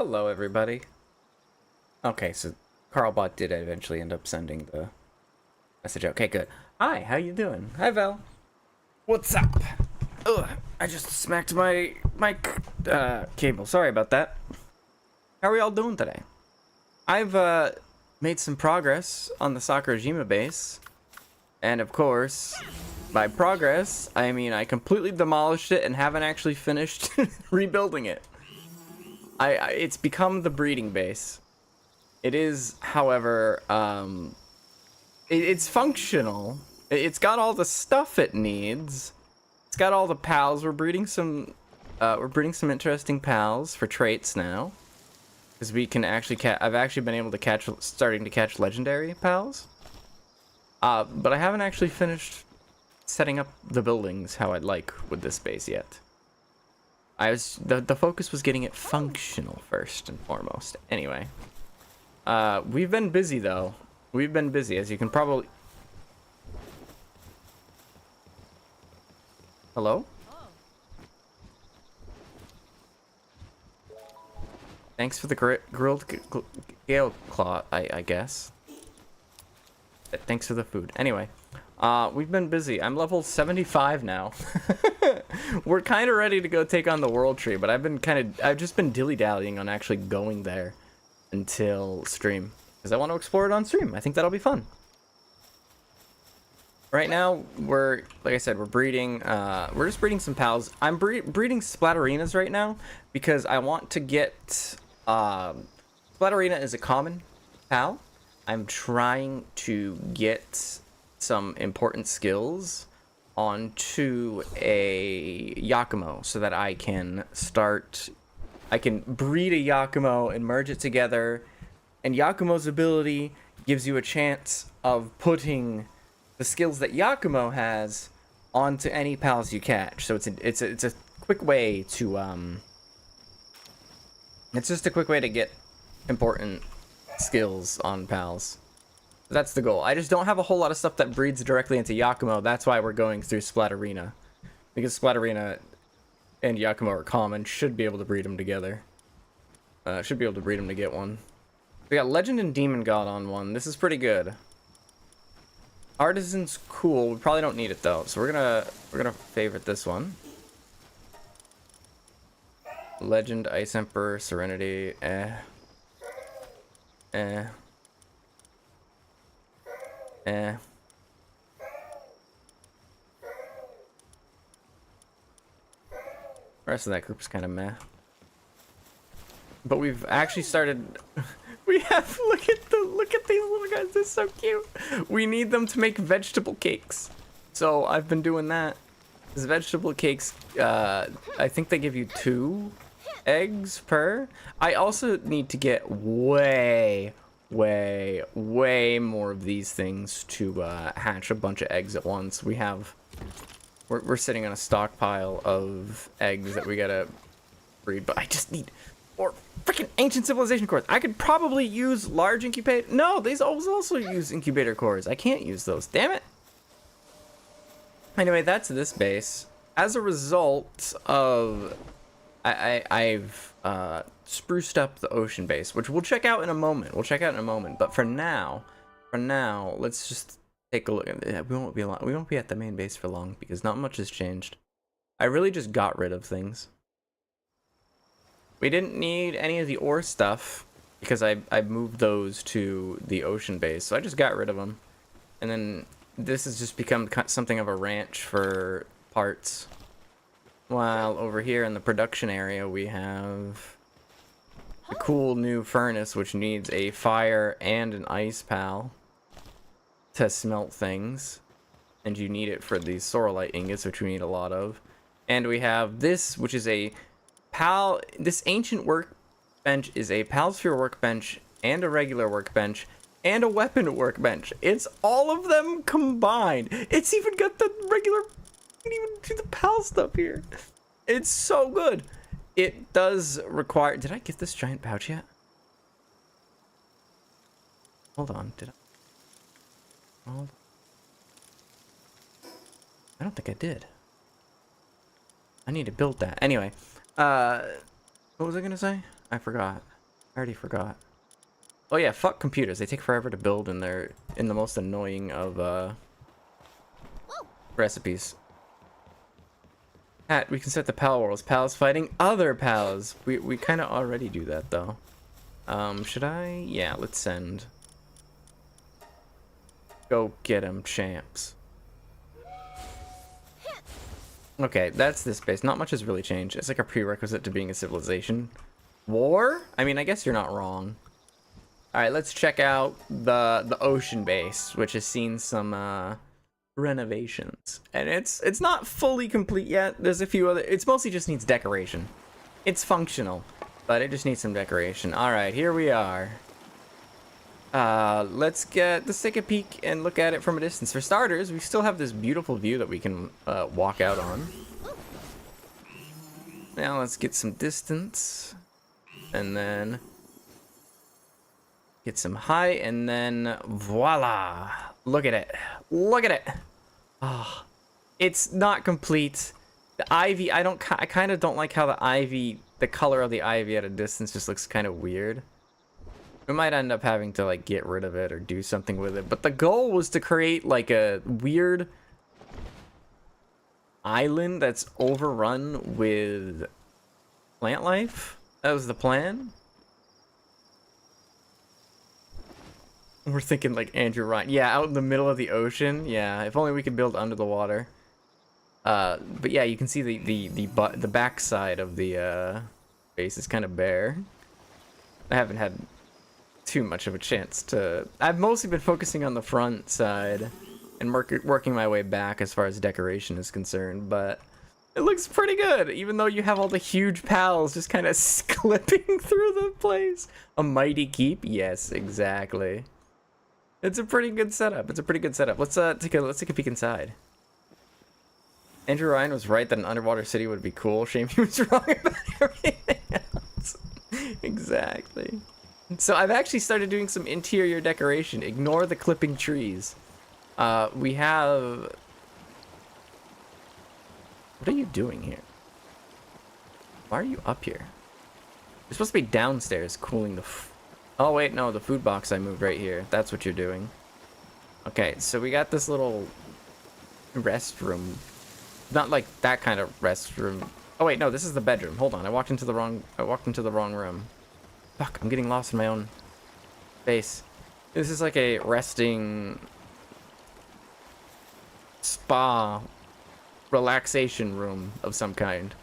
Hello, everybody. Okay, so Carlbot did eventually end up sending the message. Okay, good. Hi, how you doing? Hi, Val. What's up? Ugh, I just smacked my mic cable. Sorry about that. How are we all doing today? I've made some progress on the Sakurajima base, and of course, by progress, I mean I completely demolished it and haven't actually finished rebuilding it. It's become the breeding base. It is, however, it's functional. It's got all the stuff it needs. It's got all the pals. We're breeding some interesting pals for traits now, because we can actually I've actually been able to starting to catch legendary pals. But I haven't actually finished setting up the buildings how I'd like with this base yet. The focus was getting it functional first and foremost. Anyway, we've been busy though. We've been busy, as you can probably. Hello? Thanks for the grilled gale claw, I guess. Thanks for the food. Anyway, we've been busy. I'm level 75 now. We're kind of ready to go take on the world tree, but I've just been dilly-dallying on actually going there until stream, because I want to explore it on stream. I think that'll be fun. Right now, like I said, we're breeding. We're just breeding some pals. I'm breeding Splatterinas right now because I want to get. Splatterina is a common pal. I'm trying to get some important skills onto a Yakumo so that I can breed a Yakumo and merge it together. And Yakumo's ability gives you a chance of putting the skills that Yakumo has onto any pals you catch. So it's a quick way to it's just a quick way to get important skills on pals. That's the goal. I just don't have a whole lot of stuff that breeds directly into Yakumo. That's why we're going through Splatterina, because Splatterina and Yakumo are common. Should be able to breed them together. Should be able to breed them to get one. We got Legend and Demon God on one. This is pretty good. Artisan's cool. We probably don't need it though, so we're gonna favorite this one. Legend, Ice Emperor, Serenity. The rest of that group is kind of meh. But we've actually started. We have look at these little guys. They're so cute. We need them to make vegetable cakes. So I've been doing that. These vegetable cakes. I think they give you 2 eggs per. I also need to get way more of these things to hatch a bunch of eggs at once. We're sitting on a stockpile of eggs that we gotta breed, but I just need more freaking ancient civilization cores. I could probably use large incubator. No, these also use incubator cores. I can't use those. Damn it. Anyway, that's this base. As a result of I've spruced up the ocean base, which we'll check out in a moment. But for now, let's just take a look at it. We won't be at the main base for long because not much has changed. I really just got rid of things. We didn't need any of the ore stuff because I moved those to the ocean base, so I just got rid of them. And then this has just become something of a ranch for parts. While over here in the production area, we have a cool new furnace, which needs a fire and an ice pal to smelt things. And you need it for these sorrelite ingots, which we need a lot of. And we have this, which is this ancient workbench is a Palsphere workbench and a regular workbench and a weapon workbench. It's all of them combined. It's even got the regular. You can even do the pal stuff here. It's so good. It does require. Did I get this giant pouch yet? Hold on. Did I? Hold on. I don't think I did. I need to build that. Anyway, what was I gonna say? I forgot. I already forgot. Oh yeah, fuck computers. They take forever to build and they're in the most annoying of recipes. Hat, we can set the pal worlds. Pals fighting other pals. We kind of already do that though. Should I? Yeah, let's send. Go get 'em, champs. Okay, that's this base. Not much has really changed. It's like a prerequisite to being a civilization. War? I mean, I guess you're not wrong. Alright, let's check out the ocean base, which has seen some renovations. And it's not fully complete yet. There's a few other, it's mostly just needs decoration. It's functional, but it just needs some decoration. Alright, here we are. Let's take a peek and look at it from a distance. For starters, we still have this beautiful view that we can walk out on. Now let's get some distance. And then get some height, and then voila! Look at it. Look at it. Oh, it's not complete. The ivy, I kind of don't like how the color of the ivy at a distance just looks kind of weird. We might end up having to like get rid of it or do something with it. But the goal was to create like a weird island that's overrun with plant life. That was the plan. We're thinking like Andrew Ryan. Yeah, out in the middle of the ocean. Yeah, if only we could build under the water. But yeah, you can see the backside of the base is kind of bare. I haven't had too much of a chance to. I've mostly been focusing on the front side and working my way back as far as decoration is concerned, but it looks pretty good, even though you have all the huge pals just kind of clipping through the place. A mighty keep? Yes, exactly. It's a pretty good setup. It's a pretty good setup. Let's take a peek inside. Andrew Ryan was right that an underwater city would be cool. Shame he was wrong about everything else. Exactly. So I've actually started doing some interior decoration. Ignore the clipping trees. We have... What are you doing here? Why are you up here? You're supposed to be downstairs cooling the... Oh wait, no, the food box I moved right here. That's what you're doing. Okay, so we got this little restroom. Not like that kind of restroom. Oh wait, no, this is the bedroom. Hold on, I walked into the wrong room. Fuck, I'm getting lost in my own space. This is like a resting spa relaxation room of some kind.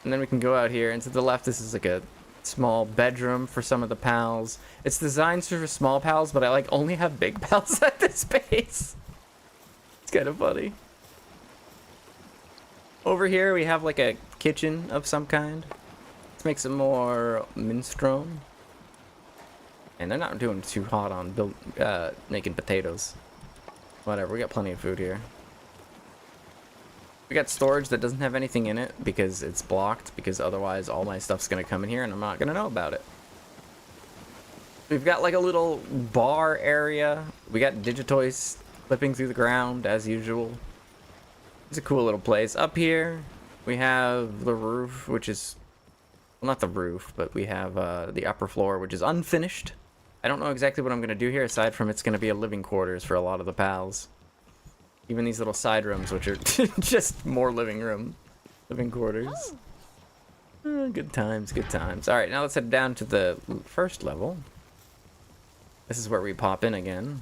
And then we can go out here, and to the left this is like a small bedroom for some of the pals. It's designed for small pals, but I like only have big pals at this base. It's kind of funny. Over here we have like a kitchen of some kind. Let's make some more minestrone. And they're not doing too hot on making potatoes. Whatever, we got plenty of food here. We got storage that doesn't have anything in it because it's blocked, because otherwise all my stuff's gonna come in here and I'm not gonna know about it. We've got like a little bar area. We got Digitoys clipping through the ground as usual. It's a cool little place. Up here we have the roof, which is, well, not the roof, but we have the upper floor, which is unfinished. I don't know exactly what I'm gonna do here aside from it's gonna be a living quarters for a lot of the pals. Even these little side rooms, which are just more living quarters. Good times, good times. All right, now let's head down to the first level. This is where we pop in again.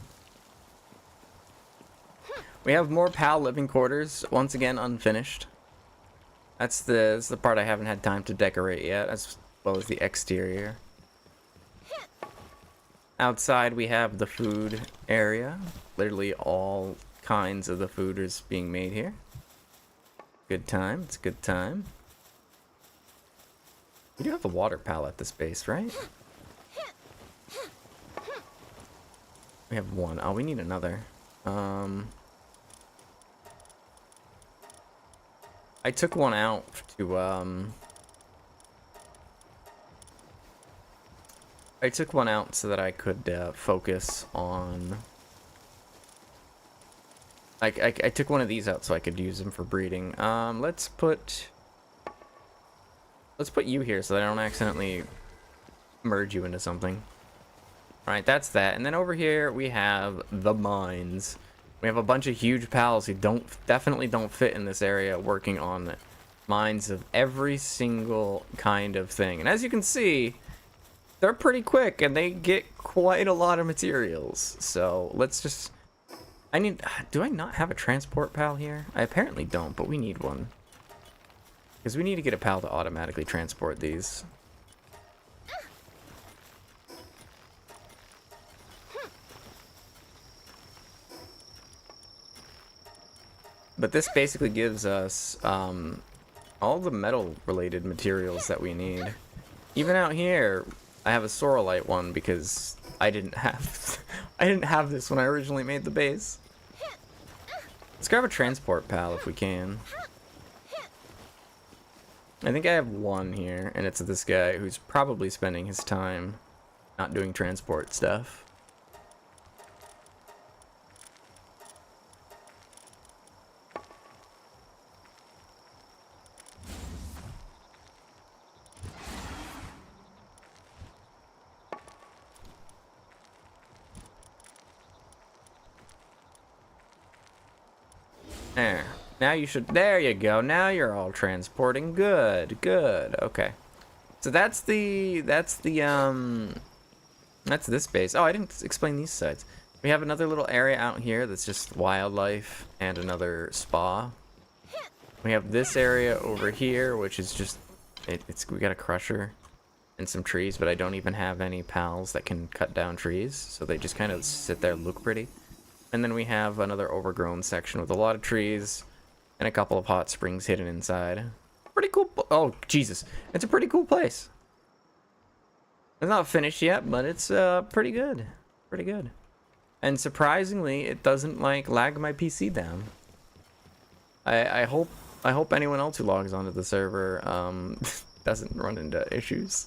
We have more pal living quarters, once again unfinished. That's the part I haven't had time to decorate yet, as well as the exterior. Outside we have the food area. Literally all kinds of the food is being made here. Good time, it's a good time. We do have a water pal at this base, right? We have one. Oh, we need another. I took one out to I took one out so that I could focus on. I took one of these out so I could use them for breeding. Let's put you here so that I don't accidentally merge you into something. All right, that's that. And then over here we have the mines. We have a bunch of huge pals who definitely don't fit in this area working on mines of every single kind of thing. And as you can see, they're pretty quick and they get quite a lot of materials. So let's just, do I not have a transport pal here? I apparently don't, but we need one. Because we need to get a pal to automatically transport these. But this basically gives us all the metal related materials that we need. Even out here, I have a Sorolite one because I didn't have this when I originally made the base. Let's grab a transport pal if we can. I think I have one here, and it's this guy who's probably spending his time not doing transport stuff. There. Now you should. There you go. Now you're all transporting. Good. Good. Okay. So that's this base. Oh, I didn't explain these sides. We have another little area out here that's just wildlife and another spa. We have this area over here, which is just we got a crusher and some trees, but I don't even have any pals that can cut down trees, so they just kind of sit there and look pretty. And then we have another overgrown section with a lot of trees and a couple of hot springs hidden inside. Pretty cool. Oh, Jesus. It's a pretty cool place. It's not finished yet, but it's pretty good. Pretty good. And surprisingly, it doesn't like lag my PC down. I hope anyone else who logs onto the server doesn't run into issues.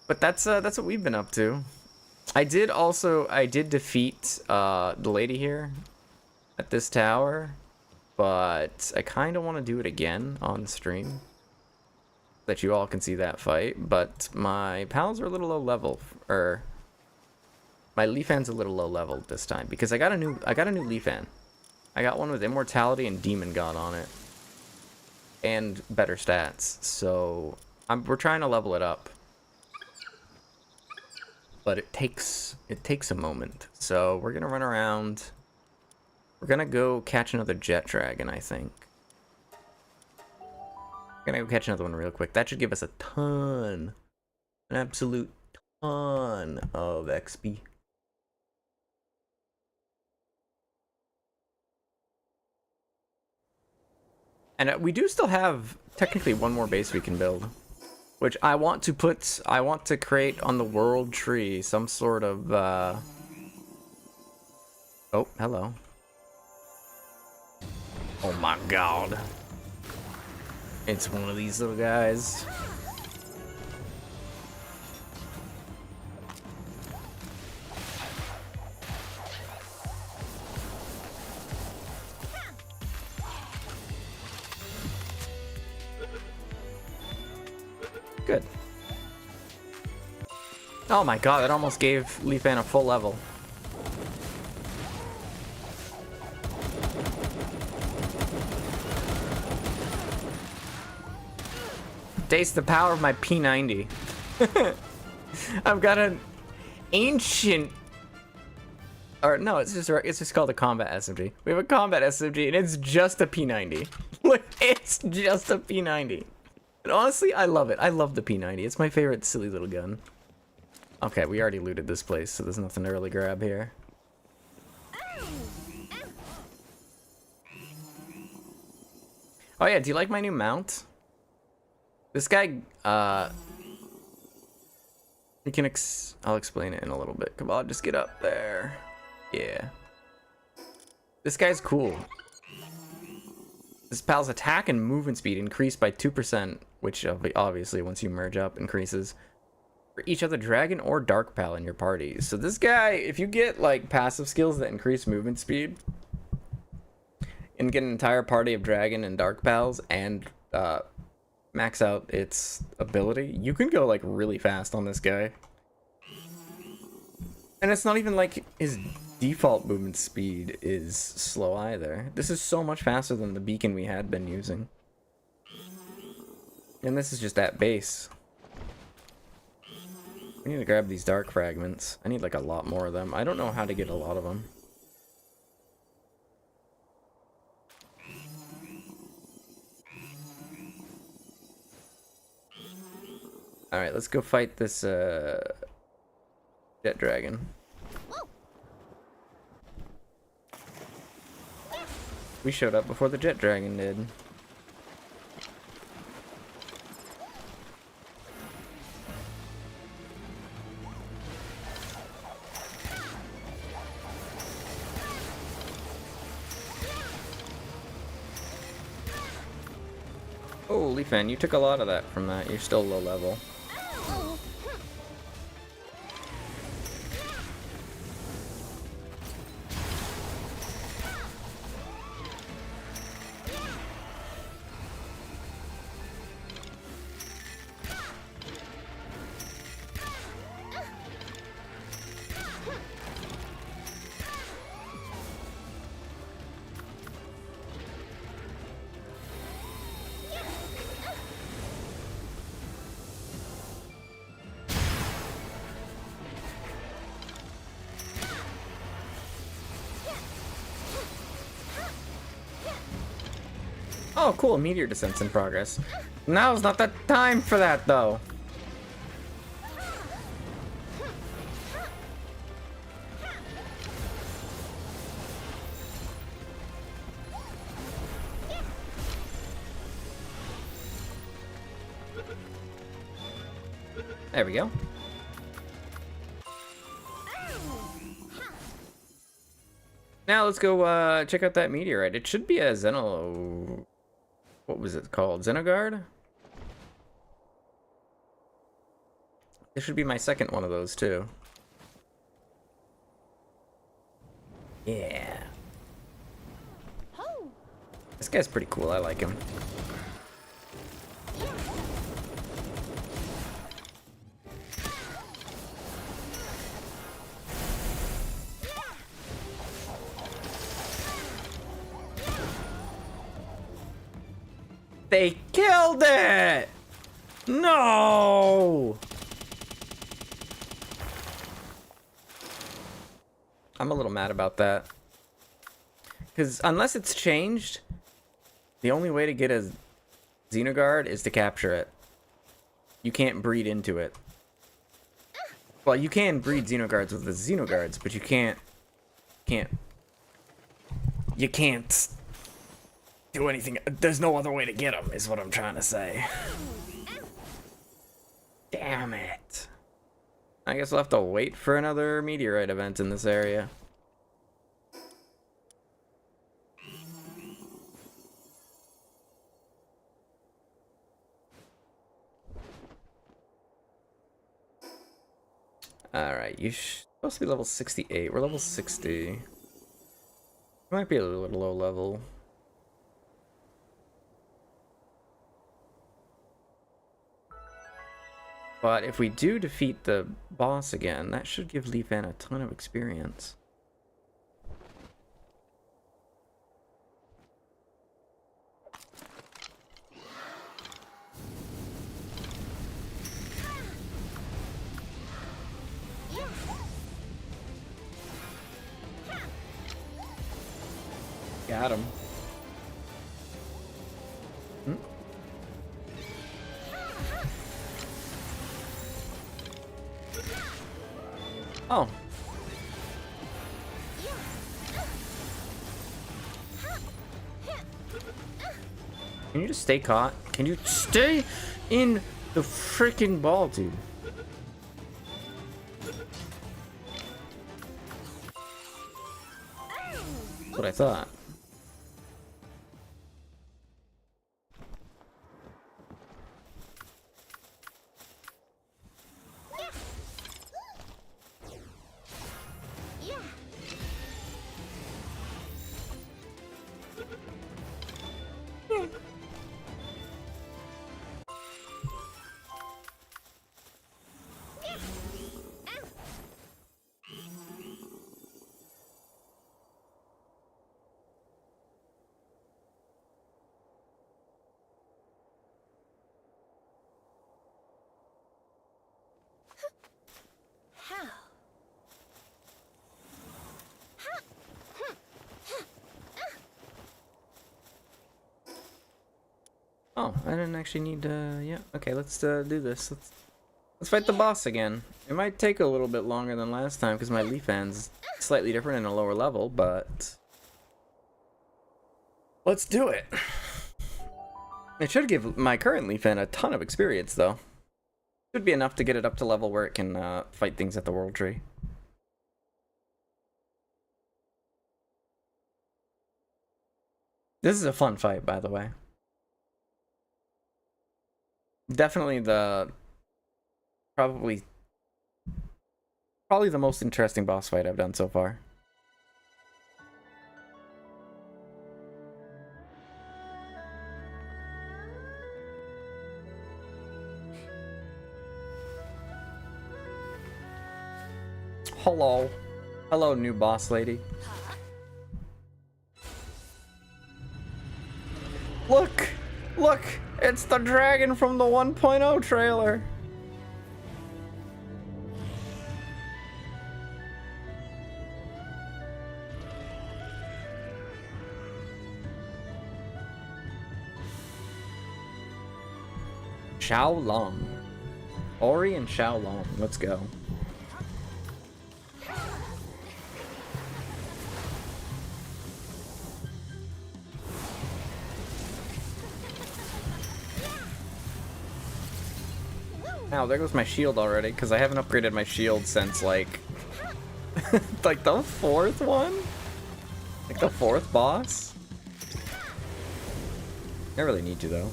But that's what we've been up to. I did defeat the lady here at this tower, but I kind of want to do it again on stream, that you all can see that fight. But my pals are a little low level, or my Leafan's a little low level this time because I got a new Leafan. I got one with Immortality and Demon God on it, and better stats. So we're trying to level it up. But it takes a moment. So we're gonna run around. We're gonna go catch another jet dragon, I think. We're gonna go catch another one real quick. That should give us a ton, an absolute ton of XP. And we do still have technically one more base we can build. Which I want to create on the world tree some sort of, oh, hello. Oh my god. It's one of these little guys. Good. Oh my god, that almost gave Leafan a full level. Taste the power of my P90. I've got an ancient, or no, it's just called a combat SMG. We have a combat SMG and it's just a P90. It's just a P90. And honestly, I love it. I love the P90. It's my favorite silly little gun. Okay, we already looted this place, so there's nothing to really grab here. Oh yeah, do you like my new mount? This guy, I'll explain it in a little bit. Come on, just get up there. Yeah. This guy's cool. This pal's attack and movement speed increased by 2%, which obviously once you merge up increases for each other dragon or dark pal in your party. So this guy, if you get like passive skills that increase movement speed and get an entire party of dragon and dark pals and max out its ability, you can go like really fast on this guy. And it's not even like his default movement speed is slow either. This is so much faster than the beacon we had been using. And this is just at base. We need to grab these dark fragments. I need like a lot more of them. I don't know how to get a lot of them. Alright, let's go fight this jet dragon. We showed up before the jet dragon did. Holy fan, you took a lot of that from that. You're still low level. Oh, cool. Meteor descent's in progress. Now's not the time for that, though. There we go. Now let's go check out that meteorite. It should be a Xeno... What was it called? Xenogard? This should be my second one of those, too. Yeah. This guy's pretty cool. I like him. They killed it! No! I'm a little mad about that. Because unless it's changed, the only way to get a Xenogard is to capture it. You can't breed into it. Well, you can breed Xenoguards with the Xenoguards, but you can't do anything. There's no other way to get them, is what I'm trying to say. Damn it. I guess we'll have to wait for another meteorite event in this area. Alright, you're supposed to be level 68. We're level 60. Might be a little low level. But if we do defeat the boss again, that should give Leafan a ton of experience. Got him. Oh. Can you just stay caught? Can you stay in the freaking ball, dude? That's what I thought. Oh, I didn't actually need to... Yeah, okay, let's do this. Let's fight the boss again. It might take a little bit longer than last time because my leaf end's slightly different and a lower level, but... Let's do it. It should give my current leaf end a ton of experience, though. Should be enough to get it up to level where it can fight things at the World Tree. This is a fun fight, by the way. Definitely probably the most interesting boss fight I've done so far. Hello. Hello, new boss lady. Look! Look! It's the dragon from the 1.0 trailer! Xiaolong. Ori and Xiaolong. Let's go. Ow, there goes my shield already, because I haven't upgraded my shield since, like... like, the 4th one? Like, the 4th boss? I really need to, though.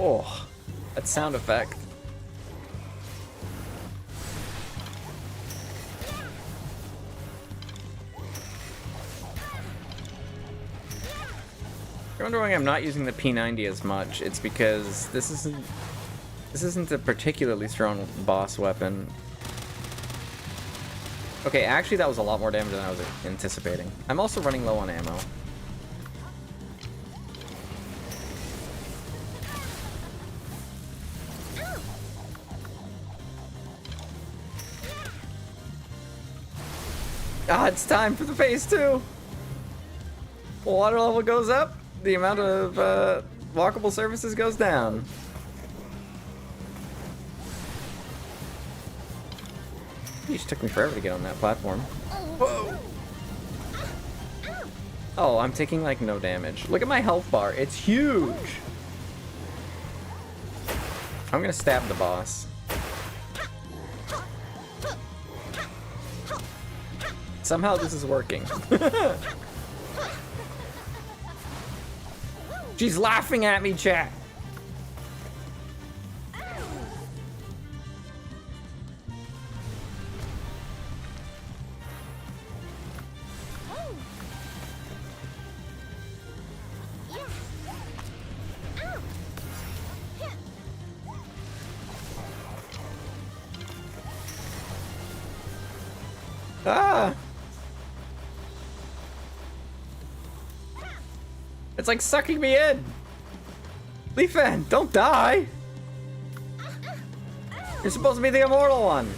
Oh, that sound effect. You're wondering I'm not using the P90 as much. It's because this isn't a particularly strong boss weapon. Okay, actually that was a lot more damage than I was anticipating. I'm also running low on ammo. Ah, it's time for the phase 2. Water level goes up, the amount of walkable surfaces goes down. It just took me forever to get on that platform. Whoa! Oh, I'm taking like no damage. Look at my health bar, it's huge! I'm gonna stab the boss. Somehow this is working. She's laughing at me, chat. Ah! It's like sucking me in! Leafan, don't die! You're supposed to be the immortal one!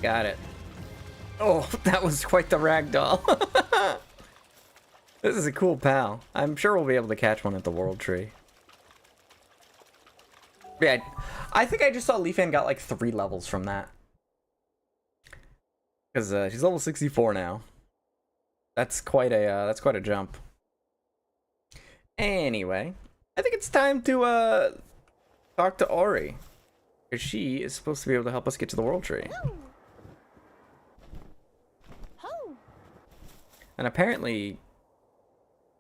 Got it. Oh, that was quite the ragdoll. This is a cool pal. I'm sure we'll be able to catch one at the World Tree. Yeah, I think I just saw Leafan got like 3 levels from that. Because she's level 64 now. That's quite a jump. Anyway, I think it's time to talk to Ori. Because she is supposed to be able to help us get to the World Tree. And apparently,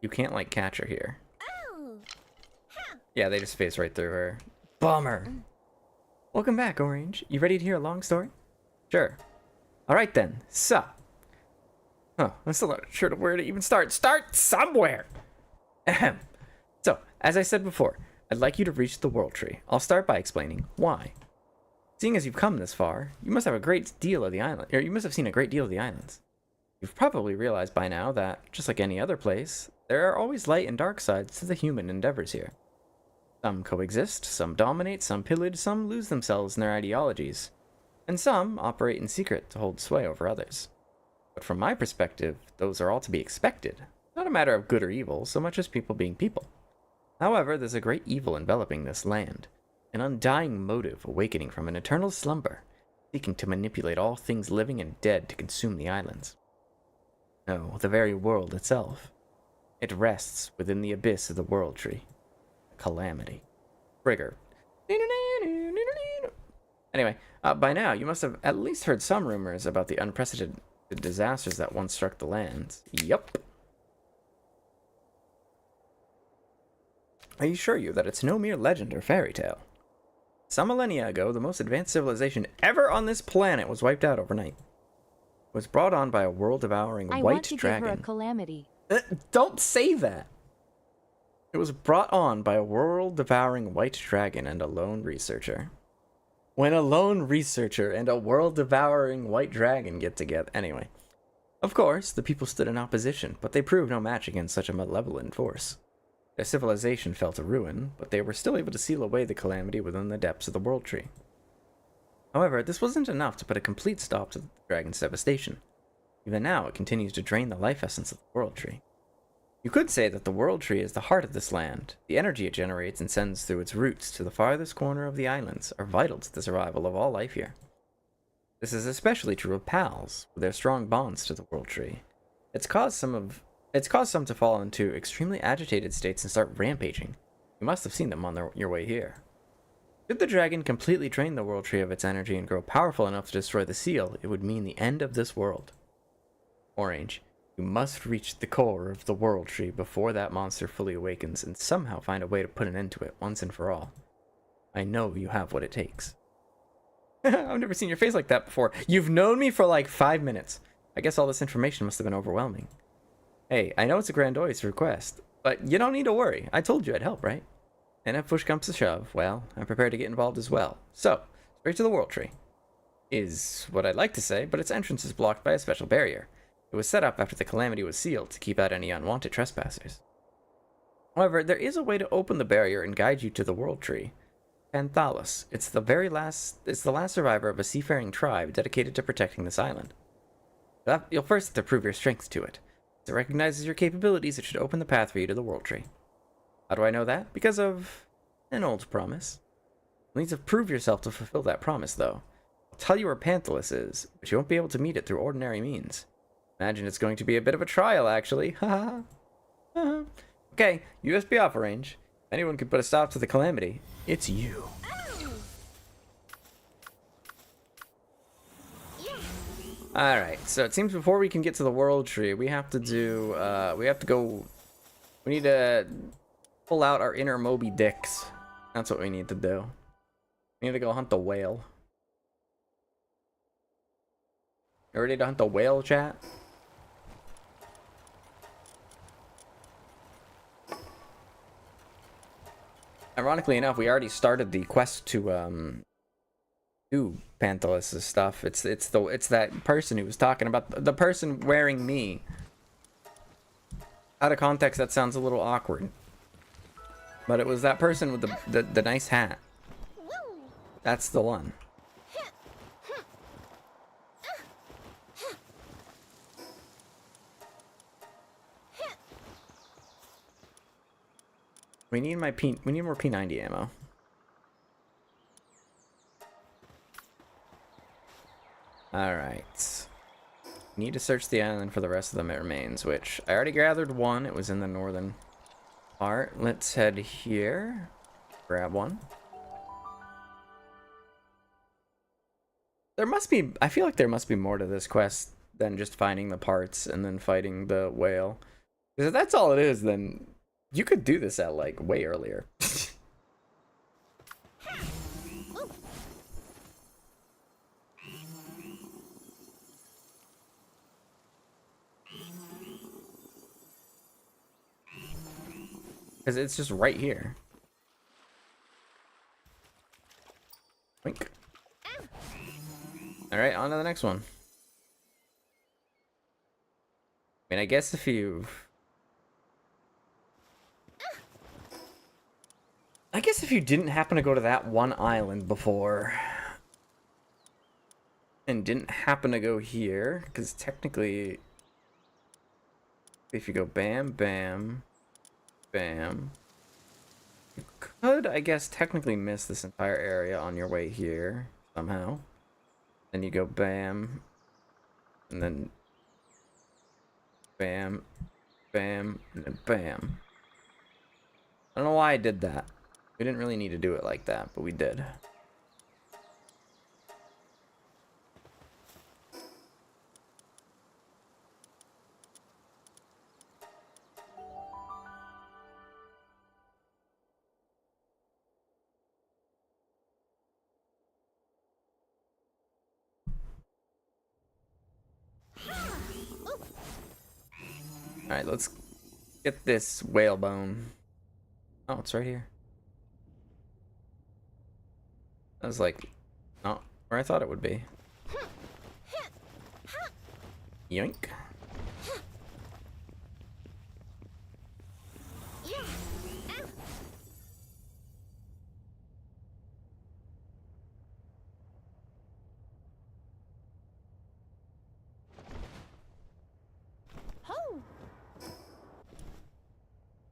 you can't, like, catch her here. Yeah, they just phase right through her. Bummer. Welcome back, Orange. You ready to hear a long story? Sure. Alright then, so. Oh, I'm still not sure where to even start. Start somewhere! Ahem. So, as I said before, I'd like you to reach the World Tree. I'll start by explaining why. Seeing as you've come this far, you must have a great deal of the island, or you must have seen a great deal of the islands. You've probably realized by now that, just like any other place, there are always light and dark sides to the human endeavors here. Some coexist, some dominate, some pillage, some lose themselves in their ideologies, and some operate in secret to hold sway over others. But from my perspective, those are all to be expected. Not a matter of good or evil, so much as people being people. However, there's a great evil enveloping this land, an undying motive awakening from an eternal slumber, seeking to manipulate all things living and dead to consume the islands. No, the very world itself. It rests within the abyss of the World Tree. Calamity. Trigger. Anyway, by now you must have at least heard some rumors about the unprecedented disasters that once struck the lands. Yup. I assure you that it's no mere legend or fairy tale. Some millennia ago, the most advanced civilization ever on this planet was wiped out overnight. It was brought on by a world-devouring white dragon. I want to give her a calamity. Don't say that! It was brought on by a world-devouring white dragon and a lone researcher. When a lone researcher and a world-devouring white dragon get together... Anyway. Of course, the people stood in opposition, but they proved no match against such a malevolent force. Their civilization fell to ruin, but they were still able to seal away the calamity within the depths of the World Tree. However, this wasn't enough to put a complete stop to the dragon's devastation. Even now, it continues to drain the life essence of the World Tree. You could say that the World Tree is the heart of this land. The energy it generates and sends through its roots to the farthest corner of the islands are vital to the survival of all life here. This is especially true of pals, with their strong bonds to the World Tree. It's caused some to fall into extremely agitated states and start rampaging. You must have seen them on your way here. Should the dragon completely drain the World Tree of its energy and grow powerful enough to destroy the seal, it would mean the end of this world. Orange, you must reach the core of the World Tree before that monster fully awakens and somehow find a way to put an end to it once and for all. I know you have what it takes. I've never seen your face like that before. You've known me for like 5 minutes. I guess all this information must have been overwhelming. Hey, I know it's a grandiose request, but you don't need to worry. I told you I'd help, right? And if push comes to shove, well, I'm prepared to get involved as well. So, straight to the World Tree. Is what I'd like to say, but its entrance is blocked by a special barrier. It was set up after the calamity was sealed to keep out any unwanted trespassers. However, there is a way to open the barrier and guide you to the World Tree. Panthalos. It's the last survivor of a seafaring tribe dedicated to protecting this island. You'll first have to prove your strength to it. As it recognizes your capabilities, it should open the path for you to the World Tree. How do I know that? Because of an old promise. You'll need to prove yourself to fulfill that promise, though. I'll tell you where Panthalos is, but you won't be able to meet it through ordinary means. Imagine it's going to be a bit of a trial, actually. Haha. Okay, USB off range. If anyone could put a stop to the calamity, it's you. Alright, so it seems before we can get to the World Tree, we have to do, we need to pull out our inner Moby Dicks. That's what we need to do. We need to go hunt the whale. You ready to hunt the whale, chat? Ironically enough, we already started the quest to do Panthalos' stuff. It's that person who was talking about the person wearing me. Out of context, that sounds a little awkward. But it was that person with the nice hat. That's the one. We need more P90 ammo. Alright. Need to search the island for the rest of the remains, which I already gathered one. It was in the northern part. Let's head here. Grab one. There must be, I feel like there must be more to this quest than just finding the parts and then fighting the whale. Because if that's all it is, then you could do this at like way earlier. Because it's just right here. Wink. Alright, on to the next one. I mean, I guess if you... I guess if you didn't happen to go to that one island before... and didn't happen to go here, because technically... if you go bam, bam... bam... you could, I guess, technically miss this entire area on your way here, somehow. Then you go bam, and then bam, bam, and then bam. I don't know why I did that. We didn't really need to do it like that, but we did. Alright, let's get this whale bone. Oh, it's right here. I was like, not where I thought it would be. Yoink.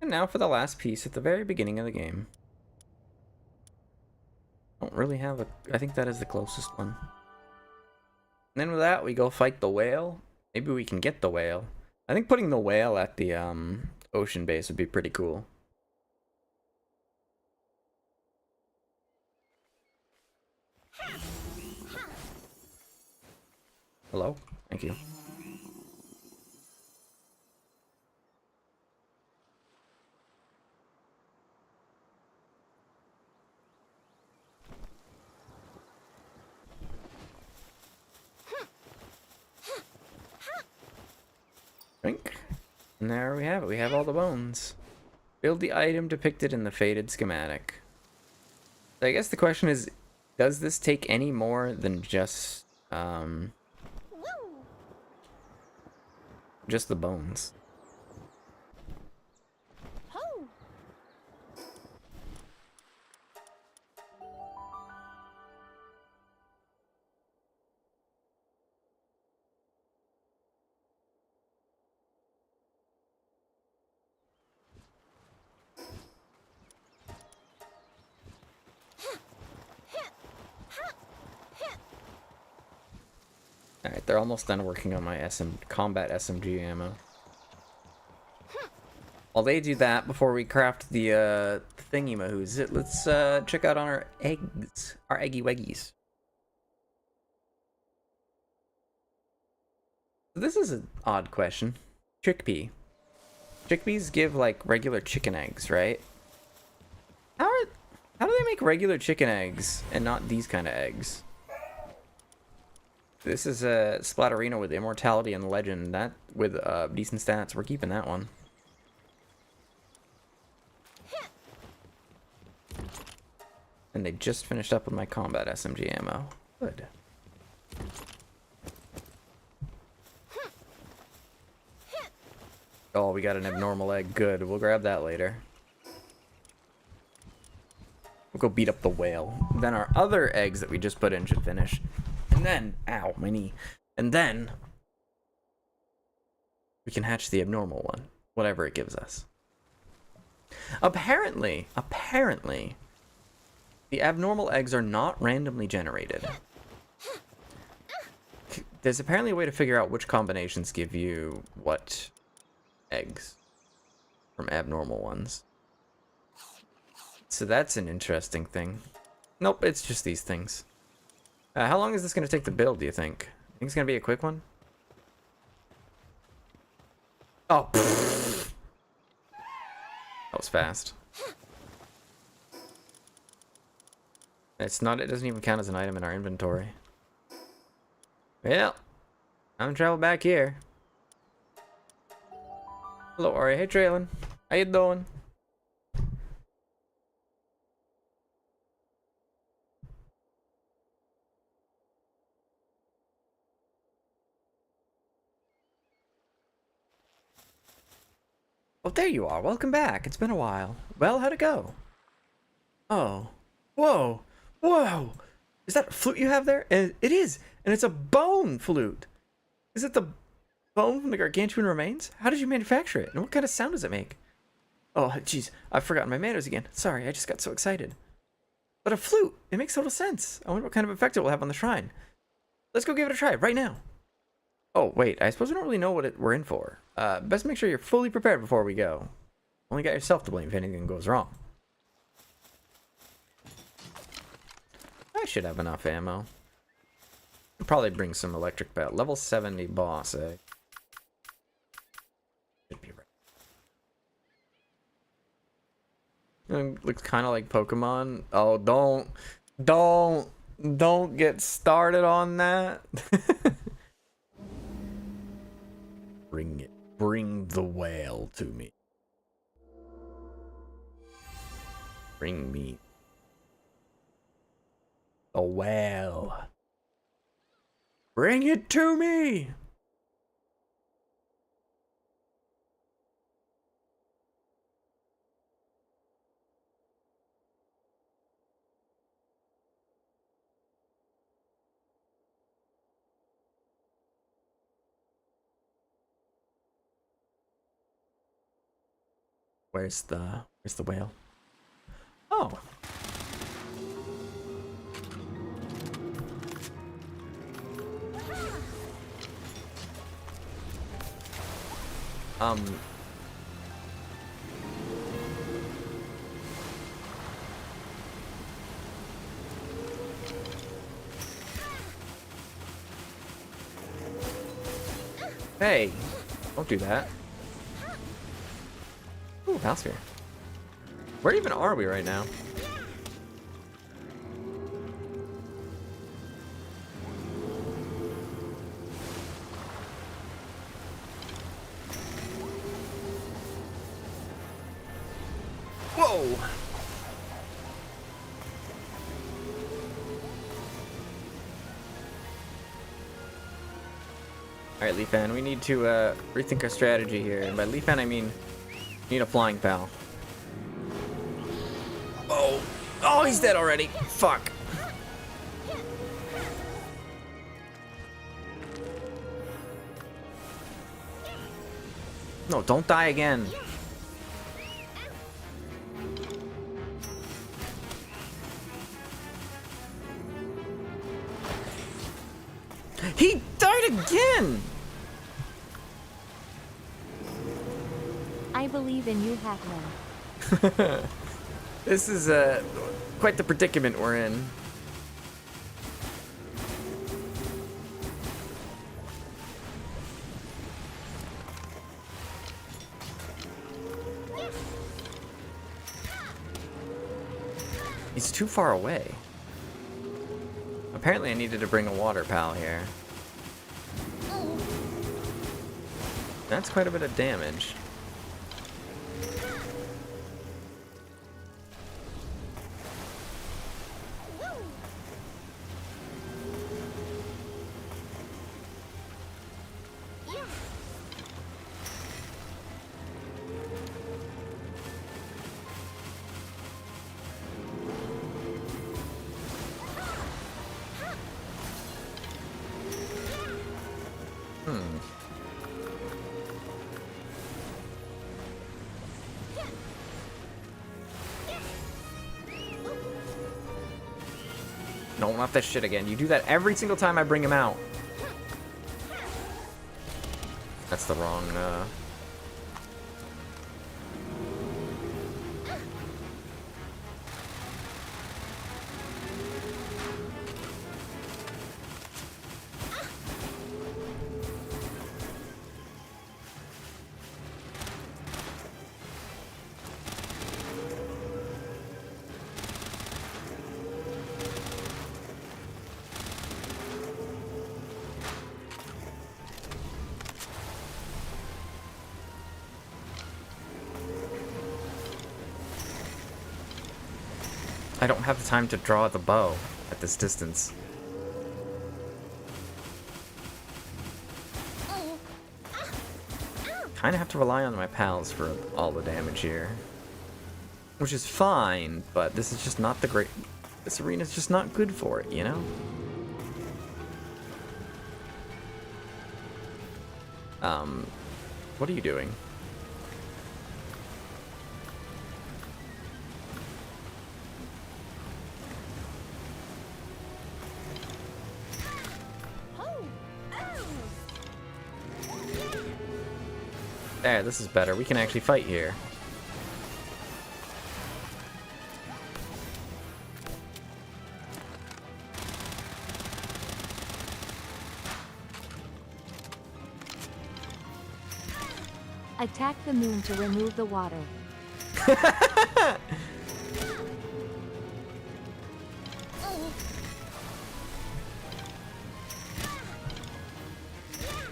And now for the last piece at the very beginning of the game. Don't really have a... I think that is the closest one. And then with that, we go fight the whale. Maybe we can get the whale. I think putting the whale at the ocean base would be pretty cool. Hello? Thank you. Drink. And there we have it. We have all the bones. Build the item depicted in the faded schematic. So I guess the question is, does this take any more than just the bones? Alright, they're almost done working on my combat SMG ammo. While they do that, before we craft the thingy-mahoos, let's check out on our eggs. Our eggy weggies. This is an odd question. Chickpea. Chickpeas give, like, regular chicken eggs, right? How do they make regular chicken eggs and not these kind of eggs? This is a Splatterino with Immortality and Legend. That with decent stats. We're keeping that one. And they just finished up with my combat SMG ammo. Good. Oh, we got an abnormal egg. Good. We'll grab that later. We'll go beat up the whale. Then our other eggs that we just put in should finish. And then, ow, my knee. And then we can hatch the abnormal one, whatever it gives us. Apparently, the abnormal eggs are not randomly generated. There's apparently a way to figure out which combinations give you what eggs from abnormal ones. So that's an interesting thing. Nope, it's just these things. How long is this going to take to build, do you think? Think it's going to be a quick one? Oh, pfft. That was fast. It's not, it doesn't even count as an item in our inventory. Well, I'm gonna travel back here. Hello, Ori. Hey, Traylon. How you doing? Oh, there you are. Welcome back. It's been a while. Well, how'd it go? Oh. Whoa. Whoa. Is that a flute you have there? It is. And it's a bone flute. Is it the bone from the gargantuan remains? How did you manufacture it? And what kind of sound does it make? Oh, jeez. I've forgotten my manners again. Sorry, I just got so excited. But a flute. It makes total sense. I wonder what kind of effect it will have on the shrine. Let's go give it a try right now. Oh, wait. I suppose we don't really know what we're in for. Best make sure you're fully prepared before we go. Only got yourself to blame if anything goes wrong. I should have enough ammo. I'll probably bring some electric bat. Level 70 boss, eh? Should be right. Looks kind of like Pokemon. Oh, don't get started on that. Bring it. Bring the whale to me. Bring me the whale. Bring it to me. Where's the whale? Oh. Hey, don't do that. Ooh, Valsphere. Where even are we right now? Whoa! Alright, Leafan, we need to rethink our strategy here. And by Leafan, I mean we need a flying pal. Oh! Oh, he's dead already! Fuck! No, don't die again. He died again! I believe in you, Hackman. This is quite the predicament we're in. He's too far away. Apparently I needed to bring a water pal here. That's quite a bit of damage. don't want that shit again. You do that every single time I bring him out. That's the wrong, I don't have the time to draw the bow at this distance. Kind of have to rely on my pals for all the damage here. Which is fine, but this is just not the great... This arena's just not good for it, you know? What are you doing? There, this is better. We can actually fight here. Attack the moon to remove the water.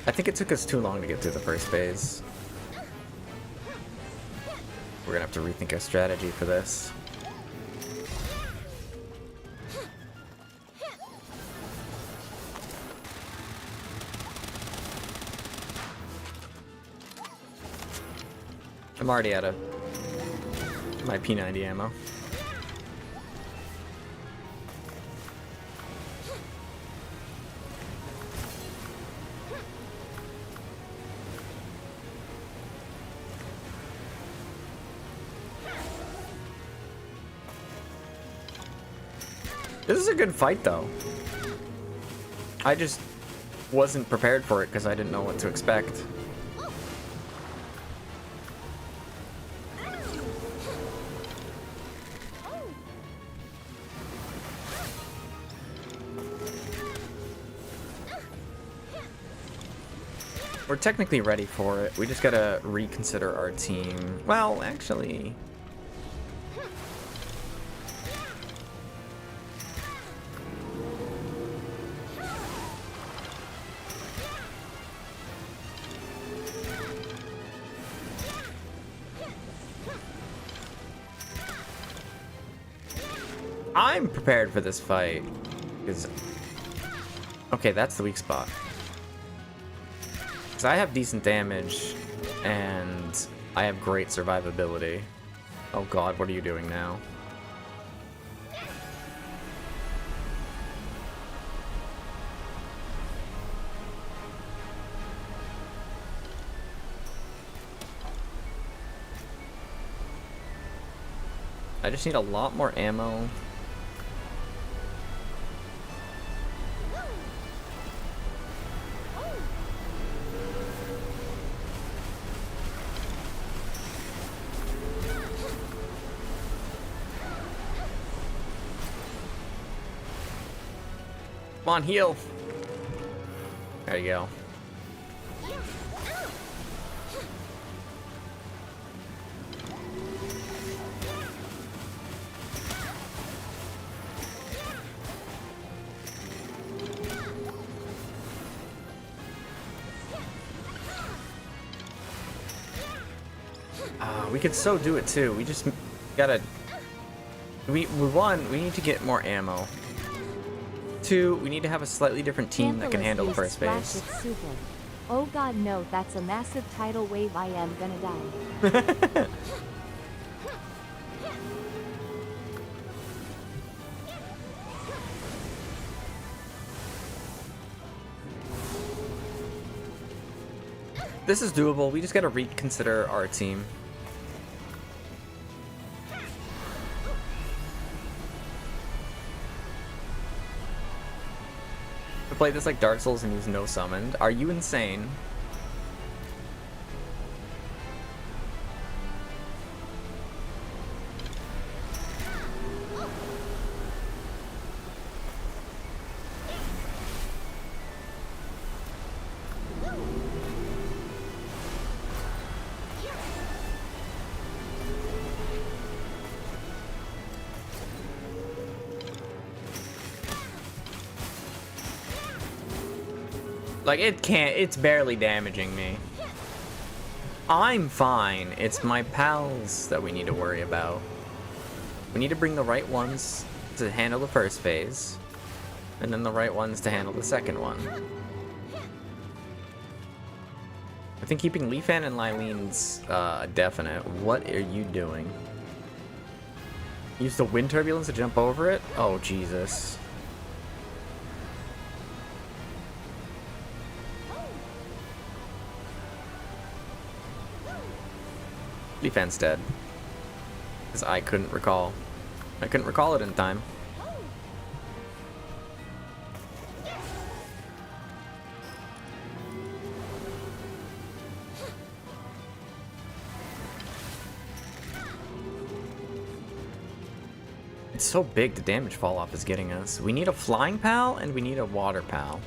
I think it took us too long to get through the first phase. We're gonna have to rethink our strategy for this. I'm already out of my P90 ammo. This is a good fight, though. I just wasn't prepared for it because I didn't know what to expect. We're technically ready for it. We just gotta reconsider our team. Well, actually... I'm prepared for this fight. Okay, that's the weak spot. Because I have decent damage, and I have great survivability. Oh god, what are you doing now? I just need a lot more ammo. Come on, heal. There you go. We could so do it too. We just gotta. One, we need to get more ammo. Two, we need to have a slightly different team that can handle the first phase. Oh god, no, that's a massive tidal wave. I am gonna die. This is doable. We just gotta reconsider our team. play this like Dark Souls and use no summoned? Are you insane? Like, it can't, it's barely damaging me. I'm fine. It's my pals that we need to worry about. We need to bring the right ones to handle the first phase, and then the right ones to handle the second one. I think keeping Leafan and Lyleen's definite. What are you doing? Use the wind turbulence to jump over it? Oh, Jesus. Leafan's dead. Because I couldn't recall. I couldn't recall it in time. It's so big, the damage fall off is getting us. We need a flying pal and we need a water pal.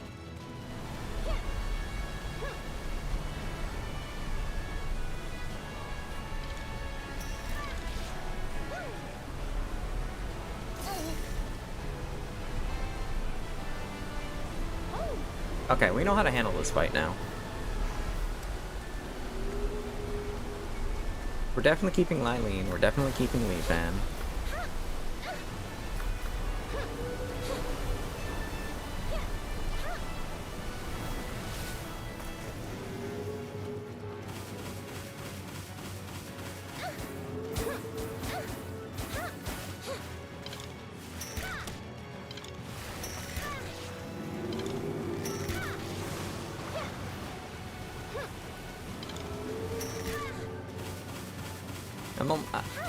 Okay, we know how to handle this fight now. We're definitely keeping Lyleen. We're definitely keeping Leafan.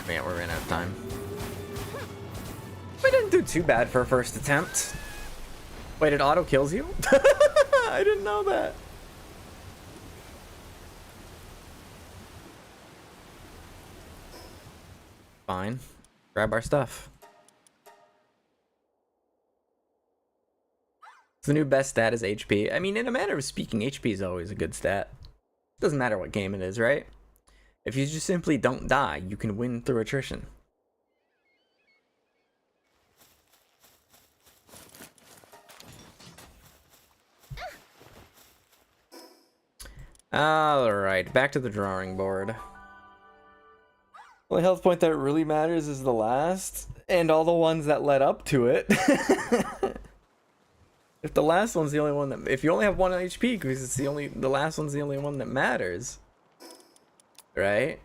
Yeah, we're running out of time. We didn't do too bad for a first attempt. Wait, it auto kills you? I didn't know that. Fine. Grab our stuff. The new best stat is HP. I mean, in a manner of speaking, HP is always a good stat. Doesn't matter what game it is, right? If you just simply don't die, you can win through attrition. Alright, back to the drawing board. The only health point that really matters is the last, and all the ones that led up to it. If the last one's the only one that... If you only have 1 HP, because it's the last one's the only one that matters. Right?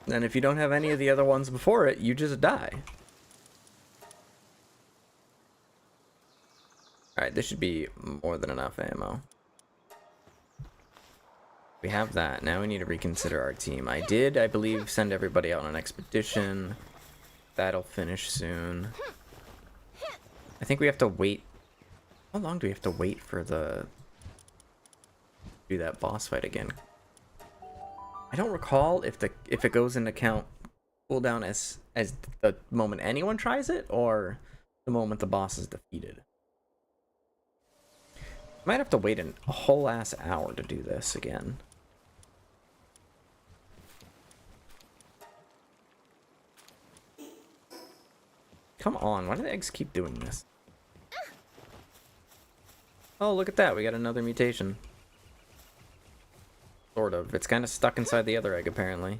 Then if you don't have any of the other ones before it, you just die. Alright, this should be more than enough ammo. We have that. Now we need to reconsider our team. I believe, send everybody out on an expedition. That'll finish soon. I think we have to wait. How long do we have to wait for the... do that boss fight again? I don't recall if it goes into count cooldown as the moment anyone tries it or the moment the boss is defeated. Might have to wait a whole ass hour to do this again. Come on, why do the eggs keep doing this? Oh, look at that, we got another mutation. Sort of. It's kind of stuck inside the other egg, apparently.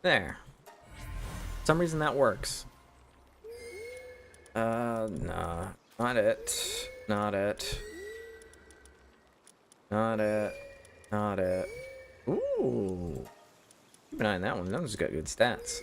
There. For some reason that works. Nah. Not it. Not it. Not it. Not it. Ooh. Keep an eye on that one. That one's got good stats.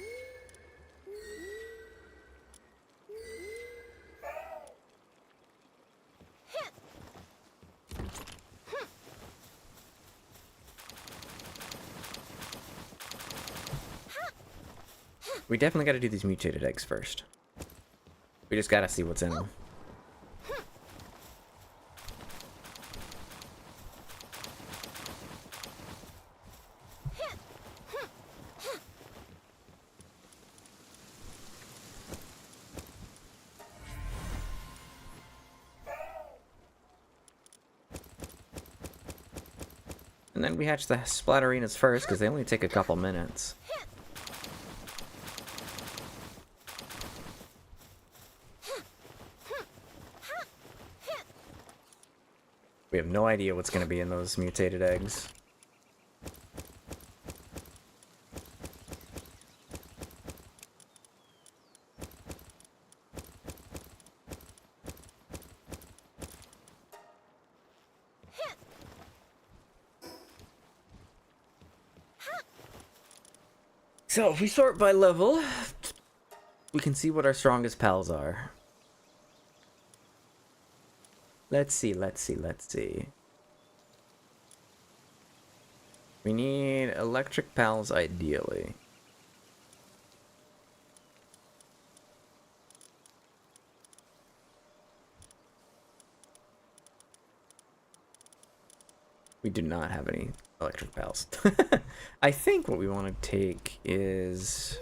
We definitely got to do these mutated eggs first. We just got to see what's in them. And then we hatch the splatterinas first, because they only take a couple minutes. We have no idea what's going to be in those mutated eggs. So if we sort by level, we can see what our strongest pals are. Let's see. We need electric pals ideally. We do not have any electric pals. I think what we want to take is...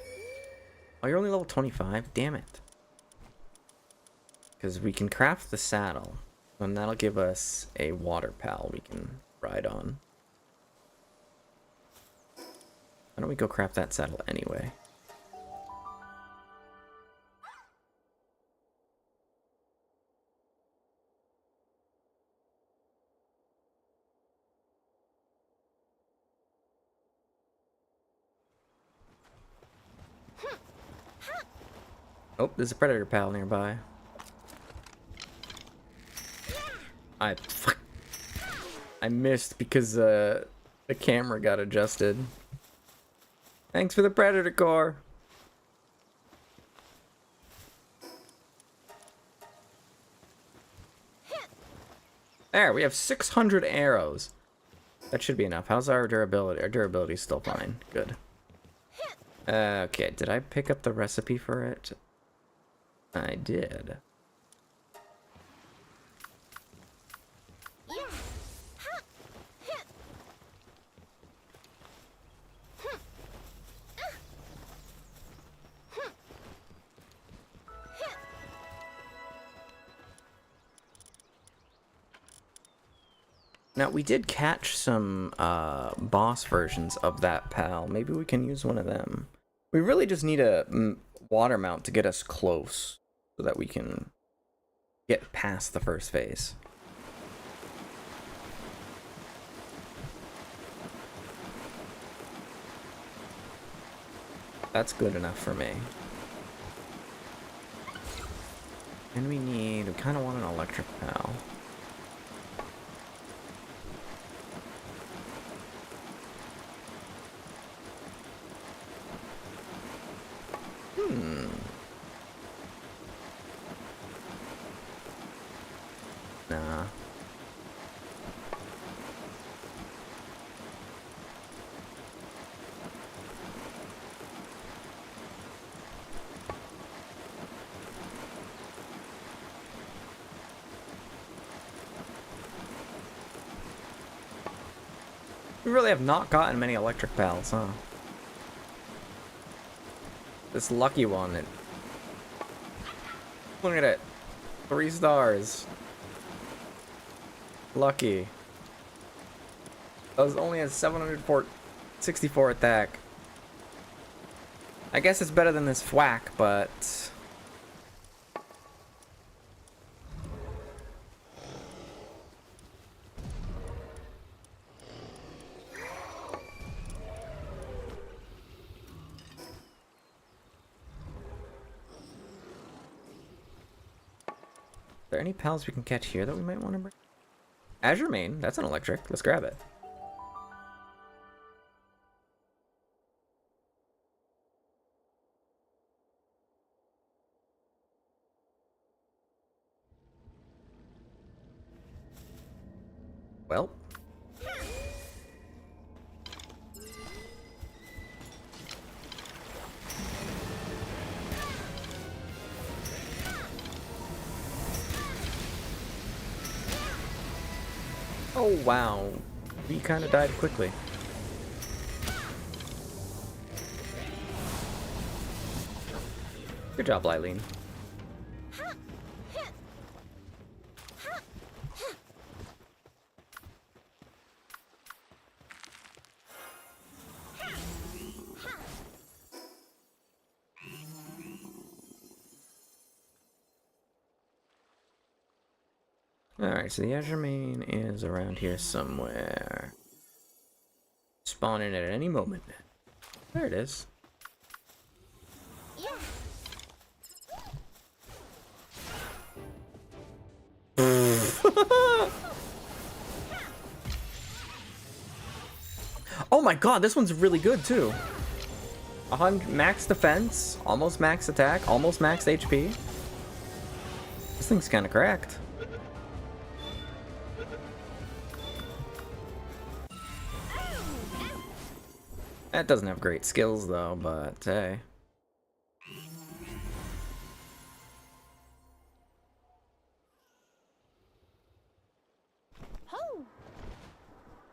Oh, you're only level 25? Damn it. Because we can craft the saddle. And that'll give us a water pal we can ride on. Why don't we go craft that saddle anyway? Oh, there's a predator pal nearby. I missed because the camera got adjusted. Thanks for the predator core. There, we have 600 arrows. That should be enough. How's our durability? Our durability is still fine. Good. Okay, did I pick up the recipe for it? I did. Now, we did catch some boss versions of that pal. Maybe we can use one of them. We really just need a water mount to get us close so that we can get past the first phase. That's good enough for me. And we kind of want an electric pal. Nah. We really have not gotten many electric pals, huh? This lucky one, look at it. 3 stars. Lucky. That was only a 764 attack. I guess it's better than this thwack, but... Are there any pals we can catch here that we might want to bring? Azure Main, that's an electric. Let's grab it. Well. Oh, wow. We kind of died quickly. Good job, Lylene. Alright, so the Azure main is around here somewhere. Spawning at any moment. There it is. Oh my god, this one's really good too. 100 max defense, almost max attack, almost max HP. This thing's kind of cracked. That doesn't have great skills though, but hey.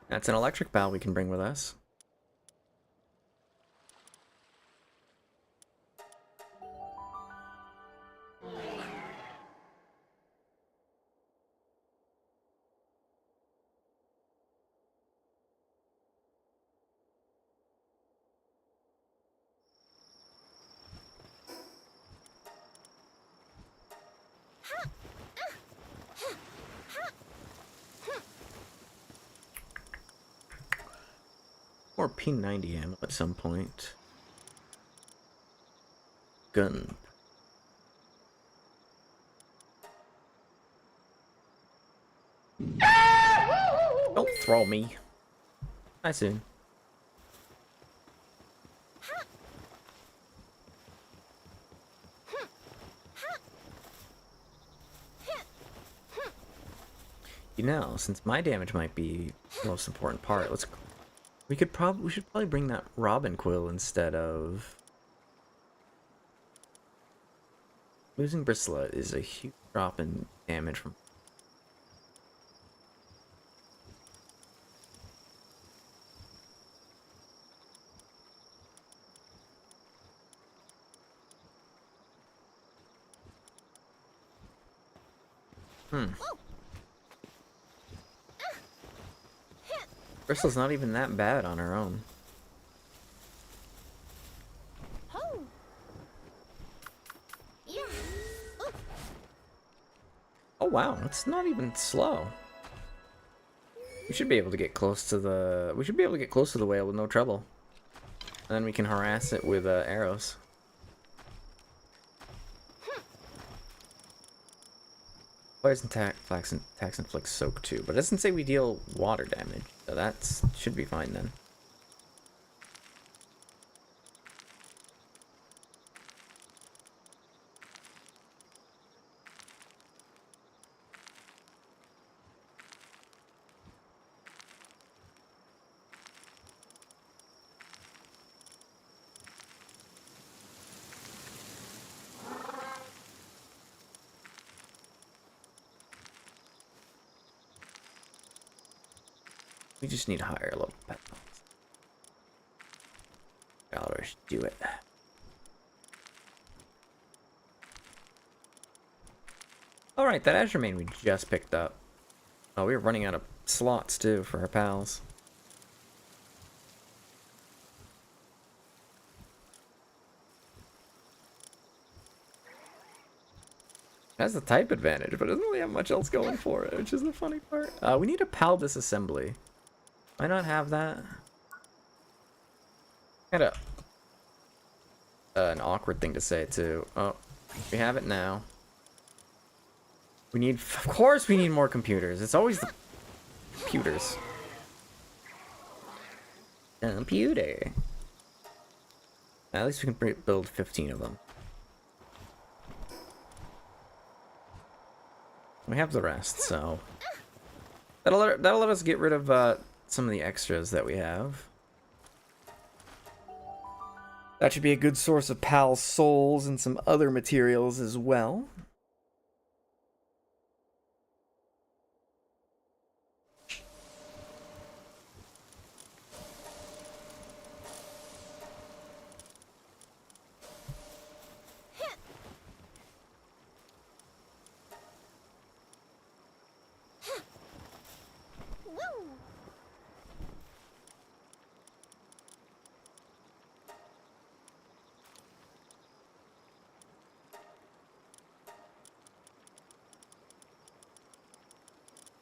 That's an electric bell we can bring with us. Or P90 ammo at some point. Gun. Don't throw me. I soon. You know, since my damage might be the most important part, we should probably bring that Robin Quill instead of losing Bristlet is a huge drop in damage from. Bristle's not even that bad on her own. Oh wow, it's not even slow. We should be able to get close to the. We should be able to get close to the whale with no trouble. And then we can harass it with arrows. Poison tax inflicts soak too, but it doesn't say we deal water damage, so that should be fine then. We just need higher level pet dollars. Do it. Alright, that Azure main we just picked up. Oh, we were running out of slots too for our pals. It has the type advantage, but it doesn't really have much else going for it, which is the funny part. We need a pal disassembly. Why not have that? Kind of an awkward thing to say too. Oh, we have it now. We need, of course we need more computers. It's always the computers. Computer. At least we can build 15 of them. We have the rest, so that'll let us get rid of some of the extras that we have. That should be a good source of pal souls and some other materials as well.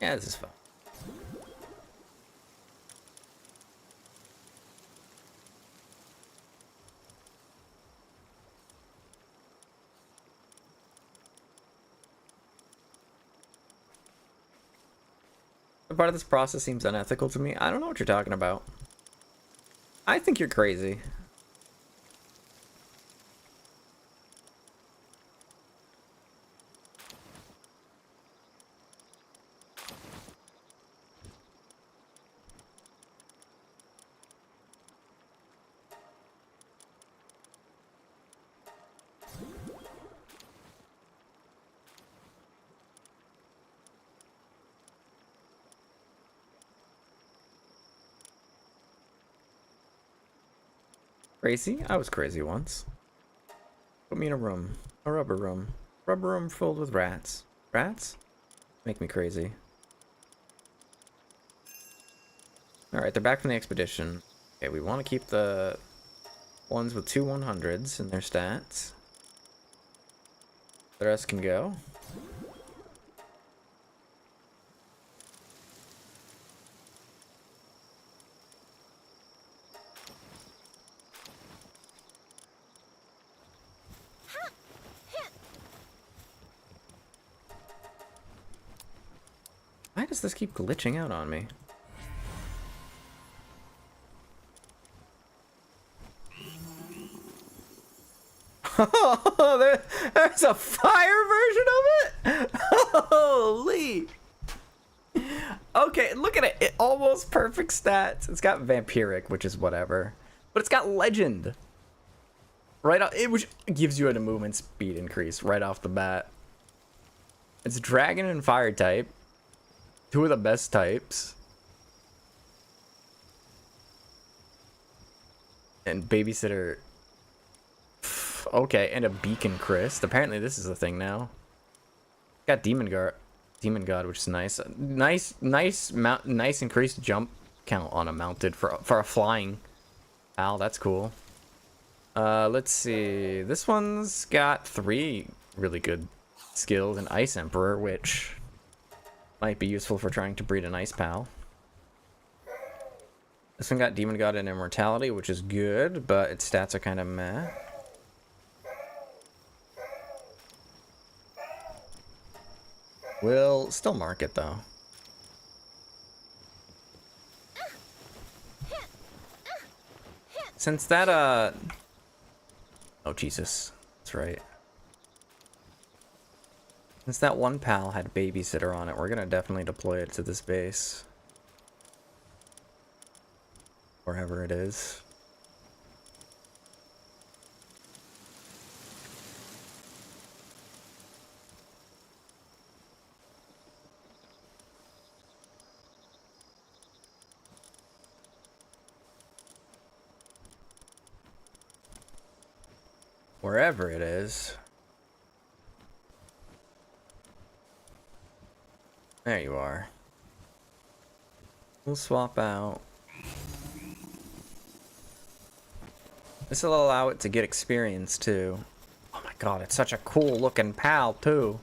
Yeah, this is fun. The part of this process seems unethical to me. I don't know what you're talking about. I think you're crazy. Crazy? I was crazy once. Put me in a room. A rubber room. Rubber room filled with rats. Rats? Make me crazy. Alright, they're back from the expedition. Okay, we want to keep the ones with 2 100s in their stats. The rest can go. Why does this keep glitching out on me? Oh, there's a fire version of it? Holy! Okay, look at it. It almost perfect stats. It's got vampiric, which is whatever. But it's got legend. Right off, which gives you a movement speed increase right off the bat. It's dragon and fire type. 2 of the best types. And babysitter. Okay, and a beacon Christ. Apparently this is a thing now. Got demon god, which is nice. Nice increased jump count on a mounted for a flying owl. That's cool. Let's see. This one's got 3 really good skills, and Ice Emperor, which might be useful for trying to breed an ice pal. This one got demon god and immortality, which is good, but its stats are kind of meh. We'll still mark it though. Since that oh Jesus, that's right. Since that one pal had babysitter on it, we're gonna definitely deploy it to this base. Wherever it is. Wherever it is. There you are. We'll swap out. This will allow it to get experience too. Oh my god, it's such a cool looking pal too.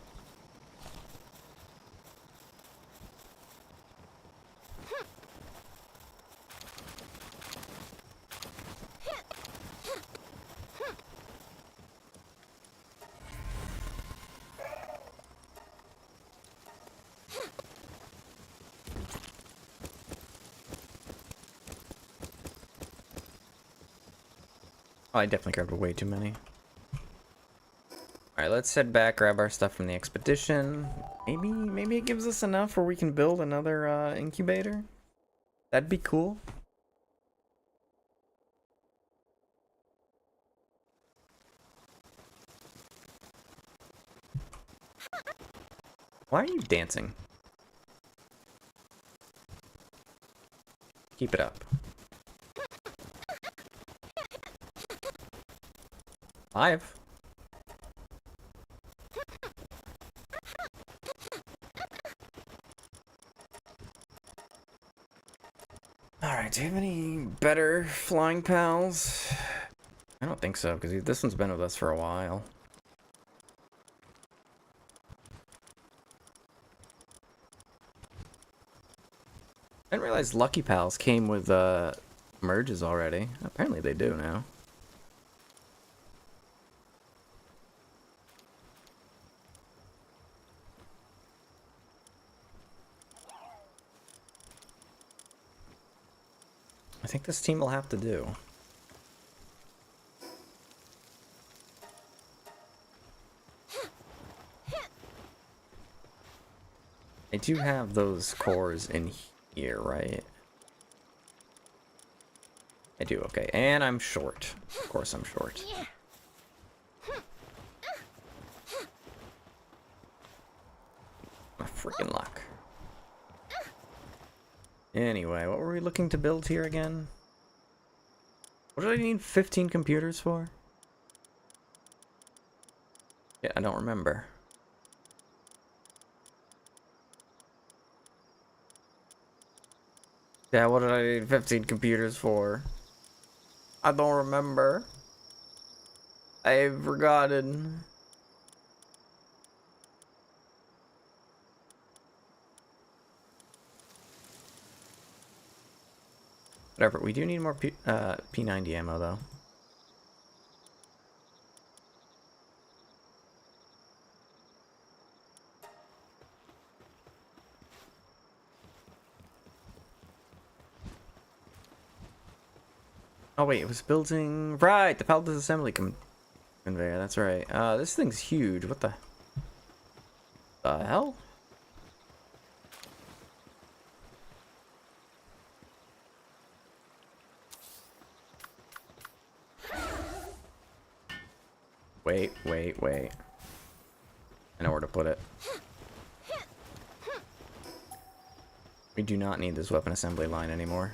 Oh, I definitely grabbed way too many. Alright, let's head back, grab our stuff from the expedition. Maybe it gives us enough where we can build another incubator. That'd be cool. Why are you dancing? Keep it up. 5. Alright, do you have any better flying pals? I don't think so, because this one's been with us for a while. I didn't realize Lucky Pals came with merges already. Apparently they do now. I think this team will have to do. I do have those cores in here, right? I do, okay. And I'm short. Of course I'm short. My freaking luck. Anyway, what were we looking to build here again? What did I need 15 computers for? Yeah, I don't remember. Yeah, what did I need 15 computers for? I don't remember. I've forgotten. Whatever, we do need more P90 ammo, though. Oh, wait, it was building... Right, the pallet disassembly conveyor, that's right. This thing's huge. What the hell? Wait. I know where to put it. We do not need this weapon assembly line anymore.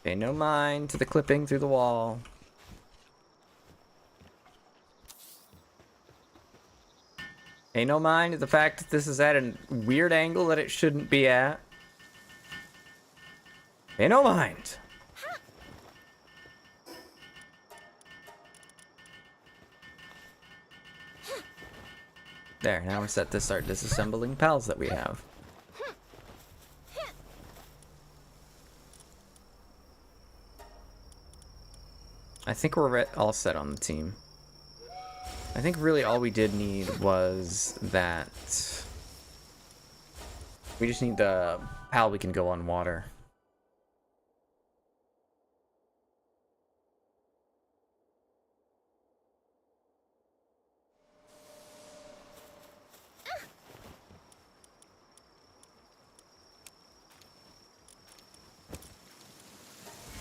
Pay no mind to the clipping through the wall. Pay no mind to the fact that this is at a weird angle that it shouldn't be at. Pay no mind. There, now we're set to start disassembling pals that we have. I think we're all set on the team. I think really all we did need was that... We just need the pal we can go on water.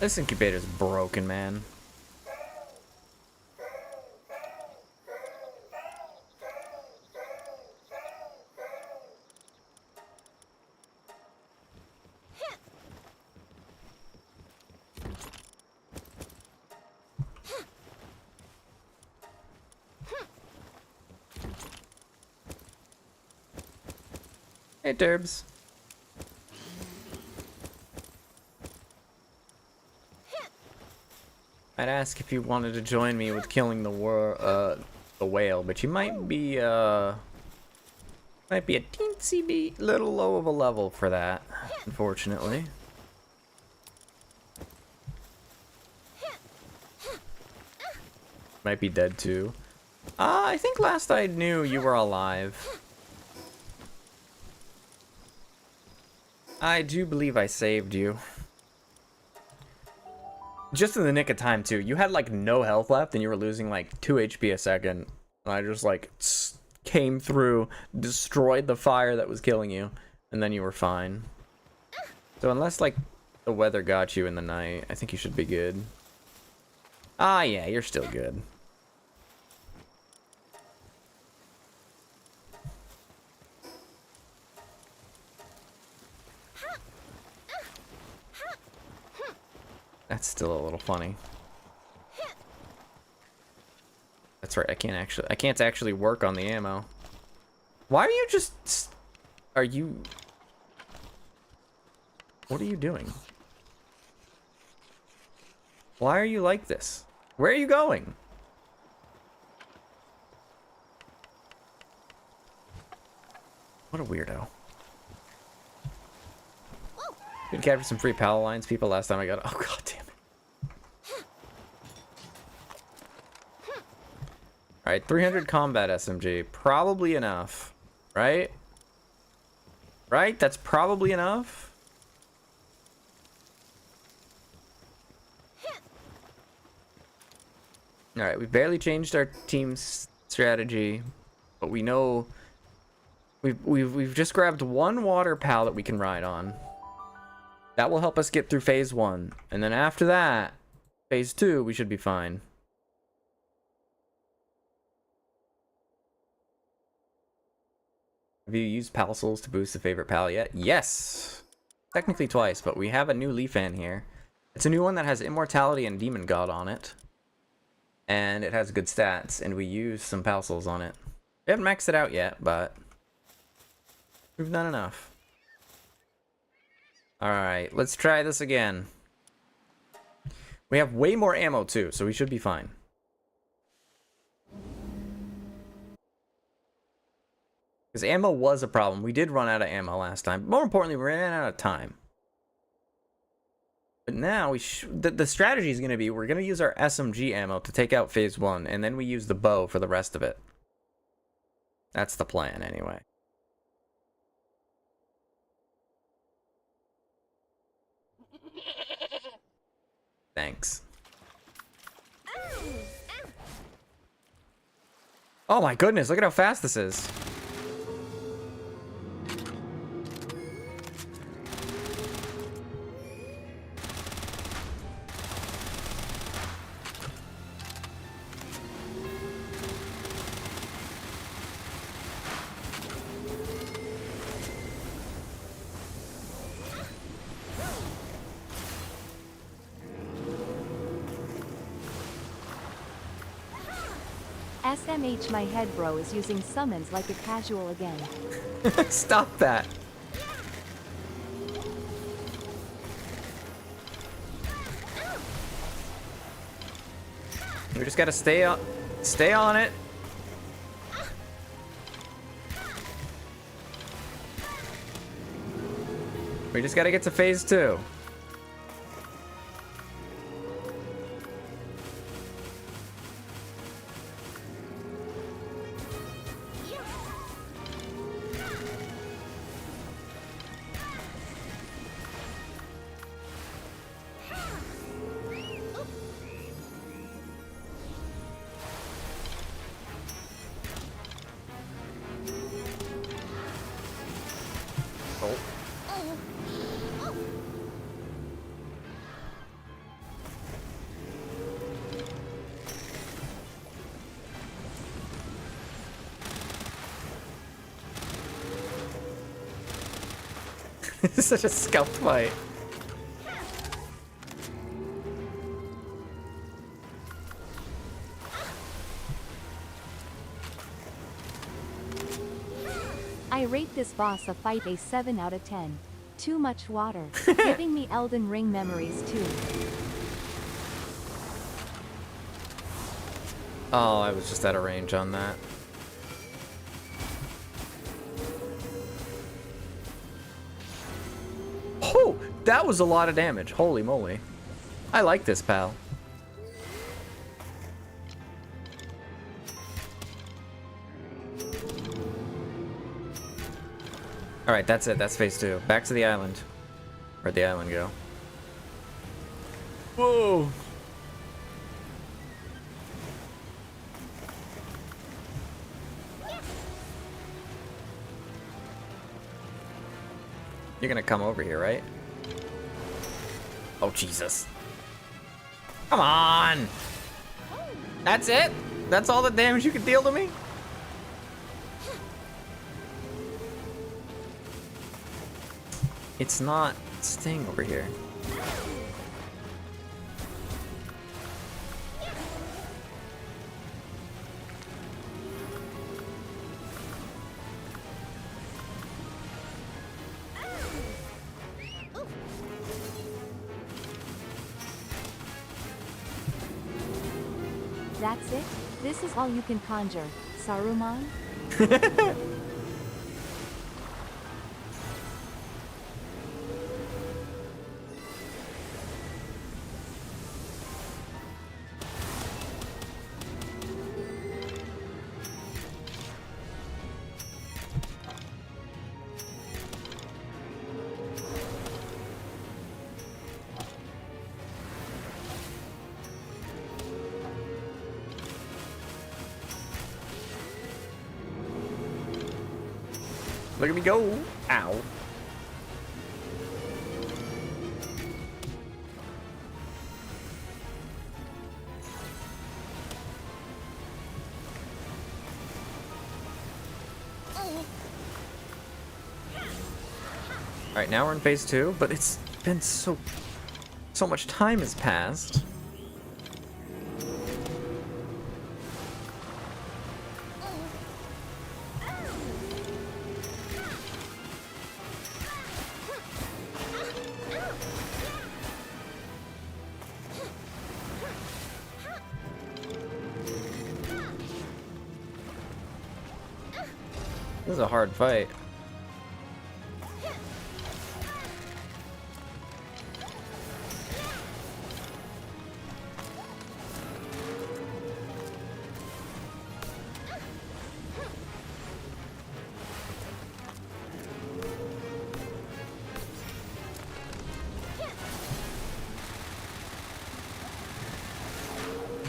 This incubator's broken, man. Hey, Derbs. I'd ask if you wanted to join me with killing the whale, but you might be a teensy little low of a level for that, unfortunately. Might be dead too. I think last I knew you were alive. I do believe I saved you. Just in the nick of time, too. You had, like, no health left, and you were losing, like, 2 HP a second. And I just, like, came through, destroyed the fire that was killing you, and then you were fine. So unless, like, the weather got you in the night, I think you should be good. Ah, yeah, you're still good. That's still a little funny. That's right, I can't actually work on the ammo. Why are you just... Are you... What are you doing? Why are you like this? Where are you going? What a weirdo. Good capture some free pal alliance people last time I got. Oh god damn it. Alright, 300 combat SMG. Probably enough. Right? Right? That's probably enough. Alright, we barely changed our team's strategy, but we know we've just grabbed one water pal that we can ride on. That will help us get through phase 1. And then after that, phase 2, we should be fine. Have you used pal souls to boost the favorite pal yet? Yes! Technically twice, but we have a new Leafan here. It's a new one that has Immortality and Demon God on it. And it has good stats, and we use some pal souls on it. We haven't maxed it out yet, but we've done enough. Alright, let's try this again. We have way more ammo too, so we should be fine. Because ammo was a problem. We did run out of ammo last time. More importantly, we ran out of time. But now the strategy is going to be we're going to use our SMG ammo to take out phase 1, and then we use the bow for the rest of it. That's the plan anyway. Thanks. Oh my goodness, look at how fast this is. SMH my head bro is using summons like a casual again. Stop that. We just gotta stay on it. We just gotta get to phase 2. This is such a scalp fight. I rate this boss a fight a 7 out of 10. Too much water. Giving me Elden Ring memories too. Oh, I was just out of range on that. Oh, that was a lot of damage. Holy moly. I like this, pal. Alright, that's it. That's phase 2. Back to the island. Where'd the island go? Whoa! You're gonna come over here, right? Oh, Jesus. Come on! That's it? That's all the damage you can deal to me? It's not staying over here. That's it? This is all you can conjure, Saruman? Look at me go. Ow. Alright, now we're in phase 2, but it's been so much time has passed. This is a hard fight.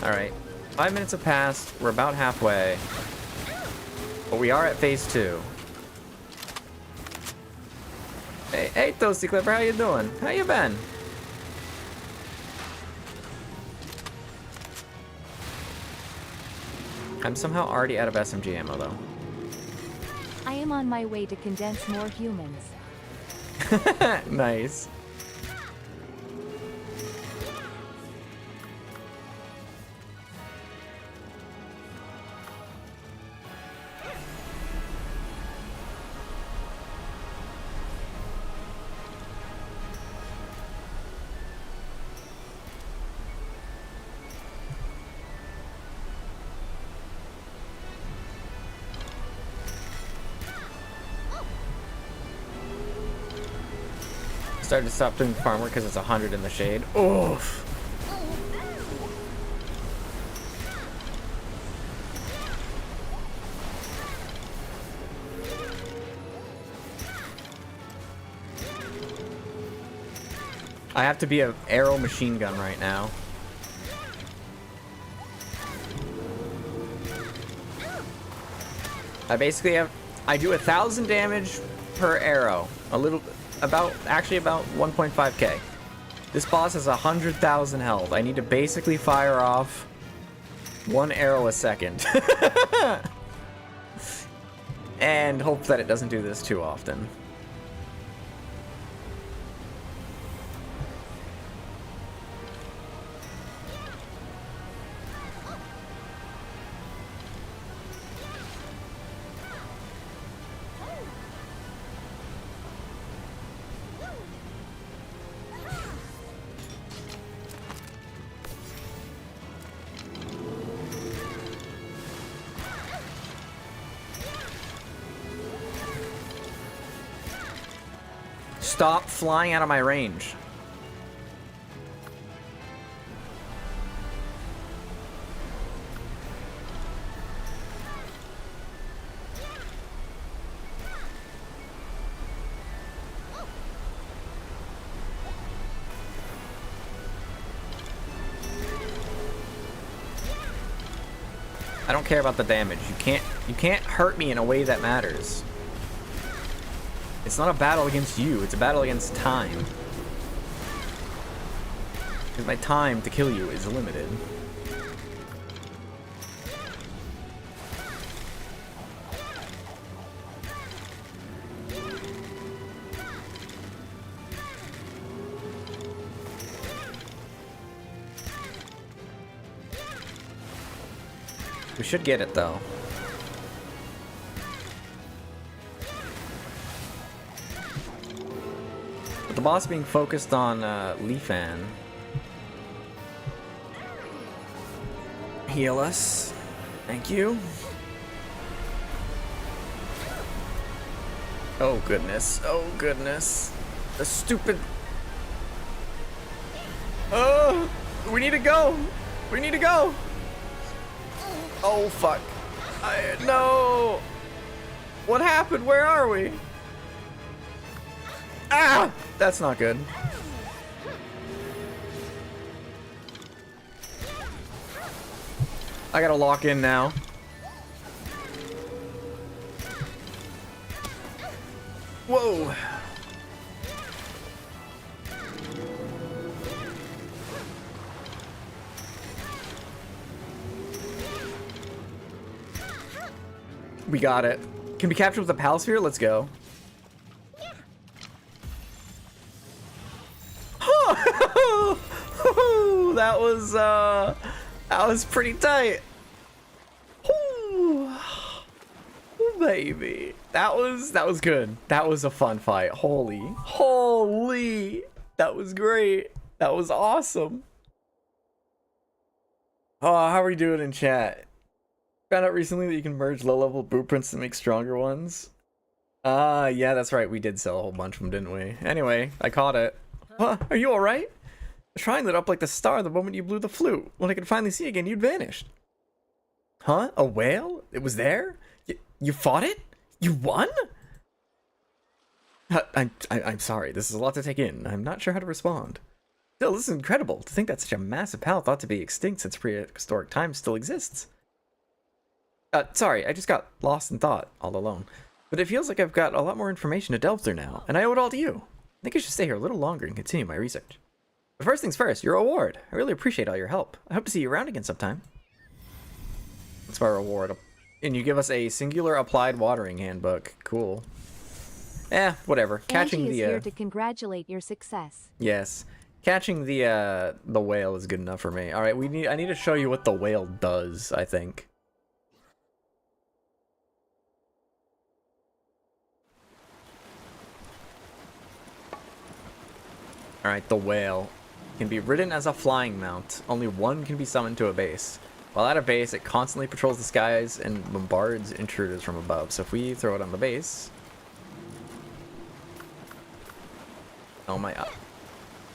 Alright, 5 minutes have passed, we're about halfway, but we are at phase 2. Hey Toasty Clipper, how you doing? How you been? I'm somehow already out of SMG ammo though. I am on my way to condense more humans. Nice. Started to stop doing farm work because it's 100 in the shade. Oof. I have to be an arrow machine gun right now. I do 1,000 damage per arrow. About 1.5k. This boss has 100,000 health. I need to basically fire off 1 arrow a second. And hope that it doesn't do this too often. Stop flying out of my range. I don't care about the damage. You can't hurt me in a way that matters. It's not a battle against you, it's a battle against time. Because my time to kill you is limited. We should get it though. The boss being focused on Leafan. Heal us. Thank you. Oh goodness. Oh goodness. The stupid... Oh! We need to go! We need to go! Oh fuck. No! What happened? Where are we? Ah! That's not good. I gotta lock in now. Whoa. We got it. Can we capture with the Pal Sphere? Let's go. That was pretty tight. Ooh, baby. That was good. That was a fun fight. Holy. That was great. That was awesome. Oh, how are we doing in chat? Found out recently that you can merge low-level blueprints to make stronger ones. Yeah, that's right. We did sell a whole bunch of them, didn't we? Anyway, I caught it. Huh? Are you alright? The shrine lit up like the star the moment you blew the flute. When I could finally see again, you'd vanished. Huh? A whale? It was there? You fought it? You won? I'm sorry. This is a lot to take in. I'm not sure how to respond. Still, this is incredible. To think that such a massive pal thought to be extinct since prehistoric times still exists. Sorry, I just got lost in thought all alone. But it feels like I've got a lot more information to delve through now, and I owe it all to you. I think I should stay here a little longer and continue my research. But first things first, your reward. I really appreciate all your help. I hope to see you around again sometime. That's my reward. And you give us a singular applied watering handbook. Cool. Whatever. Catching Angie is here to congratulate your success. Yes. Catching the whale is good enough for me. Alright, I need to show you what the whale does, I think. Alright, the whale can be ridden as a flying mount. Only one can be summoned to a base. While at a base, it constantly patrols the skies and bombards intruders from above. So if we throw it on the base... Oh, my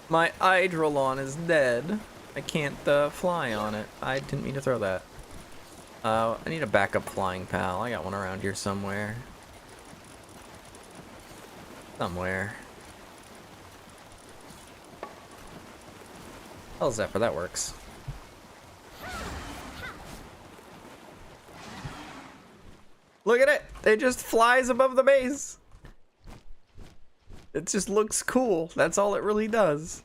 Hydrolon is dead. I can't fly on it. I didn't mean to throw that. I need a backup flying pal. I got one around here somewhere. Somewhere. How's that for that works? Look at it! It just flies above the base! It just looks cool. That's all it really does.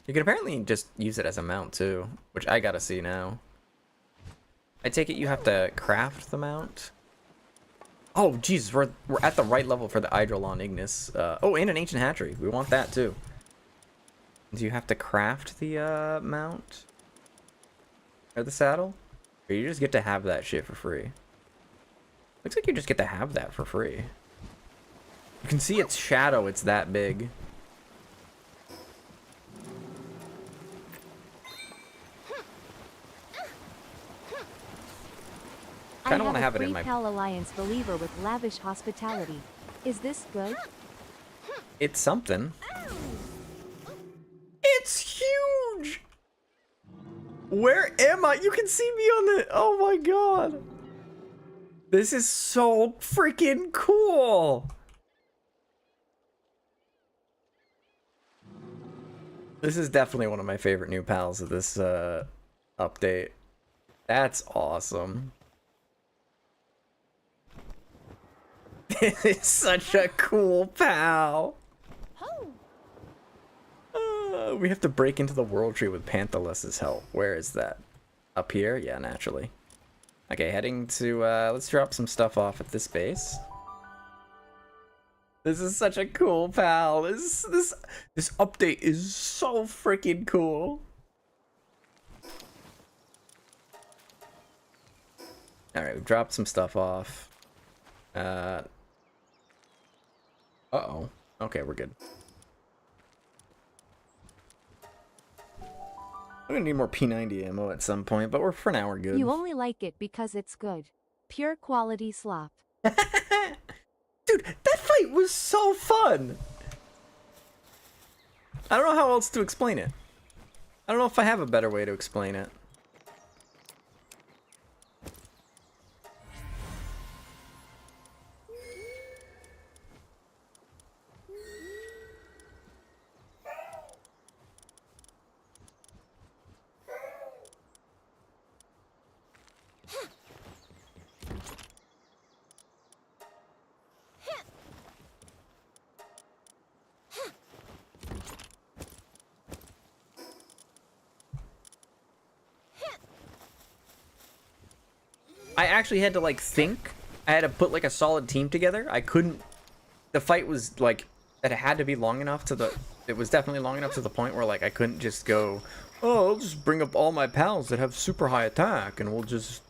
You can apparently just use it as a mount too, which I gotta see now. I take it you have to craft the mount? Oh, Jesus, we're at the right level for the Hydrolon Ignis. Oh, and an Ancient Hatchery. We want that too. Do you have to craft the mount? Or the saddle? Or you just get to have that shit for free? Looks like you just get to have that for free. You can see its shadow, it's that big. I kind of want to have it in my... Pal Alliance believer with lavish hospitality. Is this good? It's something. It's huge! Where am I? You can see me on the... Oh my god. This is so freaking cool. This is definitely one of my favorite new pals of this update. That's awesome. This is such a cool pal. We have to break into the world tree with Panthalus's help. Where is that? Up here? Yeah, naturally. Okay, heading to, let's drop some stuff off at this base. This is such a cool pal. This update is so freaking cool. Alright, we've dropped some stuff off. Uh-oh. Okay, we're good. I'm gonna need more P90 ammo at some point, but for now we're good. You only like it because it's good. Pure quality slop. Dude, that fight was so fun! I don't know how else to explain it. I don't know if I have a better way to explain it. I actually had to like think. I had to put like a solid team together. I couldn't. The fight was like it had to be long enough to the. It was definitely long enough to the point where like I couldn't just go. Oh, I'll just bring up all my pals that have super high attack, and we'll just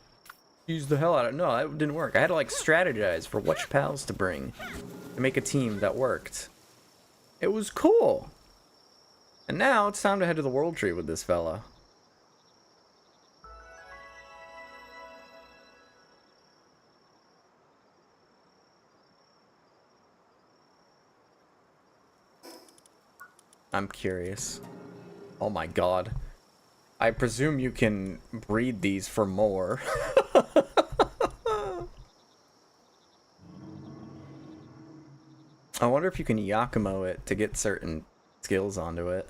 use the hell out of it. No, that didn't work. I had to like strategize for which pals to bring to make a team that worked. It was cool. And now it's time to head to the World Tree with this fella. I'm curious. Oh my god. I presume you can breed these for more. I wonder if you can Yakumo it to get certain skills onto it.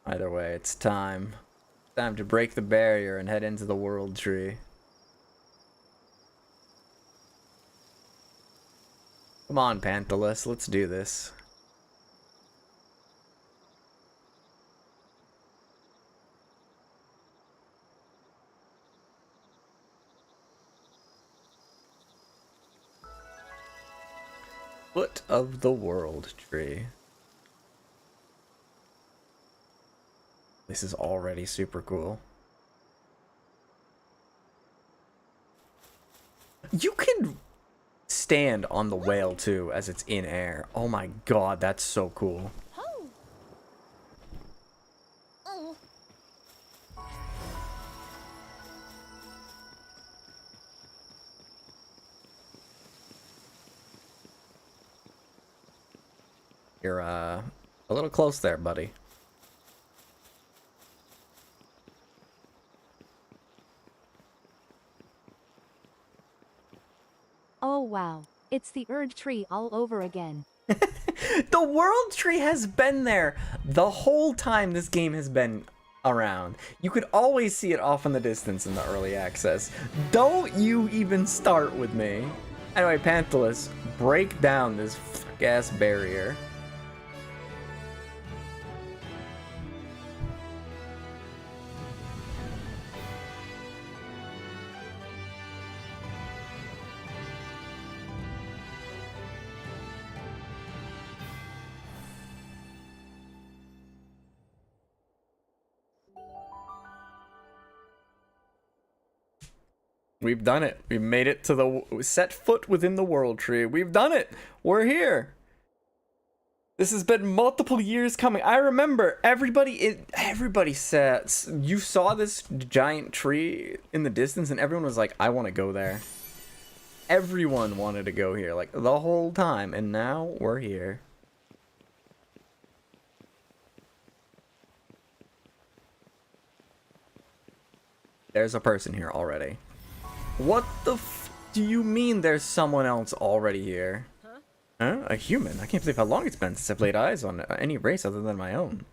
Either way, it's time. Time to break the barrier and head into the World Tree. Come on, Panthalus, let's do this. Foot of the World Tree. This is already super cool. You can stand on the whale too as it's in air. Oh my god, that's so cool. You're a little close there, buddy. Oh wow, it's the Erd tree all over again. The World Tree has been there the whole time this game has been around. You could always see it off in the distance in the early access. Don't you even start with me. Anyway, Panthalus, break down this fuck-ass barrier. We've done it. We made it to the set foot within the World Tree. We've done it. We're here. This has been multiple years coming. I remember everybody said you saw this giant tree in the distance and everyone was like, I want to go there. Everyone wanted to go here like the whole time, and now we're here. There's a person here already. What the f do you mean there's someone else already here? Huh? A human? I can't believe how long it's been since I've laid eyes on any race other than my own.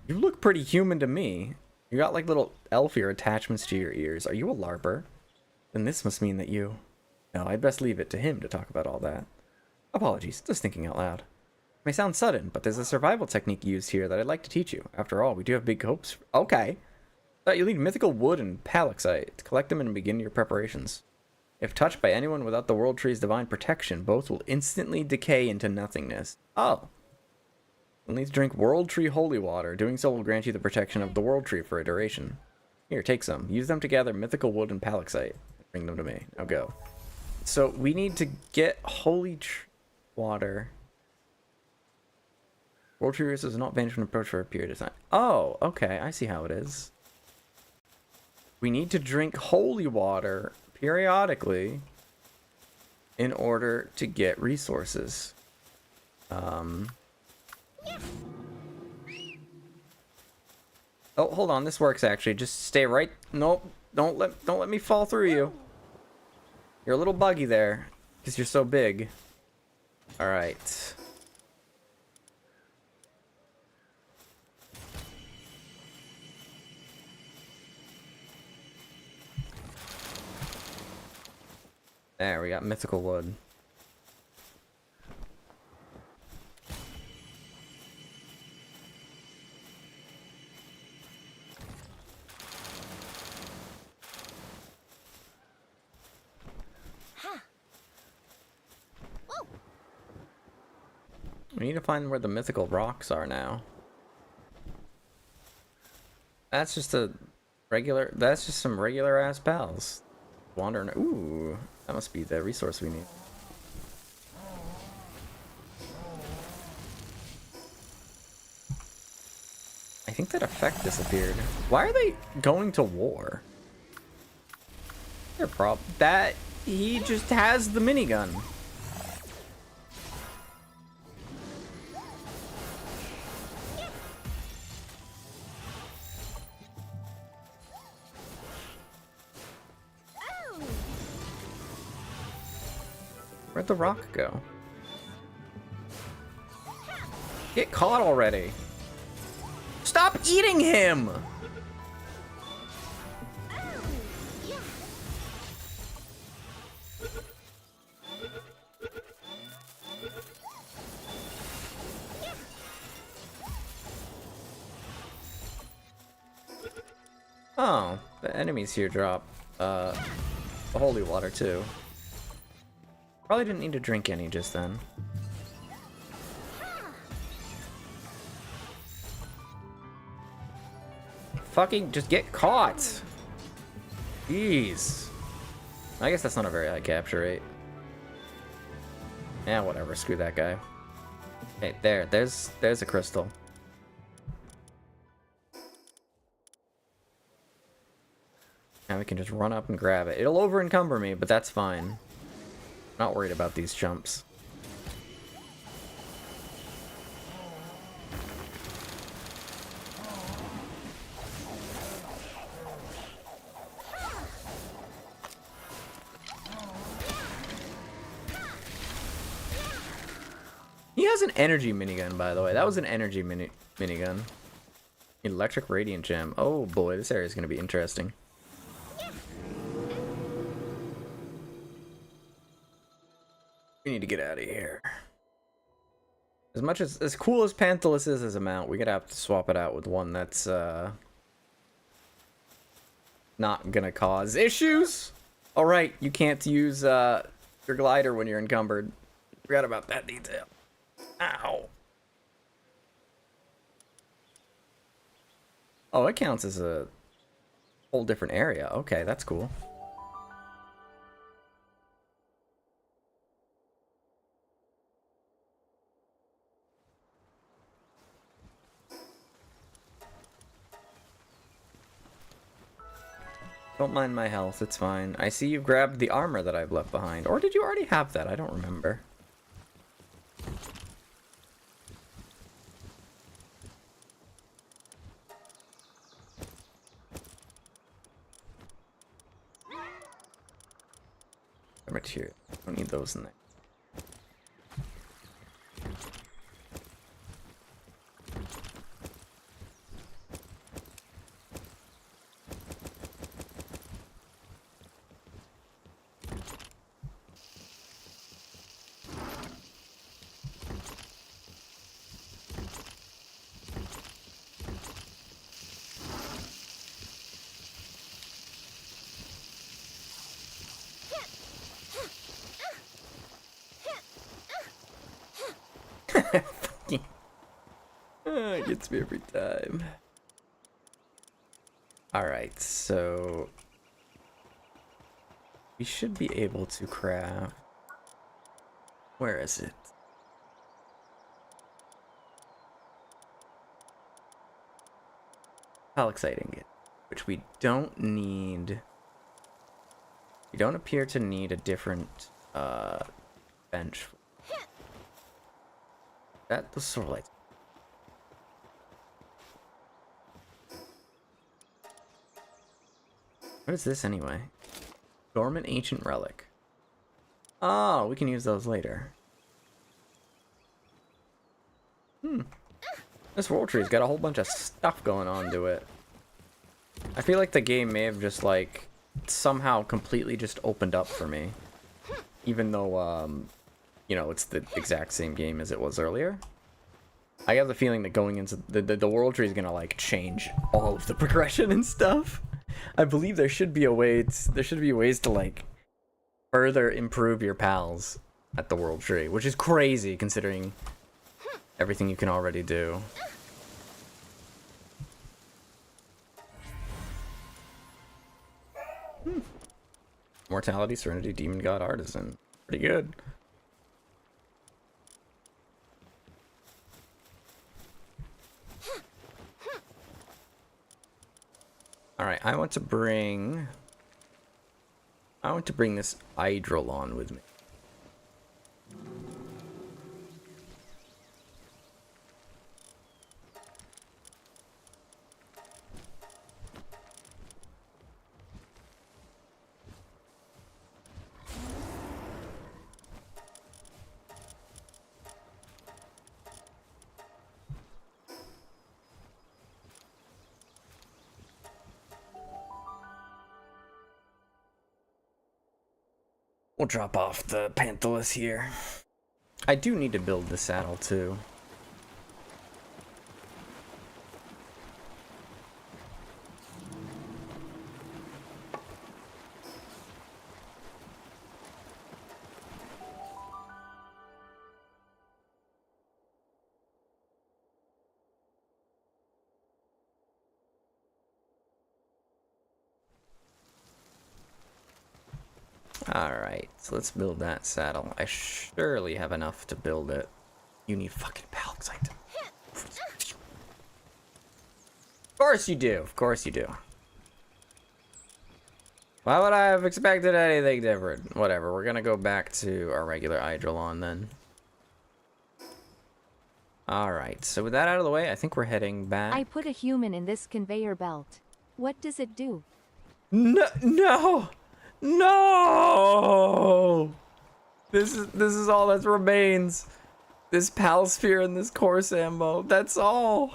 You look pretty human to me. You got like little elf ear attachments to your ears. Are you a LARPer? Then this must mean that you... No, I'd best leave it to him to talk about all that. Apologies, just thinking out loud. It may sound sudden, but there's a survival technique used here that I'd like to teach you. After all, we do have big hopes. Okay. Thought you need mythical wood and palaxite. Collect them and begin your preparations. If touched by anyone without the World Tree's divine protection, both will instantly decay into nothingness. Oh. You'll need to drink World Tree holy water. Doing so will grant you the protection of the World Tree for a duration. Here, take some. Use them to gather mythical wood and palaxite. Bring them to me. Now go. So, we need to get holy water. World Tree resources not vanish when approached for a period of time. Oh, okay. I see how it is. We need to drink holy water periodically in order to get resources. Oh, hold on. This works actually. Just stay right. Nope. Don't let me fall through you. You're a little buggy there because you're so big. All right. There, we got mythical wood. We need to find where the mythical rocks are now. That's just a regular, that's just some regular ass pals. Wandering, ooh, that must be the resource we need. I think that effect disappeared. Why are they going to war? Their problem that he just has the minigun. Where'd the rock go? Get caught already. Stop eating him! Oh, the enemies here drop the holy water too. Probably didn't need to drink any just then. Fucking just get caught! Jeez. I guess that's not a very high capture rate. Yeah, whatever, screw that guy. Hey, there's a crystal. Now we can just run up and grab it. It'll over encumber me, but that's fine. Not worried about these chumps. He has an energy minigun, by the way. That was an energy minigun. Electric radiant gem. Oh boy, this area is going to be interesting. We need to get out of here. As cool as Panthalus is as a mount, we're gonna have to swap it out with one that's not gonna cause issues. All right, you can't use your glider when you're encumbered. Forgot about that detail. Ow. Oh, it counts as a whole different area. Okay, that's cool. Don't mind my health, it's fine. I see you've grabbed the armor that I've left behind. Or did you already have that? I don't remember. Material. Don't need those in there. It gets me every time. Alright, so we should be able to craft. Where is it? How exciting it. Which we don't need. We don't appear to need a different bench. That was sort of like. What is this anyway? Dormant ancient relic. Oh, we can use those later. This world tree's got a whole bunch of stuff going on to it. I feel like the game may have just like somehow completely just opened up for me. Even though you know, it's the exact same game as it was earlier. I have the feeling that going into the world tree is gonna like change all of the progression and stuff. I believe there should be a way. There should be ways to like further improve your pals at the world tree, which is crazy considering everything you can already do. Mortality, Serenity, Demon God, Artisan. Pretty good. Alright, I want to bring this Eidrolon with me. We'll drop off the Panthalus here. I do need to build the saddle too. Alright, so let's build that saddle. I surely have enough to build it. You need fucking palxite. Of course you do. Of course you do. Why would I have expected anything different? Whatever, we're gonna go back to our regular Eidrolon then. Alright, so with that out of the way, I think we're heading back. I put a human in this conveyor belt. What does it do? No! No! No! This is all that remains. This Palsphere and this Course Ammo. That's all.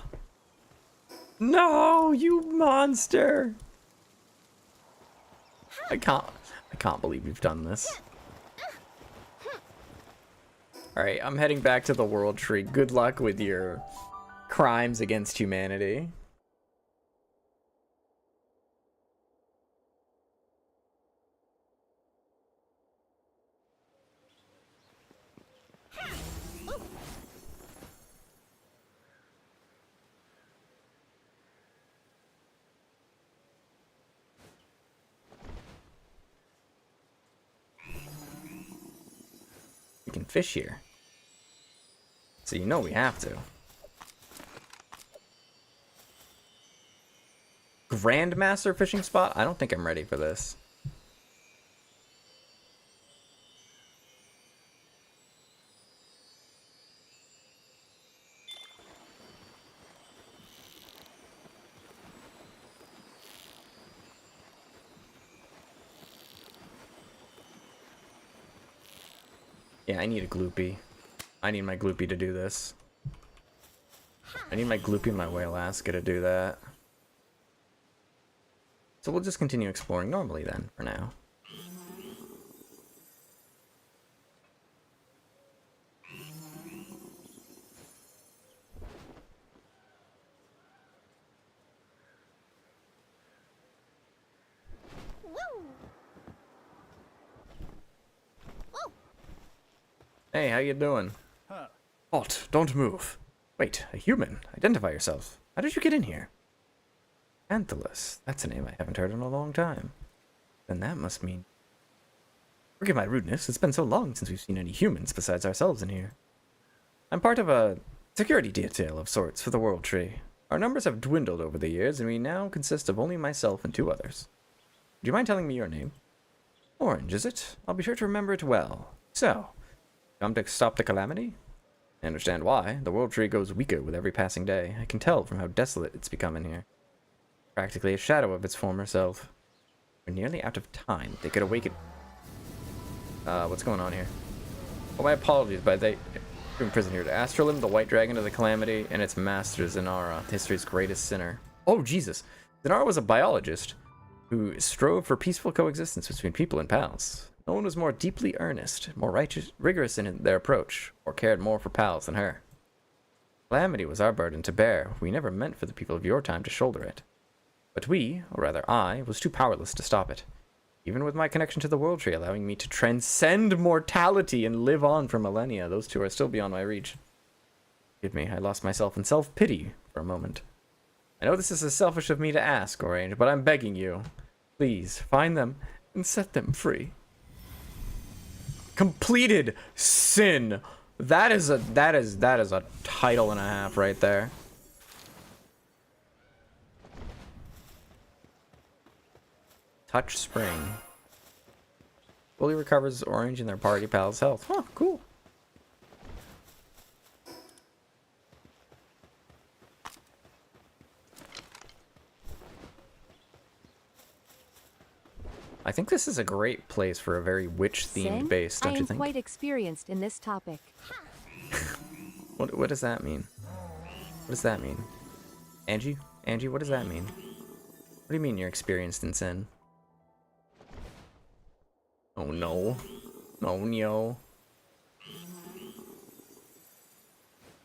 No, you monster! I can't believe you've done this. Alright, I'm heading back to the World Tree. Good luck with your crimes against humanity. We can fish here. So you know we have to. Grandmaster fishing spot? I don't think I'm ready for this. Yeah, I need a gloopy. I need my gloopy to do this. I need my gloopy and my Whaleaska to do that. So we'll just continue exploring normally then, for now. Hey, how you doing? Halt, don't move. Wait, a human. Identify yourself. How did you get in here? Panthalus. That's a name I haven't heard in a long time. Then that must mean... Forgive my rudeness, it's been so long since we've seen any humans besides ourselves in here. I'm part of a security detail of sorts for the World Tree. Our numbers have dwindled over the years, and we now consist of only myself and 2 others. Do you mind telling me your name? Orange, is it? I'll be sure to remember it well. So... Come to stop the calamity? I understand why. The World Tree grows weaker with every passing day. I can tell from how desolate it's become in here. Practically a shadow of its former self. We're nearly out of time. They could awaken... what's going on here? Oh, my apologies, but they... in prison here. To Astralim, the White Dragon of the Calamity, and its master, Zanara, history's greatest sinner. Oh, Jesus! Zanara was a biologist who strove for peaceful coexistence between people and pals. No one was more deeply earnest, more rigorous in their approach, or cared more for pals than her. Calamity was our burden to bear. We never meant for the people of your time to shoulder it. But we, or rather I, was too powerless to stop it. Even with my connection to the World Tree allowing me to transcend mortality and live on for millennia, those 2 are still beyond my reach. Forgive me, I lost myself in self-pity for a moment. I know this is selfish of me to ask, Orange, but I'm begging you. Please, find them and set them free. Completed sin. That is a title and a half right there. Touch spring. Fully recovers Orange and their party pal's health. Huh, cool. I think this is a great place for a very witch-themed base, don't you think? I am quite experienced in this topic. What does that mean? What does that mean? Angie? Angie, what does that mean? What do you mean you're experienced in sin? Oh no. Oh no.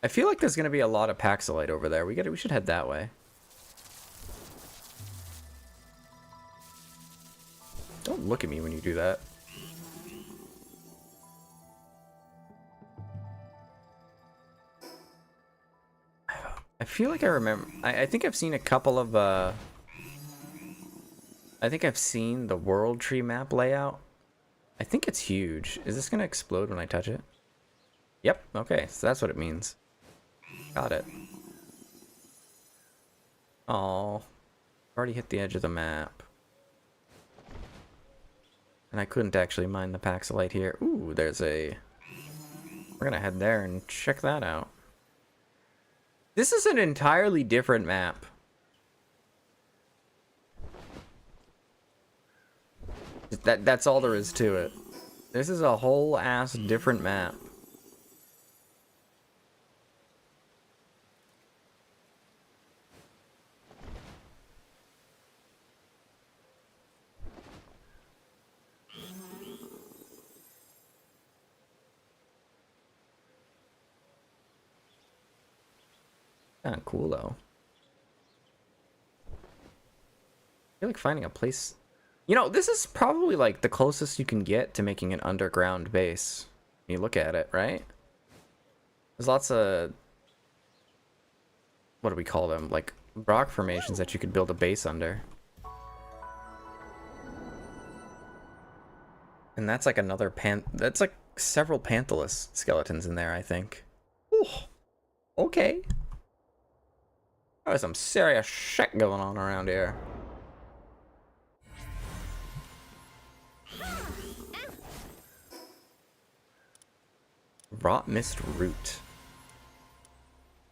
I feel like there's gonna be a lot of Paxilite over there. We should head that way. Don't look at me when you do that. I feel like I remember. I think I've seen a couple of. I think I've seen the World Tree map layout. I think it's huge. Is this gonna explode when I touch it? Yep. Okay, so that's what it means. Got it. Oh, already hit the edge of the map. And I couldn't actually mine the Paxilite here. Ooh, there's a... We're gonna head there and check that out. This is an entirely different map. That's all there is to it. This is a whole ass different map. Kinda cool though. I feel like finding a place. You know, this is probably like the closest you can get to making an underground base. When you look at it, right? There's lots of, what do we call them? Like rock formations that you could build a base under. And that's like another that's like several Panthalus skeletons in there, I think. Ooh, okay. There's some serious shit going on around here. Rot Mist Root.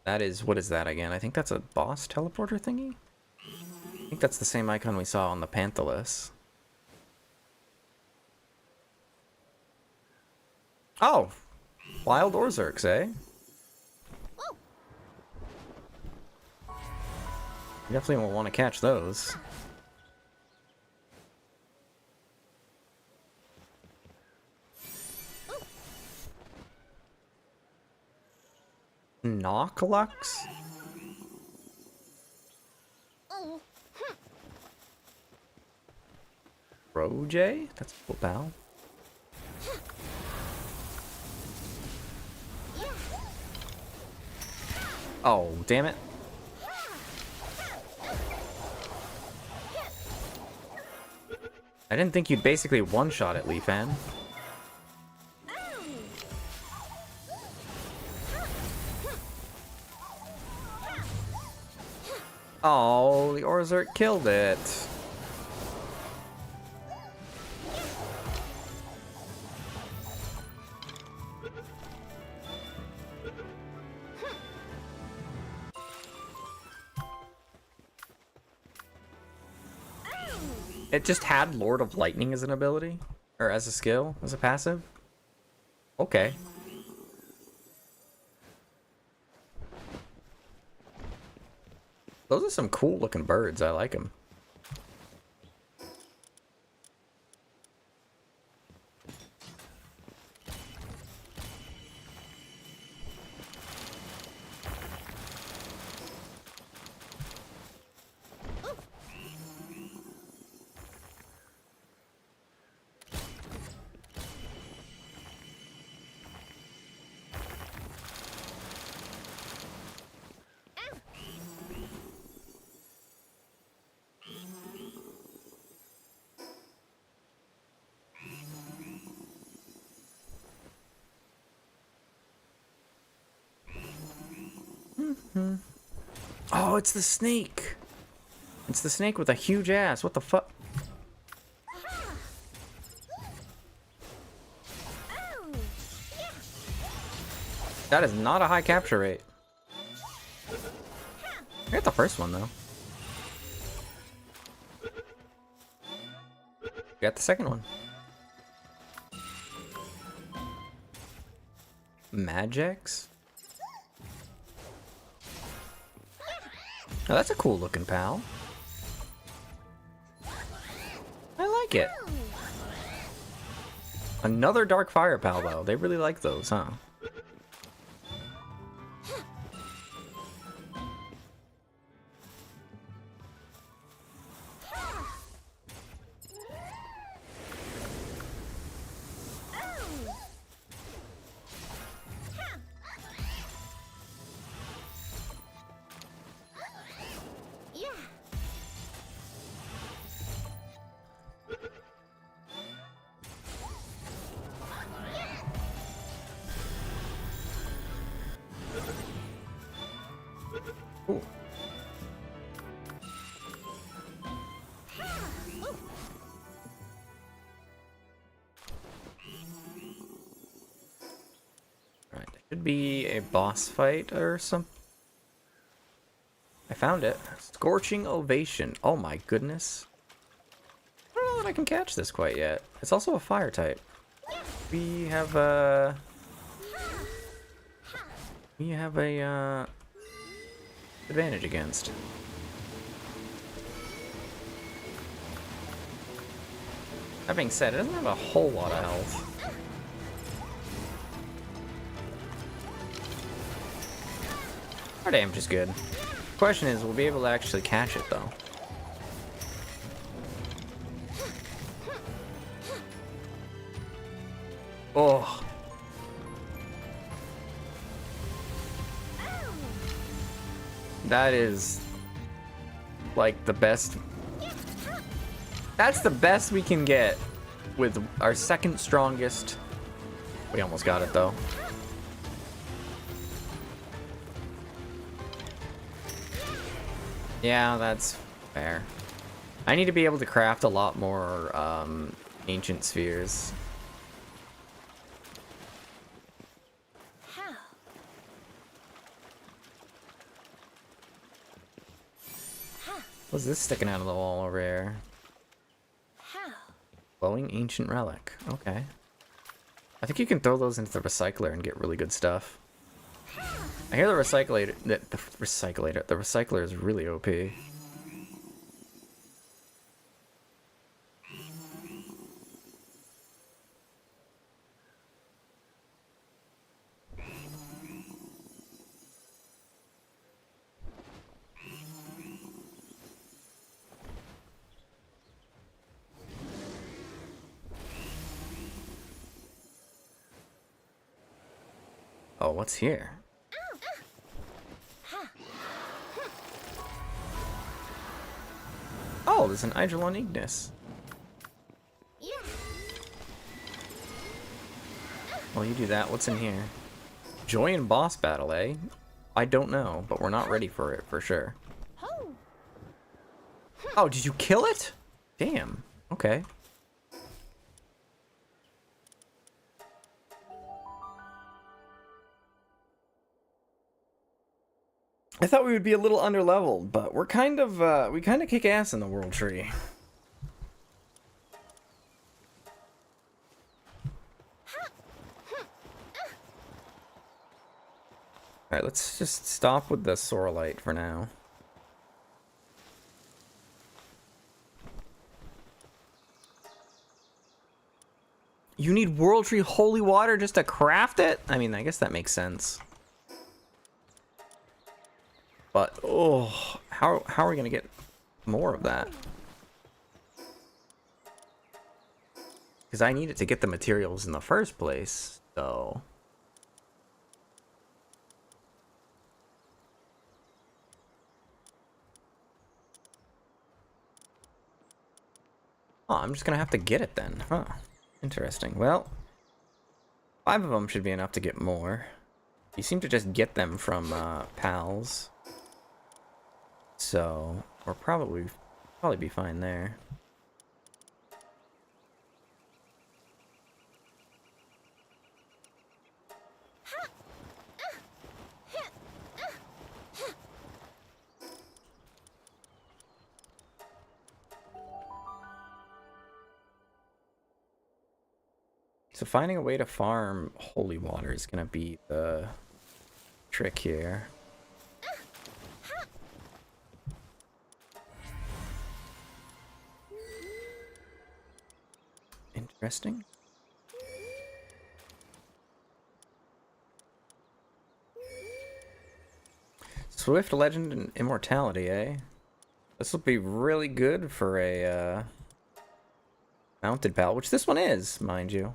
That is, what is that again? I think that's a boss teleporter thingy? I think that's the same icon we saw on the Panthalus. Oh! Wild Orzerks, eh? You definitely will want to catch those. Knocklux? Roj? That's a cool pal. Oh, damn it. I didn't think you'd basically one-shot it, Leafan. Oh, the Orzerk killed it. It just had Lord of Lightning as an ability? Or as a skill? As a passive? Okay. Those are some cool looking birds. I like them. Oh, it's the snake. It's the snake with a huge ass. What the fuck? That is not a high capture rate. I got the first one though. Got the second one. Magix? Oh, that's a cool looking pal. I like it. Another dark fire pal though. They really like those, huh? Ooh. Alright, there should be a boss fight or something. I found it. Scorching Ovation. Oh my goodness. I don't know that I can catch this quite yet. It's also a fire type. We have a... advantage against. That being said, it doesn't have a whole lot of health. Our damage is good. Question is, we'll be able to actually catch it though. Oh. That is like the best. That's the best we can get with our second strongest. We almost got it though. Yeah, that's fair. I need to be able to craft a lot more ancient spheres. What's this sticking out of the wall over here? Glowing ancient relic. Okay. I think you can throw those into the recycler and get really good stuff. I hear the recycler is really OP. Oh, what's here? Oh, there's an Eidolon Ignis. Well, you do that. What's in here? Joy in boss battle, eh? I don't know, but we're not ready for it for sure. Oh, did you kill it? Damn. Okay. I thought we would be a little underleveled, but we're kind of, we kind of kick ass in the World Tree. Alright, let's just stop with the Sorlite for now. You need World Tree Holy Water just to craft it? I mean, I guess that makes sense. But, oh, how are we going to get more of that? Because I need it to get the materials in the first place, so... Oh, I'm just going to have to get it then. Huh. Interesting. Well, 5 of them should be enough to get more. You seem to just get them from pals. So we're probably be fine there. So finding a way to farm holy water is gonna be the trick here. Interesting. Swift Legend and Immortality, eh? This will be really good for a mounted pal, which this one is, mind you.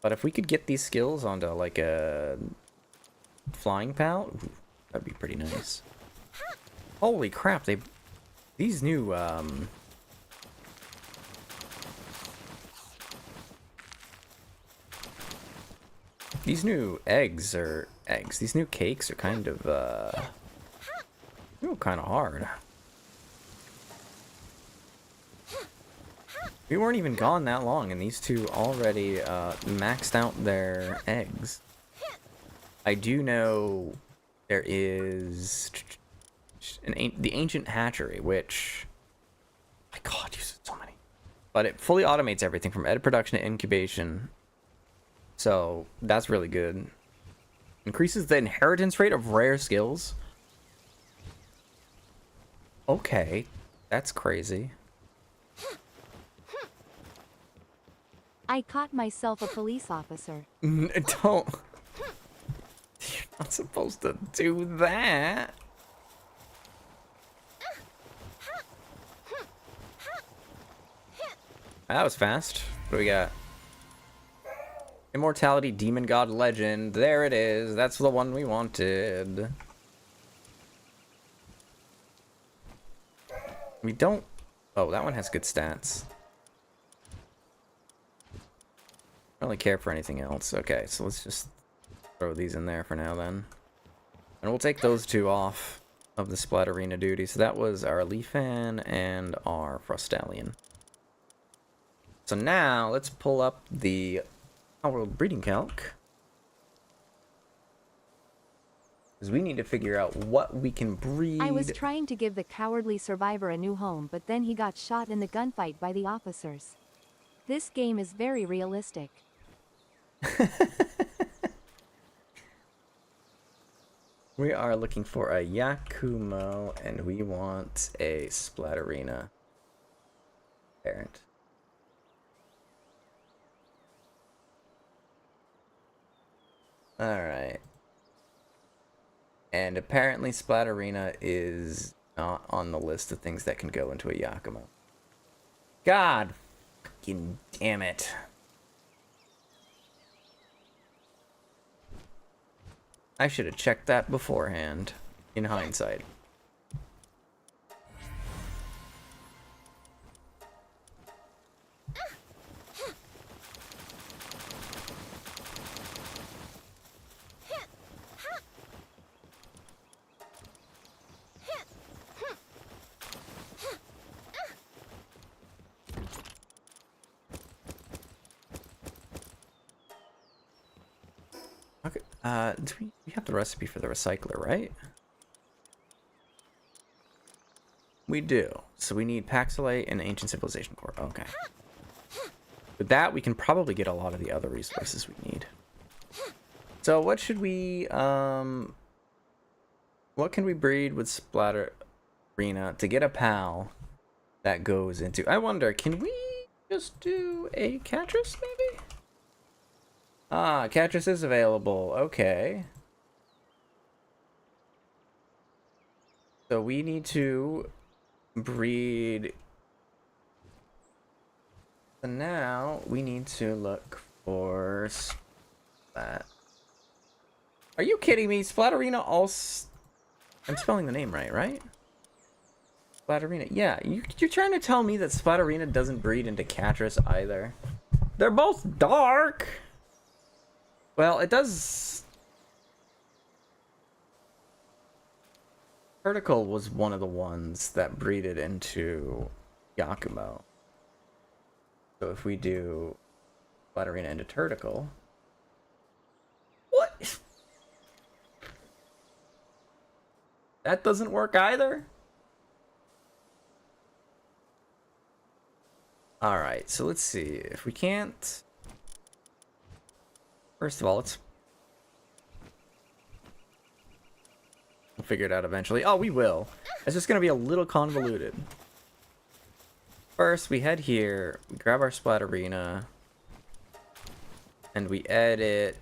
But if we could get these skills onto like a flying pal, ooh, that'd be pretty nice. Holy crap, these new these new these new cakes are kind of kind of hard. We weren't even gone that long, and these two already maxed out their eggs. I do know there is the ancient hatchery, which, my God, uses so many. But it fully automates everything from egg production to incubation. So that's really good. Increases the inheritance rate of rare skills. Okay, that's crazy. I caught myself a police officer. Don't. You're not supposed to do that. That was fast. What do we got? Immortality Demon God Legend. There it is. That's the one we wanted. We don't... Oh, that one has good stats. I don't really care for anything else. Okay, so let's just throw these in there for now then. And we'll take those two off of the Splatterina duty. So that was our Leafan and our Frostallion. So now let's pull up the our breeding calc. Because we need to figure out what we can breed. I was trying to give the cowardly survivor a new home, but then he got shot in the gunfight by the officers. This game is very realistic. We are looking for a Yakumo, and we want a Splatterina parent. Alright. And apparently Splatterina is not on the list of things that can go into a Yakumo. God fucking damn it. I should have checked that beforehand, in hindsight. Okay, we have the recipe for the recycler, right? We do. So we need Paxilite and Ancient Civilization Core. Okay. With that, we can probably get a lot of the other resources we need. So what should we, what can we breed with Splatterina to get a pal that goes into... I wonder, can we just do a Catrus, maybe? Ah, Catrus is available. Okay. So we need to breed... So now we need to look for Splat. Are you kidding me? Splatterina also... I'm spelling the name right? Splatterina. Yeah, you're trying to tell me that Splatterina doesn't breed into Catrus either. They're both dark! Well, it does Vertical was one of the ones that breeded into Yakumo. So if we do Flareon into Turticle... What? That doesn't work either? Alright, so let's see. If we can't... First of all, we'll figure it out eventually. Oh, we will. It's just going to be a little convoluted. First, we head here, we grab our Splatterina, and we edit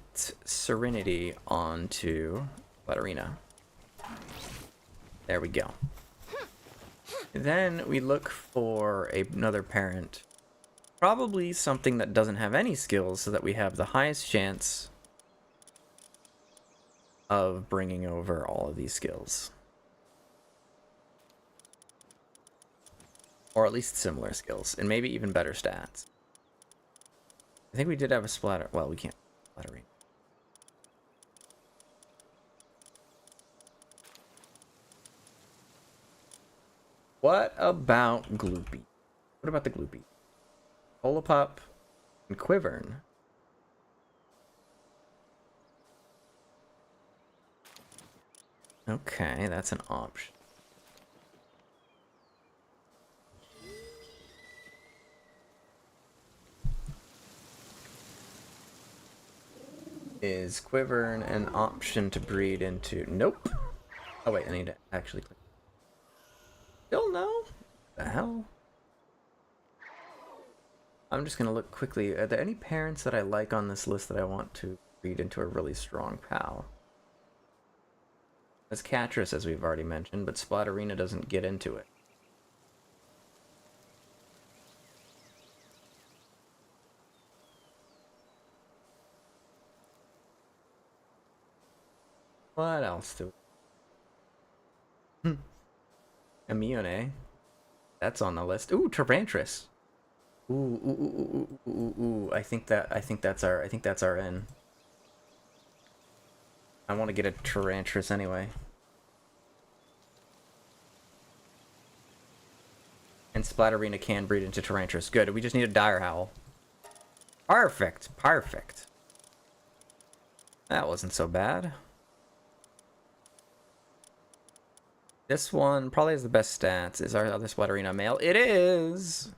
Serenity onto Flareon. There we go. Then we look for another parent. Probably something that doesn't have any skills so that we have the highest chance of bringing over all of these skills. Or at least similar skills, and maybe even better stats. I think we did have a splatter. Well, we can't splattering. What about Gloopy? What about the Gloopy? Holopup and Quivern. Okay, that's an option. Is Quivern an option to breed into? Nope. Oh wait, I need to actually click. Still no? The hell? I'm just gonna look quickly. Are there any parents that I like on this list that I want to breed into a really strong pal? There's Catrus, as we've already mentioned, but Splatterina doesn't get into it. What else do we... Amione. That's on the list. Ooh, Tarantris. Ooh. I think that's our in. I want to get a Tarantris anyway. And Splatterina can breed into Tarantris. Good. We just need a Dire Howl. Perfect. That wasn't so bad. This one probably has the best stats. Is our other Splatterina male? It is!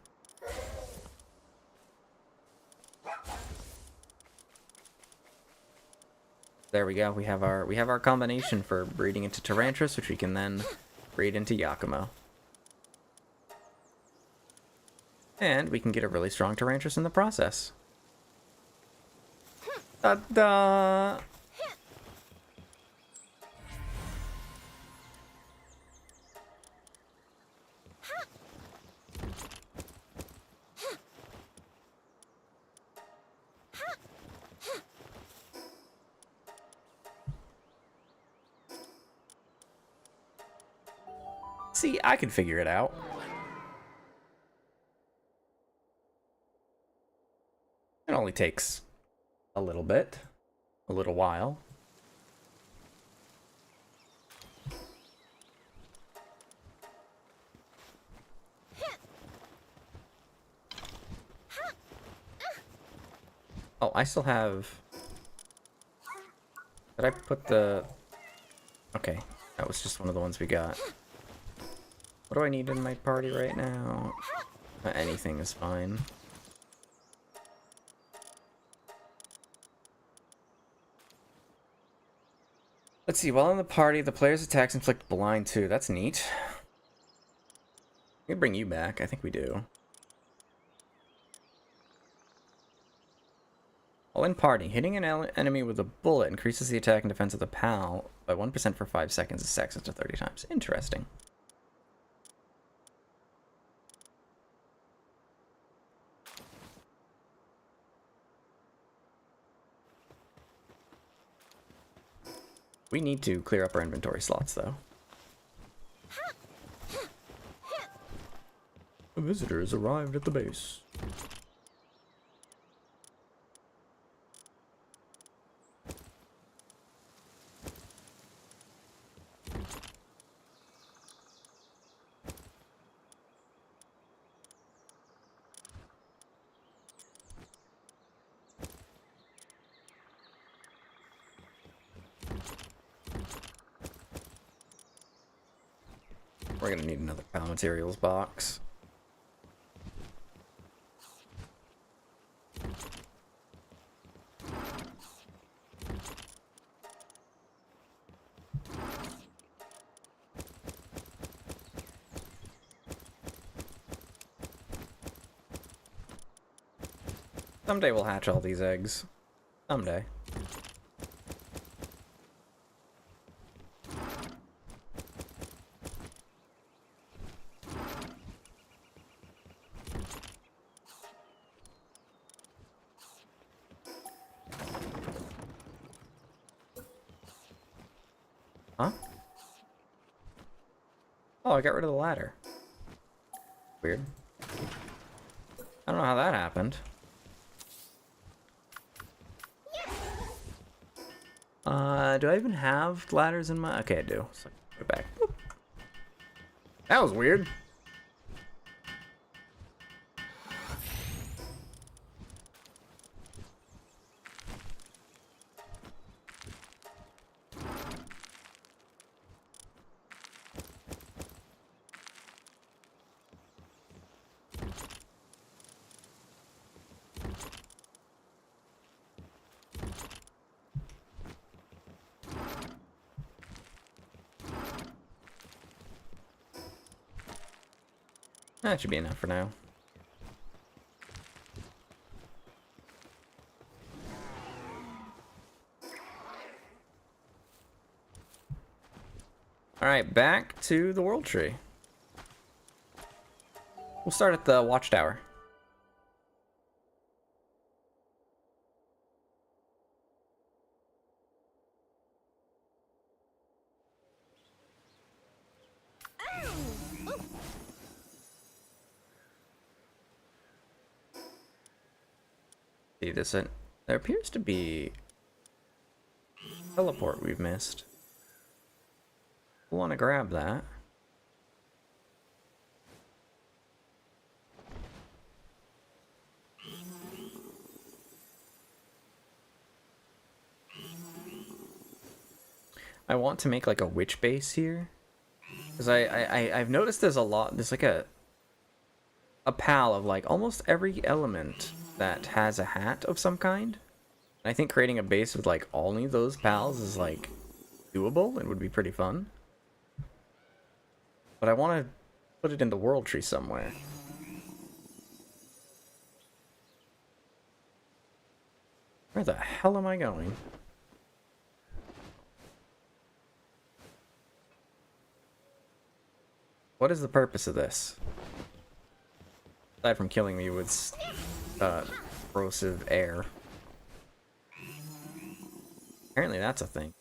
There we go. We have our combination for breeding into Tarantris, which we can then breed into Yakumo. And we can get a really strong Tarantris in the process. Ta-da! See, I can figure it out. It only takes a little bit, a little while. Oh, I still have... Did I put the... Okay, that was just one of the ones we got. What do I need in my party right now? Anything is fine. Let's see, while in the party, the player's attacks inflict blind too. That's neat. We can bring you back. I think we do. While in party, hitting an enemy with a bullet increases the attack and defense of the PAL by 1% for 5 seconds and stacks it to 30 times. Interesting. We need to clear up our inventory slots, though. A visitor has arrived at the base. We're gonna need another pal materials box. Someday we'll hatch all these eggs. Someday. Huh? Oh, I got rid of the ladder. Weird. I don't know how that happened. Do I even have ladders in my... Okay, I do. So put it back. Boop. That was weird. That should be enough for now. Alright, back to the world tree. We'll start at the watchtower. See this, there appears to be a teleport we've missed. We'll want to grab that. I want to make like a witch base here, because I've noticed there's like a pal of like almost every element that has a hat of some kind. And I think creating a base with like only those pals is like doable and would be pretty fun. But I want to put it in the world tree somewhere. Where the hell am I going? What is the purpose of this? Aside from killing me with corrosive air. Apparently that's a thing.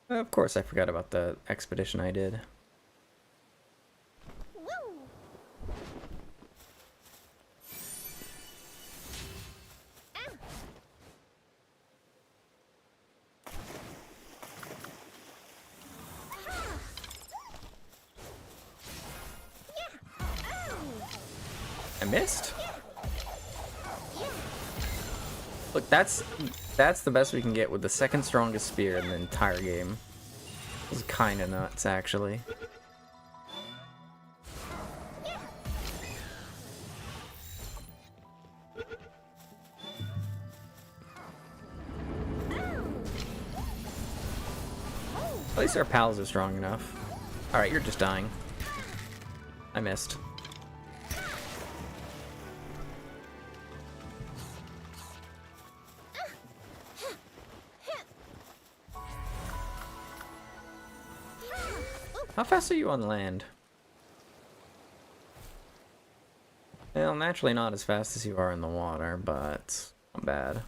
Of course I forgot about the expedition I did. I missed? Look, that's the best we can get with the second strongest spear in the entire game. It's kind of nuts, actually. At least our pals are strong enough. Alright, you're just dying. I missed. How fast are you on land? Well, naturally not as fast as you are in the water, but not bad.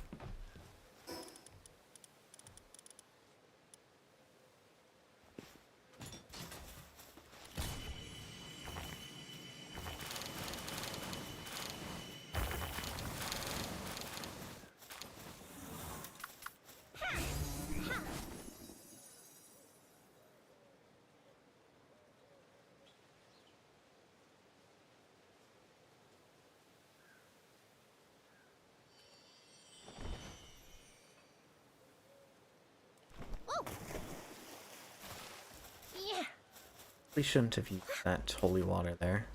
probably shouldn't have used that holy water there.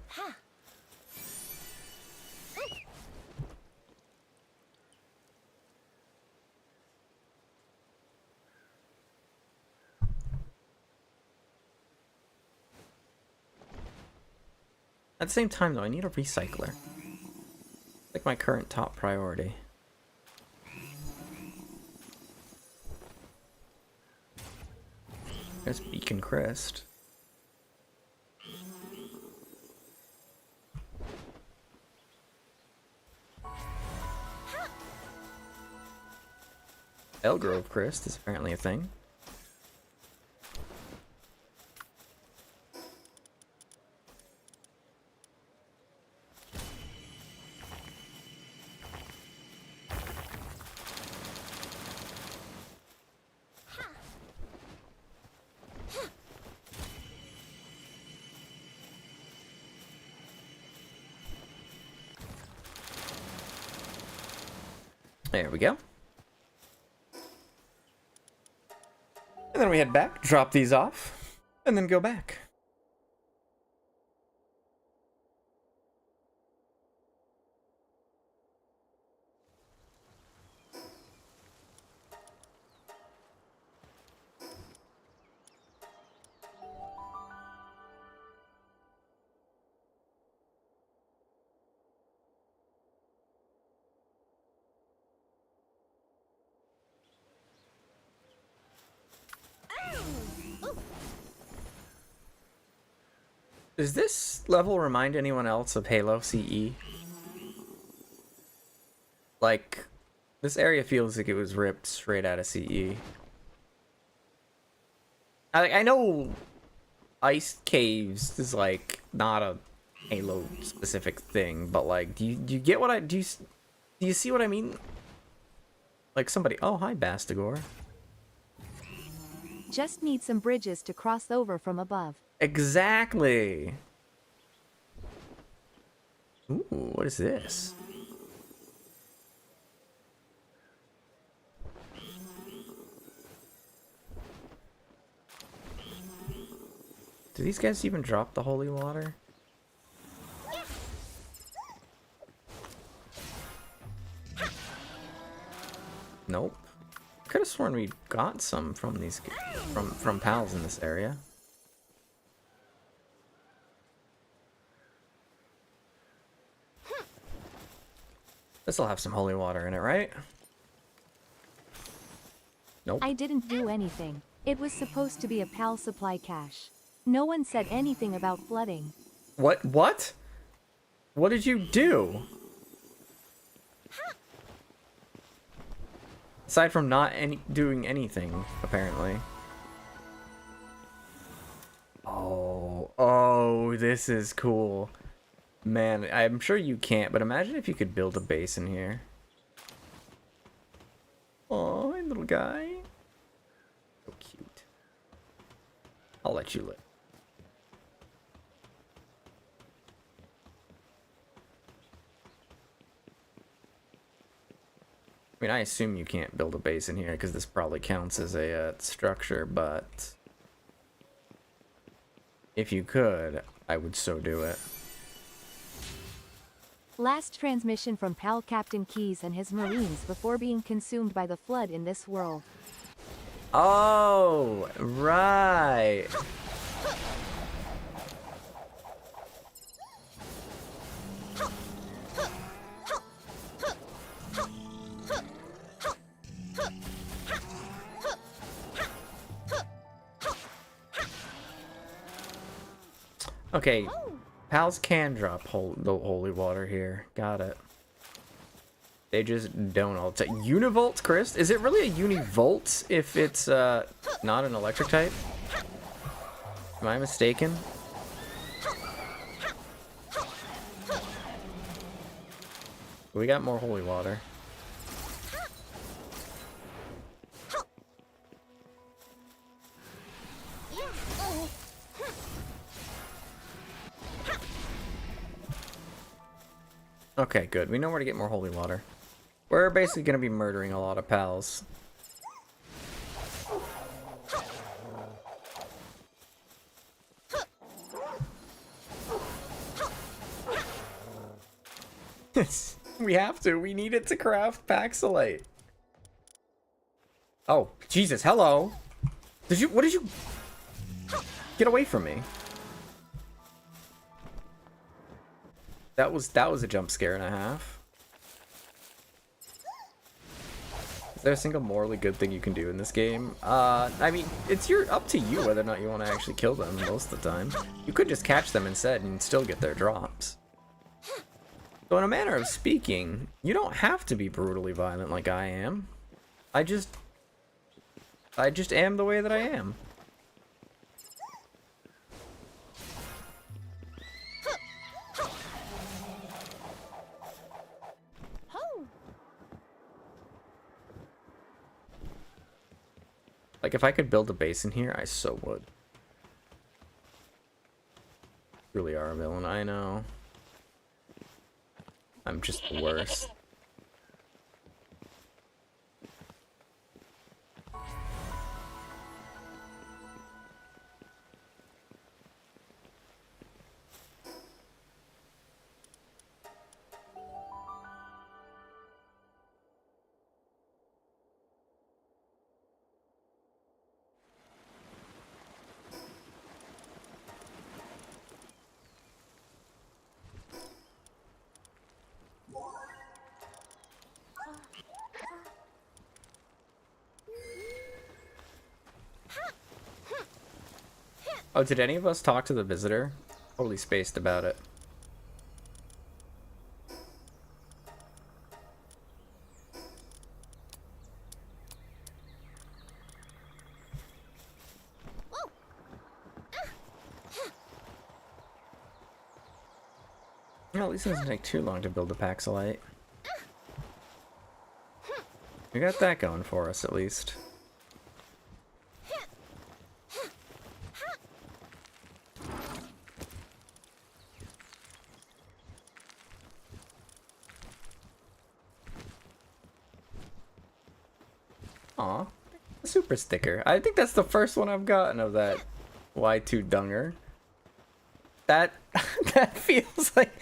At the same time, though, I need a recycler. Like my current top priority. There's Beacon Crest. Elgrove Crest is apparently a thing. There we go. And then we head back, drop these off, and then go back. Does this level remind anyone else of Halo CE? Like, this area feels like it was ripped straight out of CE. I know ice caves is like not a Halo specific thing, but like, do you get what do you see what I mean? Like somebody, oh hi Bastigor. Just need some bridges to cross over from above. Exactly. Ooh, what is this? Do these guys even drop the holy water? Nope. Could have sworn we got some from these from pals in this area. This'll have some holy water in it, right? Nope. I didn't do anything. It was supposed to be a PAL supply cache. No one said anything about flooding. What? What? What did you do? Aside from not doing anything, apparently. Oh, this is cool. Man, I'm sure you can't, but imagine if you could build a base in here. Oh, hey, little guy. So cute. I'll let you live. I mean, I assume you can't build a base in here because this probably counts as a structure, but if you could, I would so do it. Last transmission from PAL Captain Keys and his Marines before being consumed by the flood in this world. Oh, right. Okay, pals can drop the holy water here. Got it. They just don't all the time. Univolt, Chris? Is it really a univolt if it's not an electric type? Am I mistaken? We got more holy water. Okay, good. We know where to get more holy water. We're basically going to be murdering a lot of pals. We have to. We need it to craft Paxilite. Oh, Jesus, hello. What did you... Get away from me. That was a jump scare and a half. Is there a single morally good thing you can do in this game? I mean, it's up to you whether or not you want to actually kill them most of the time. You could just catch them instead and still get their drops. So in a manner of speaking, you don't have to be brutally violent like I am. I just am the way that I am. Like, if I could build a base in here, I so would. Really are a villain, I know. I'm just worse. Oh, did any of us talk to the visitor? Totally spaced about it. Well, at least it doesn't take too long to build a Paxilite. We got that going for us, at least. Aw, a super sticker. I think that's the first one I've gotten of that Y2 Dunger. That that feels like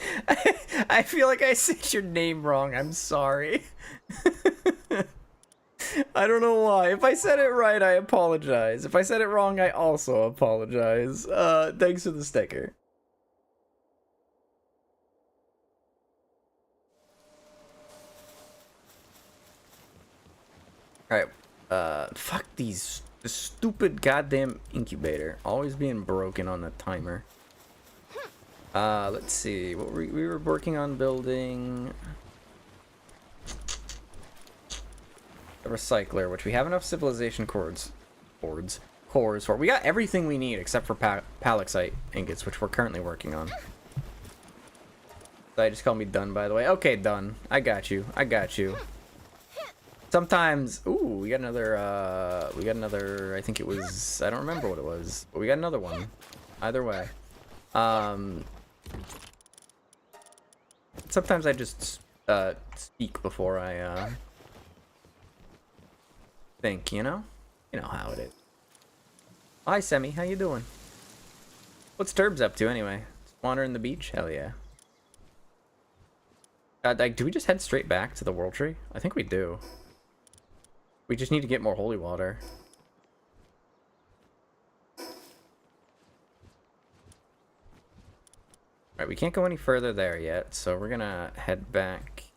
I feel like I said your name wrong. I'm sorry. I don't know why. If I said it right, I apologize. If I said it wrong, I also apologize. Thanks for the sticker. Alright, fuck this stupid goddamn incubator. Always being broken on the timer. Let's see, what we were working on building... a recycler, which we have enough civilization cores for. We got everything we need except for palexite ingots, which we're currently working on. Did I just call me done, by the way? Okay, done. I got you. Sometimes, ooh, we got another, I think it was, I don't remember what it was, but we got another one. Either way. Sometimes I just, speak before I, think, you know? You know how it is. Hi, Semi, how you doing? What's Turbs up to, anyway? Wandering the beach? Hell yeah. Like, do we just head straight back to the World Tree? I think we do. We just need to get more holy water. Alright, we can't go any further there yet, so we're gonna head back.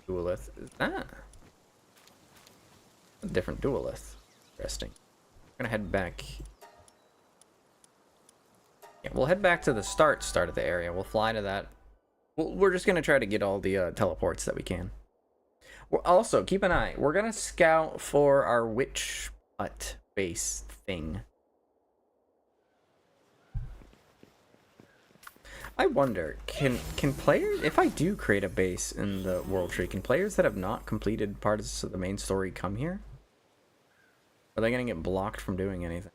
Duelith. Is that a different duelith? Interesting. We're gonna head back. Yeah, we'll head back to the start of the area. We'll fly to that. We're just gonna try to get all the teleports that we can. We're also, keep an eye. We're gonna scout for our witch hut base thing. I wonder, can players, if I do create a base in the World Tree, can players that have not completed parts of the main story come here? Are they gonna get blocked from doing anything?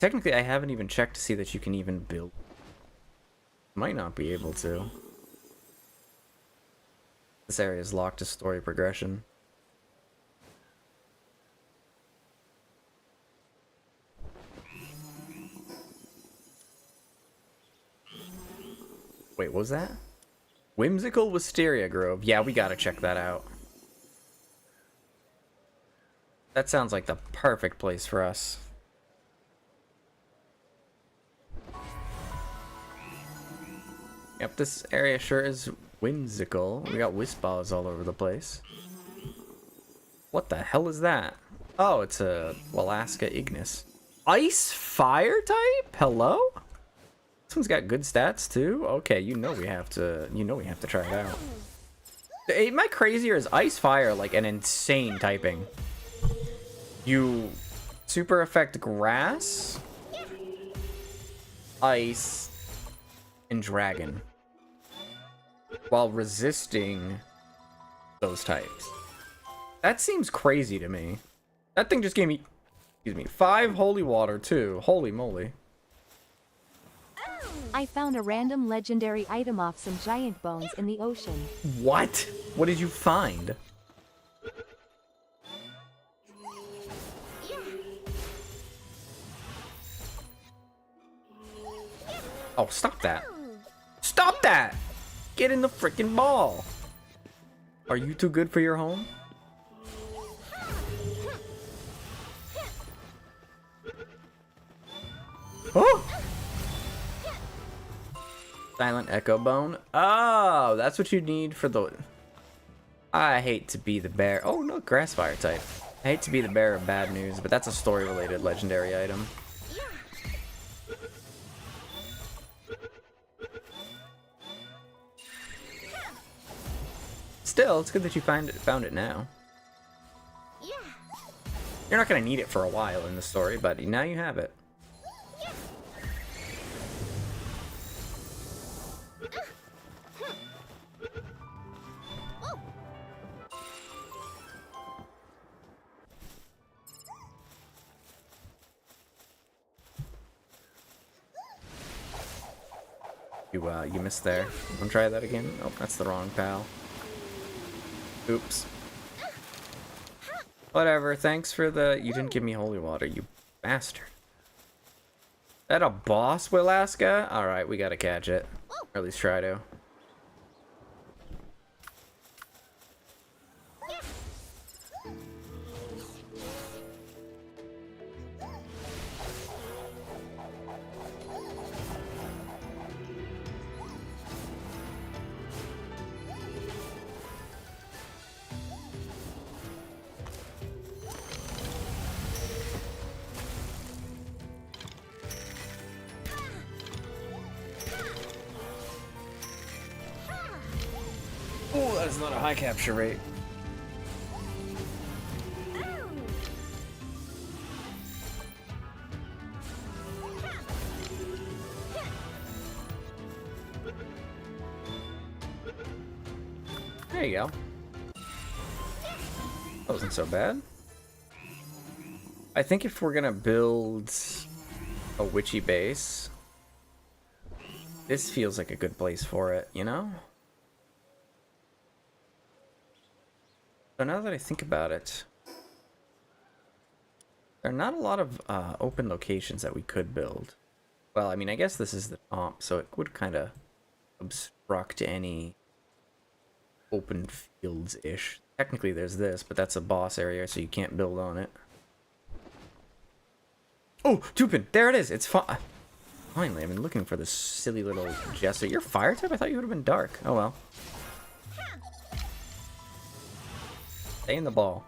Technically, I haven't even checked to see that you can even build. Might not be able to. This area is locked to story progression. Wait, what was that? Whimsical Wisteria Grove. Yeah, we gotta check that out. That sounds like the perfect place for us. Yep, this area sure is whimsical. We got wisp balls all over the place. What the hell is that? Oh, it's a Alaska Ignis. Ice fire type? Hello? This one's got good stats too. Okay, you know we have to try it out. Am I crazy or is ice fire like an insane typing? You super affect grass, ice, and dragon while resisting those types. That seems crazy to me. That thing just gave me, 5 holy water too. Holy moly. I found a random legendary item off some giant bones in the ocean. What? What did you find? Oh, stop that. Stop that! Get in the freaking ball. Are you too good for your home? Oh! Silent Echo Bone. Oh, that's what you need for the... I hate to be the bearer. Oh, no, grass fire type. I hate to be the bearer of bad news, but that's a story-related legendary item. Still, it's good that you found it now. You're not going to need it for a while in the story, but now you have it. You missed there. Want to try that again? Oh, that's the wrong pal. Oops. Whatever, thanks for the... You didn't give me holy water, you bastard. That a boss, Alaska? Alright, we gotta catch it. Or at least try to. Oh, that is not a high capture rate. There you go. That wasn't so bad. I think if we're gonna build a witchy base, this feels like a good place for it, you know? So now that I think about it, there are not a lot of open locations that we could build. Well, I mean, I guess this is the top, so it would kind of obstruct any open fields-ish. Technically there's this, but that's a boss area, so you can't build on it. Oh, Tupin! There it is! It's finally, I've been looking for this silly little jester. You're fire type? I thought you would have been dark. Oh well. Stay in the ball.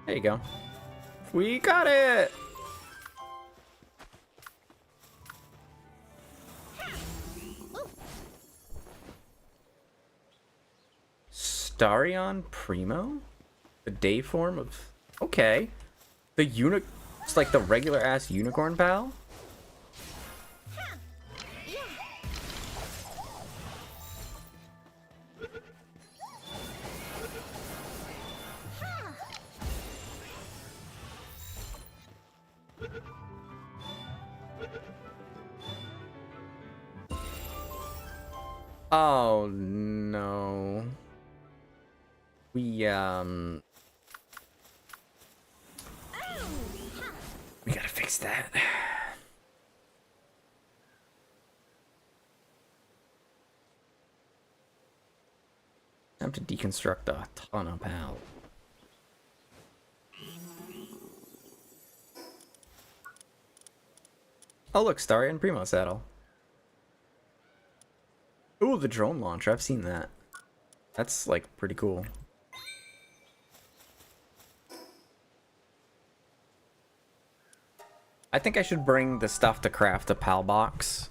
There you go. We got it! Flareon Primo? The day form of... Okay. It's like the regular ass unicorn pal? Oh no. fix that. Time to deconstruct a ton of pals. Oh look, Starry and Primo saddle. Ooh, the drone launcher. I've seen that. That's like pretty cool. I think I should bring the stuff to craft a pal box.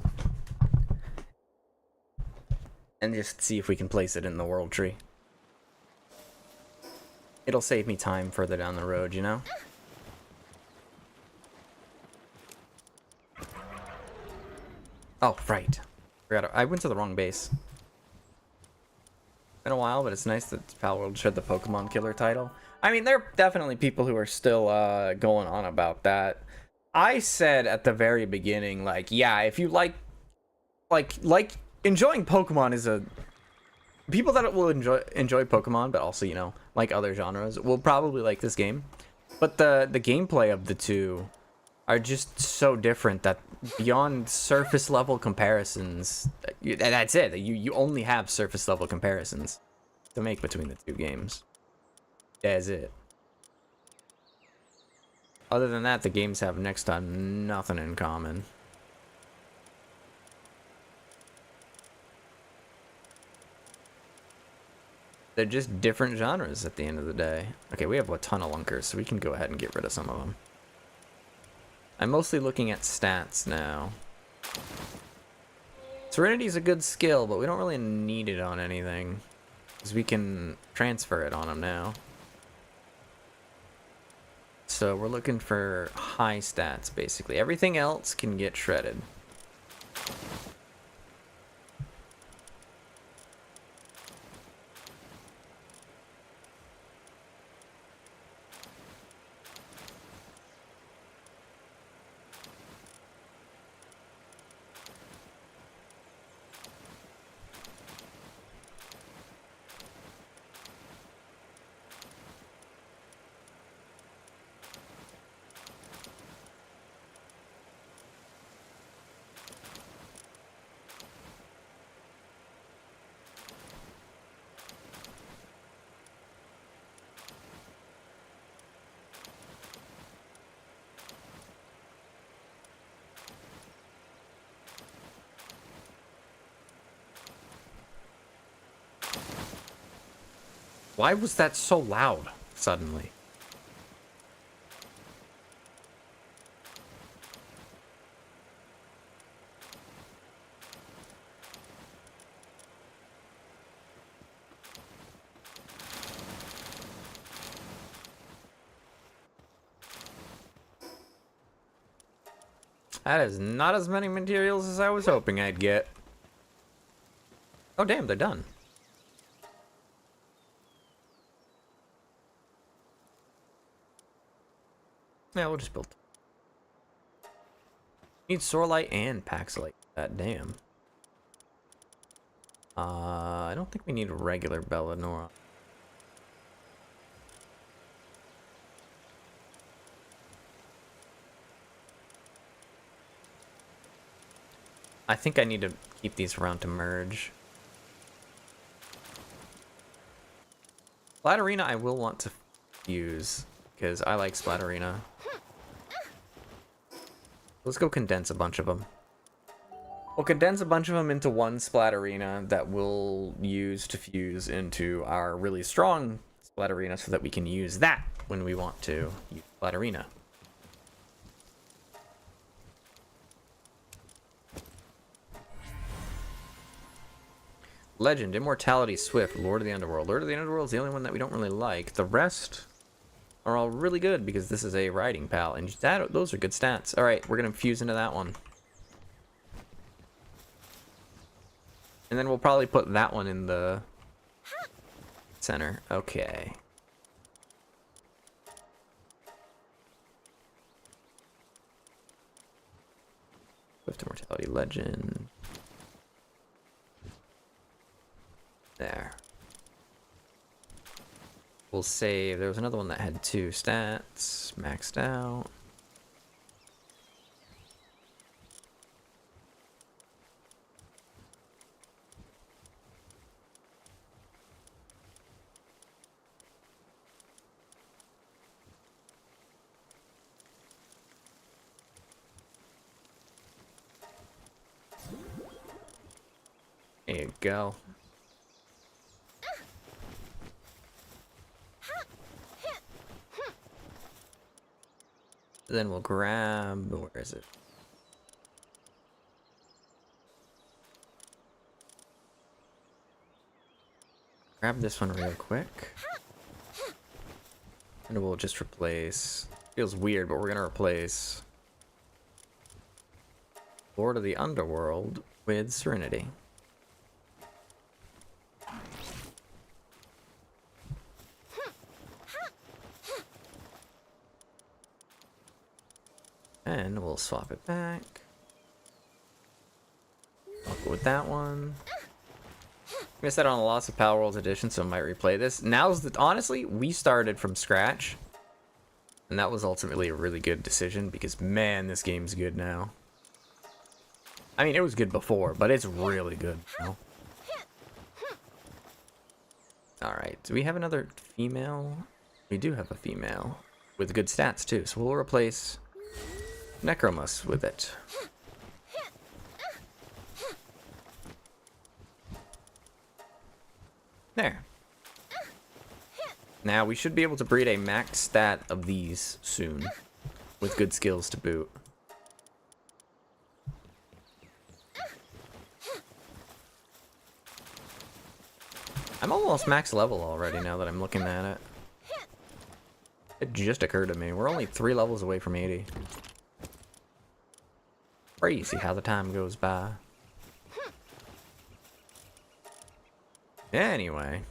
And just see if we can place it in the world tree. It'll save me time further down the road, you know? Oh, right. I went to the wrong base. Been a while, but it's nice that Pal World shared the Pokemon Killer title. I mean, there are definitely people who are still going on about that. I said at the very beginning, like, yeah, if you like enjoying Pokemon is a people that will enjoy Pokemon, but also, you know, like other genres, will probably like this game. But the gameplay of the two are just so different that beyond surface level comparisons, that's it. You only have surface level comparisons to make between the two games. That's it. Other than that, the games have next to nothing in common. They're just different genres at the end of the day. Okay, we have a ton of lunkers, so we can go ahead and get rid of some of them. I'm mostly looking at stats now. Serenity is a good skill, but we don't really need it on anything, because we can transfer it on them now. So we're looking for high stats, basically. Everything else can get shredded. Why was that so loud suddenly? That is not as many materials as I was hoping I'd get. Oh damn, they're done. Yeah, we'll just build. Need Sorlight and Paxilite. That damn. I don't think we need a regular Bellanora. I think I need to keep these around to merge. Splatterina I will want to use, because I like Splatterina. Let's go condense a bunch of them. We'll condense a bunch of them into one Splatterina that we'll use to fuse into our really strong Splatterina so that we can use that when we want to use Splatterina. Legend, Immortality, Swift, Lord of the Underworld. Lord of the Underworld is the only one that we don't really like. The rest are all really good because this is a riding pal, and those are good stats. All right, we're gonna fuse into that one, and then we'll probably put that one in the center. Okay. Swift, Immortality, Legend. There. We'll save. There was another one that had 2 stats maxed out. There you go. Then we'll grab, where is it? Grab this one real quick. And we'll just replace, feels weird, but we're gonna replace Lord of the Underworld with Serenity. And we'll swap it back. I'll go with that one. I missed out on the Lost of Power Worlds edition, so I might replay this. Now's the, honestly, we started from scratch. And that was ultimately a really good decision because, man, this game's good now. I mean, it was good before, but it's really good now. Alright, do we have another female? We do have a female with good stats, too. So we'll replace Necromus with it. There. Now we should be able to breed a max stat of these soon, with good skills to boot. I'm almost max level already now that I'm looking at it. It just occurred to me, we're only 3 levels away from 80. Crazy how the time goes by. Anyway.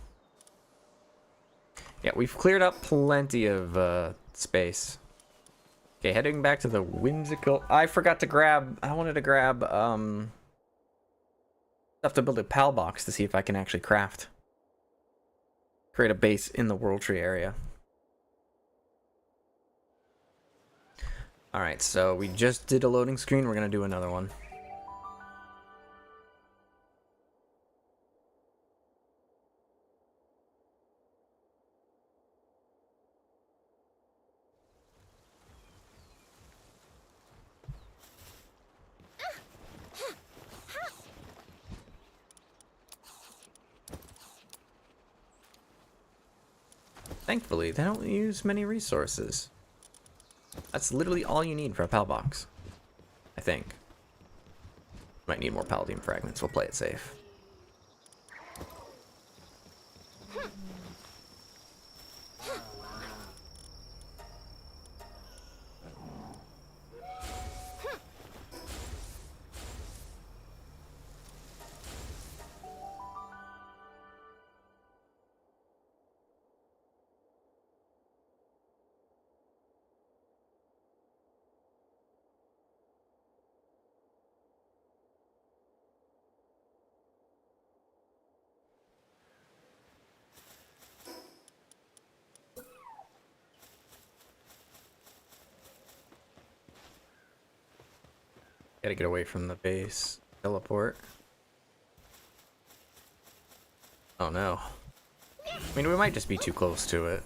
Yeah, we've cleared up plenty of space. Okay, heading back to the whimsical... I forgot to grab... I wanted to grab stuff to build a PAL box to see if I can actually craft. Create a base in the World Tree area. Alright, so we just did a loading screen. We're going to do another one. Thankfully, they don't use many resources. That's literally all you need for a PAL box. I think. Might need more Paladin fragments. We'll play it safe. Gotta get away from the base. Teleport. Oh no. I mean, we might just be too close to it.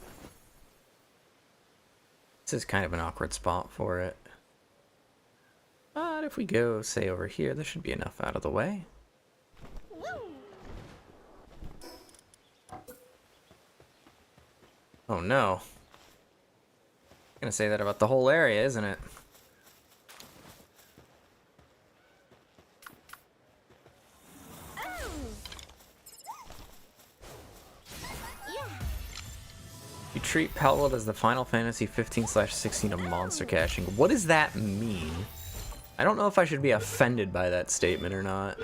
This is kind of an awkward spot for it. But if we go, say, over here, there should be enough out of the way. Oh no. I'm gonna say that about the whole area, isn't it? You treat Palworld as the Final Fantasy 15/16 of monster caching. What does that mean? I don't know if I should be offended by that statement or not.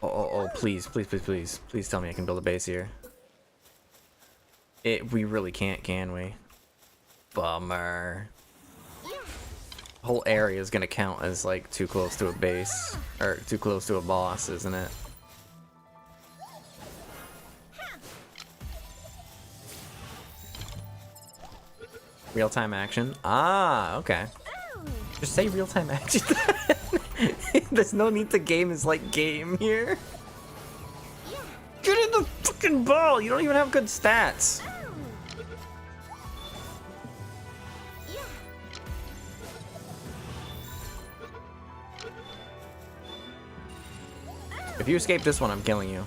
Oh, please, please, please, please. Please tell me I can build a base here. We really can't, can we? Bummer. The whole area is gonna count as like too close to a base, or too close to a boss, isn't it? Real-time action? Ah, okay. Just say real-time action. There's no need to game is like game here. Get in the fucking ball! You don't even have good stats. If you escape this one, I'm killing you.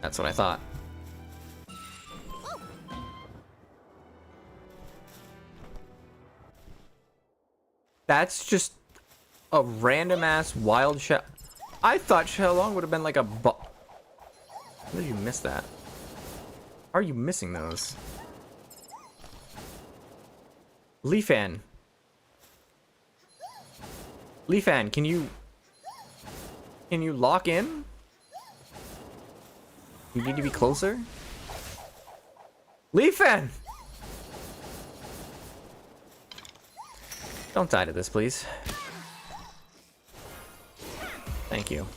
That's what I thought. That's just a random ass wild shell. I thought Shellong would have been like a How did you miss that? How are you missing those? Leafan. Leafan, can you lock in? You need to be closer? Leafan! Don't die to this, please. Thank you.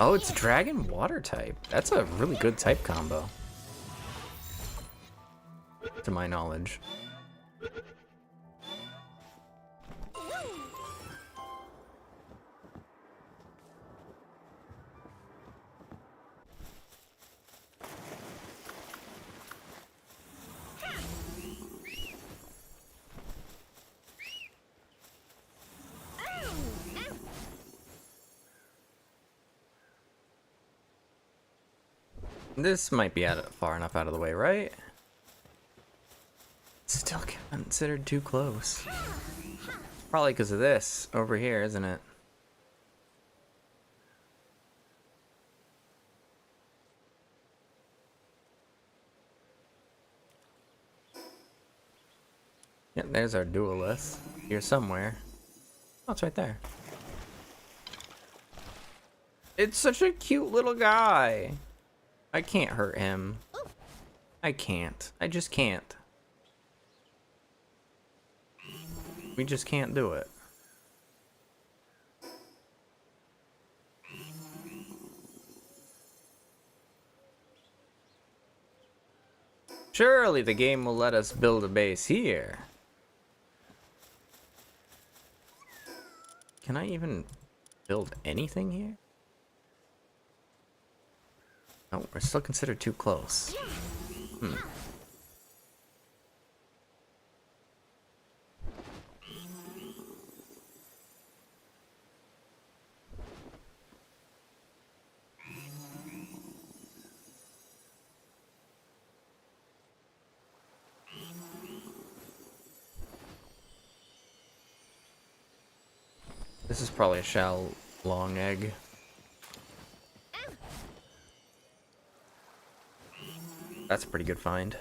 Oh, it's dragon water type. That's a really good type combo. To my knowledge. This might be far enough out of the way, right? Still considered too close. Probably because of this over here, isn't it? Yeah, there's our duelist. Here somewhere. Oh, it's right there. It's such a cute little guy. I can't hurt him. I can't. I just can't. We just can't do it. Surely the game will let us build a base here. Can I even build anything here? No, we're still considered too close. This is probably a Shellong egg. That's a pretty good find.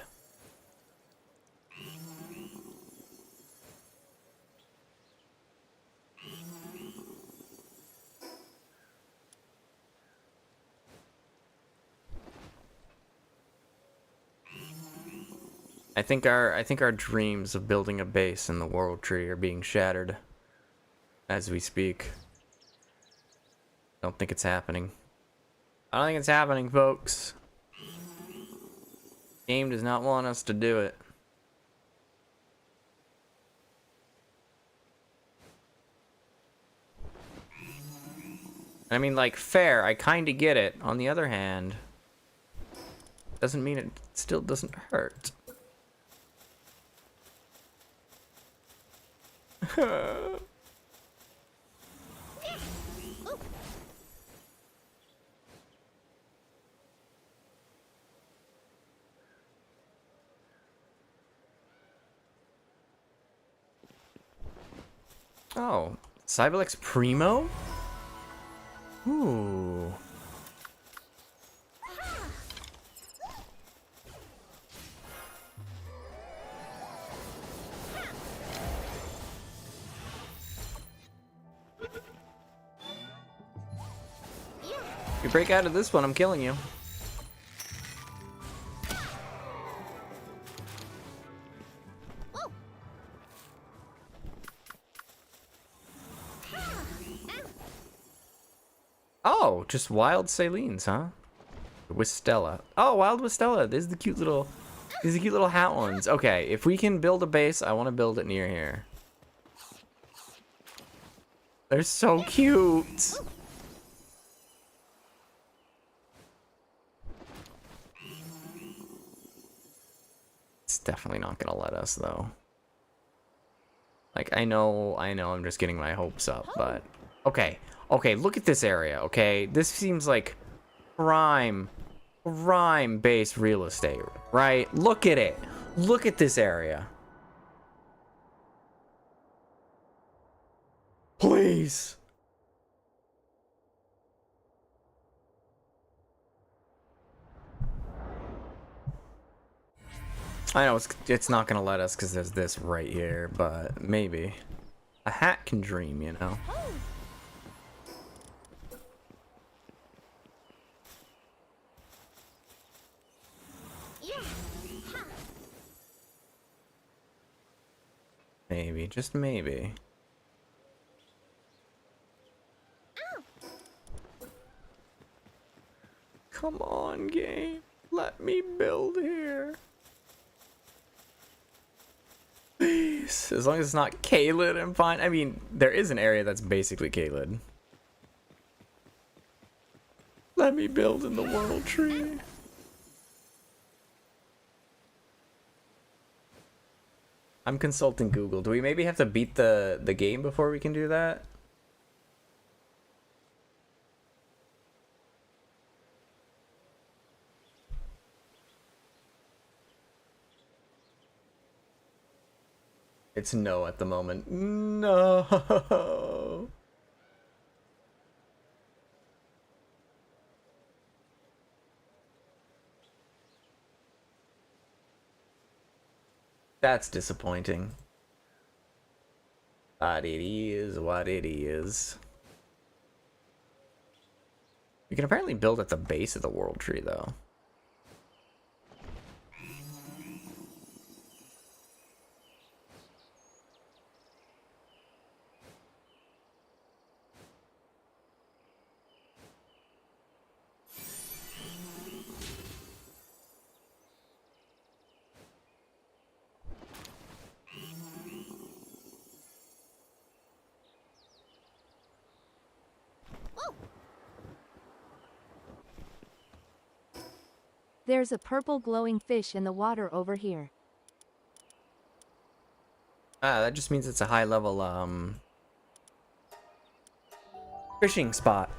I think our dreams of building a base in the World Tree are being shattered as we speak. Don't think it's happening. I don't think it's happening, folks. Game does not want us to do it. I mean, like, fair, I kind of get it. On the other hand, doesn't mean it still doesn't hurt. Oh, Cyberlex Primo? Ooh. If you break out of this one, I'm killing you. Oh, just wild Salines, huh? Wistella. Oh, wild Wistella. These are the cute little hat ones. Okay, if we can build a base, I want to build it near here. They're so cute. It's definitely not gonna let us though. Like, I know, I'm just getting my hopes up, but... Okay, look at this area, okay? This seems like prime-based real estate, right? Look at it. Look at this area. Please. I know it's not gonna let us because there's this right here, but maybe. A hat can dream, you know? Maybe, just maybe. Come on, game. Let me build here. Please. As long as it's not Caelid, I'm fine. I mean, there is an area that's basically Caelid. Let me build in the world tree. I'm consulting Google. Do we maybe have to beat the game before we can do that? It's no at the moment. No. That's disappointing. But it is what it is. You can apparently build at the base of the world tree, though. There's a purple glowing fish in the water over here. Ah, that just means it's a high level, fishing spot.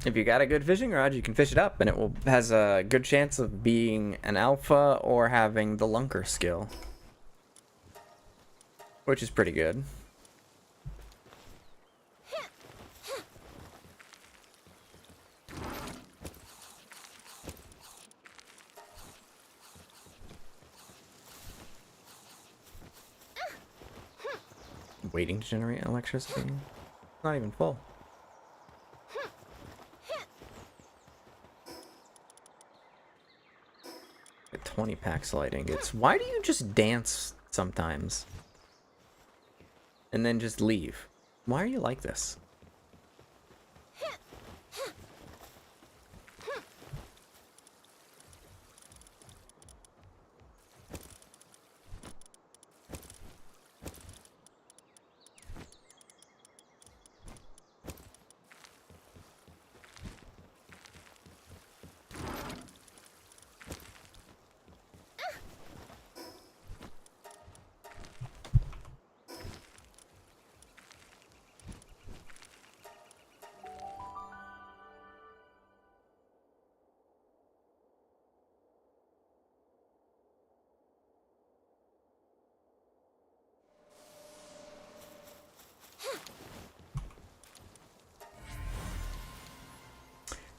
If you got a good fishing rod, you can fish it up, and it has a good chance of being an alpha or having the lunker skill. Which is pretty good. Waiting to generate electricity. Not even full. Get 20 packs light ingots. Why do you just dance sometimes? And then just leave? Why are you like this?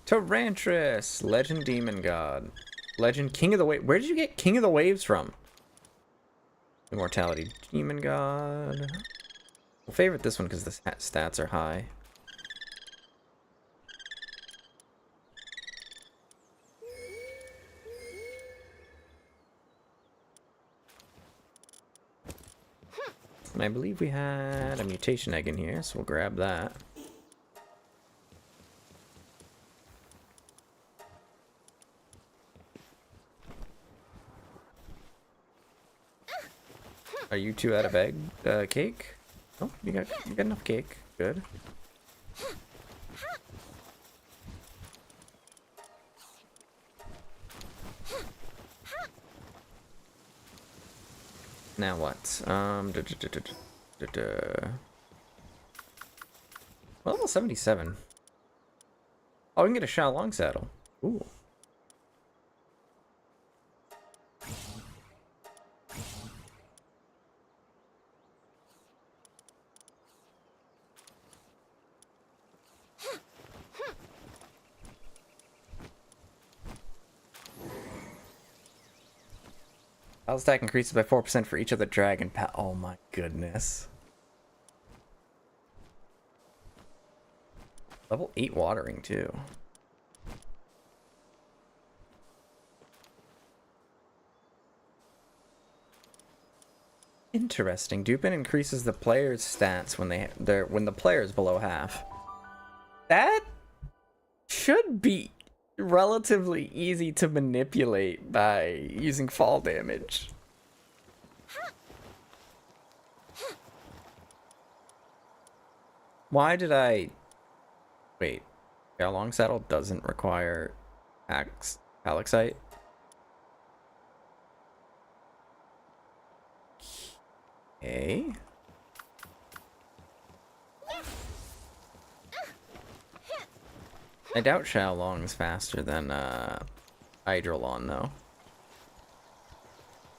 Tyrantris, Legend Demon God. Legend King of the Waves. Where did you get King of the Waves from? Immortality Demon God. We'll favorite this one because the stats are high. And I believe we had a mutation egg in here, so we'll grab that. Are you two out of egg cake? Oh, you got enough cake. Good. Now what? Level 77. Oh, we can get a Xiaolong saddle. Ooh. Health stack increases by 4% for each of the dragon pa- Oh my goodness. Level 8 watering too. Interesting. Dupin increases the player's stats when when the player is below half. That should be relatively easy to manipulate by using fall damage. Why did I... Wait. Xiaolong saddle doesn't require Palexite? Okay. I doubt Xiaolong is faster than Hydrolon though.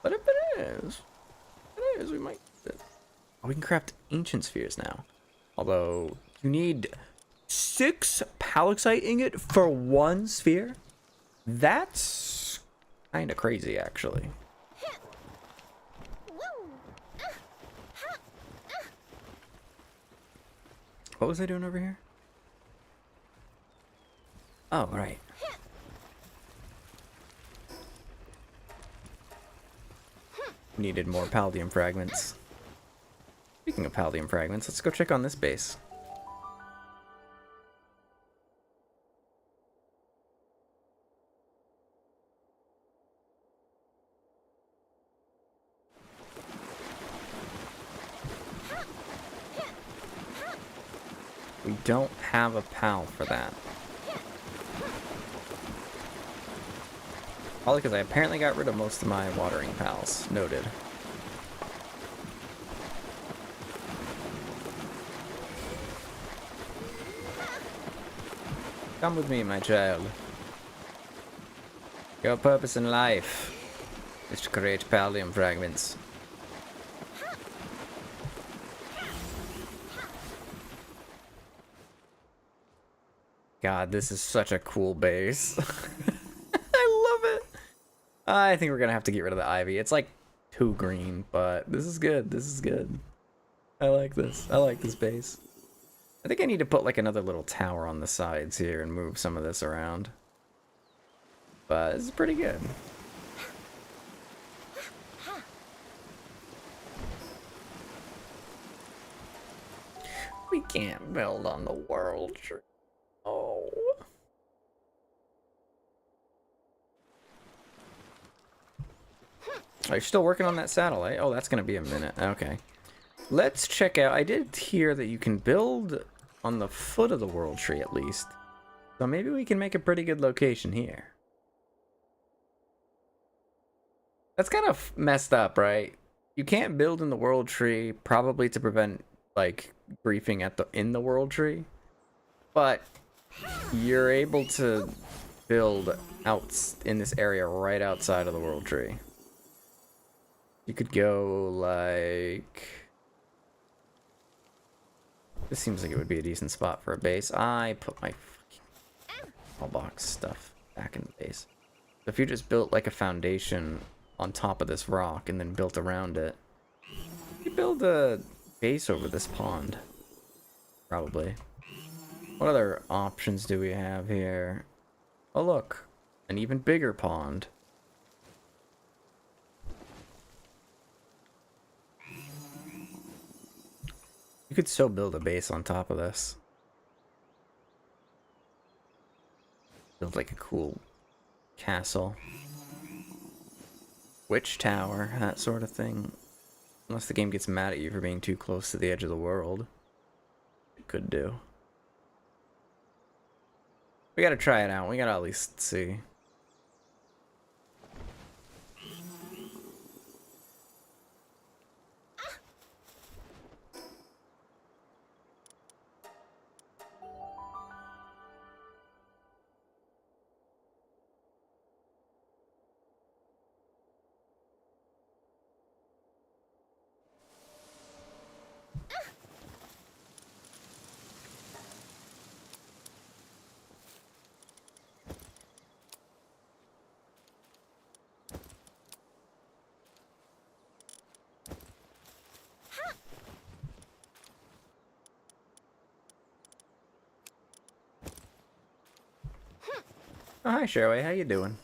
But if it is, we might use it. Oh, we can craft ancient spheres now. Although you need 6 Palexite ingot for 1 sphere? That's kind of crazy actually. What was I doing over here? Oh, right. Needed more Paldium fragments. Speaking of Paldium fragments, let's go check on this base. We don't have a pal for that. Probably because I apparently got rid of most of my watering pals. Noted. Come with me, my child. Your purpose in life is to create Paldium fragments. God, this is such a cool base. I love it. I think we're gonna have to get rid of the ivy. It's like too green, but this is good. This is good. I like this. I like this base. I think I need to put like another little tower on the sides here and move some of this around. But this is pretty good. We can't build on the world tree. Oh. Are you still working on that saddle, eh? Oh, that's gonna be a minute. Okay. Let's check out. I did hear that you can build on the foot of the world tree at least. So maybe we can make a pretty good location here. That's kind of messed up, right? You can't build in the world tree, probably to prevent like griefing at in the world tree. But you're able to build out in this area right outside of the world tree. You could go like... This seems like it would be a decent spot for a base. I put my fucking mailbox stuff back in the base. So if you just built like a foundation on top of this rock and then built around it, you build a base over this pond. Probably. What other options do we have here? Oh look, an even bigger pond. You could still build a base on top of this. Build like a cool castle. Witch tower, that sort of thing. Unless the game gets mad at you for being too close to the edge of the world. It could do. We gotta try it out. We gotta at least see. Oh, hi, Sherway. How you doing?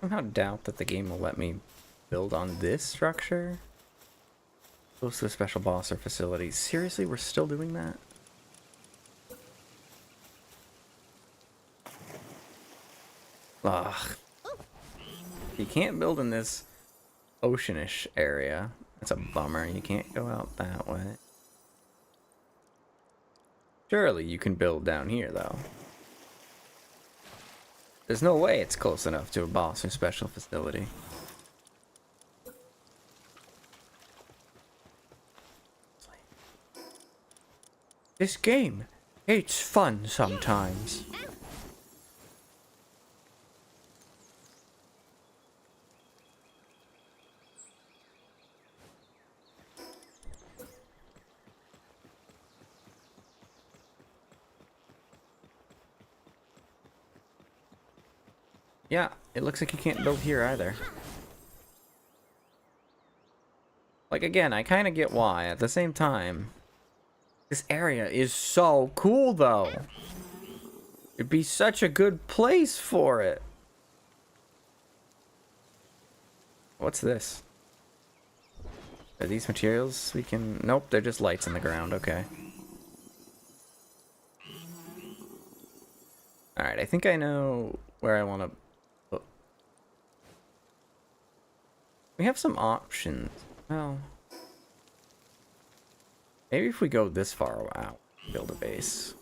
I somehow doubt that the game will let me build on this structure. Close to a special boss or facility. Seriously, we're still doing that? Ugh. You can't build in this oceanish area. That's a bummer. You can't go out that way. Surely you can build down here, though. There's no way it's close enough to a boss or special facility. This game, it's fun sometimes. Yeah, it looks like you can't build here either. Like, again, I kind of get why. At the same time, this area is so cool, though. It'd be such a good place for it. What's this? Are these materials we can... Nope, they're just lights in the ground. Okay. Alright, I think I know where I want to... We have some options. Well, maybe if we go this far out, build a base.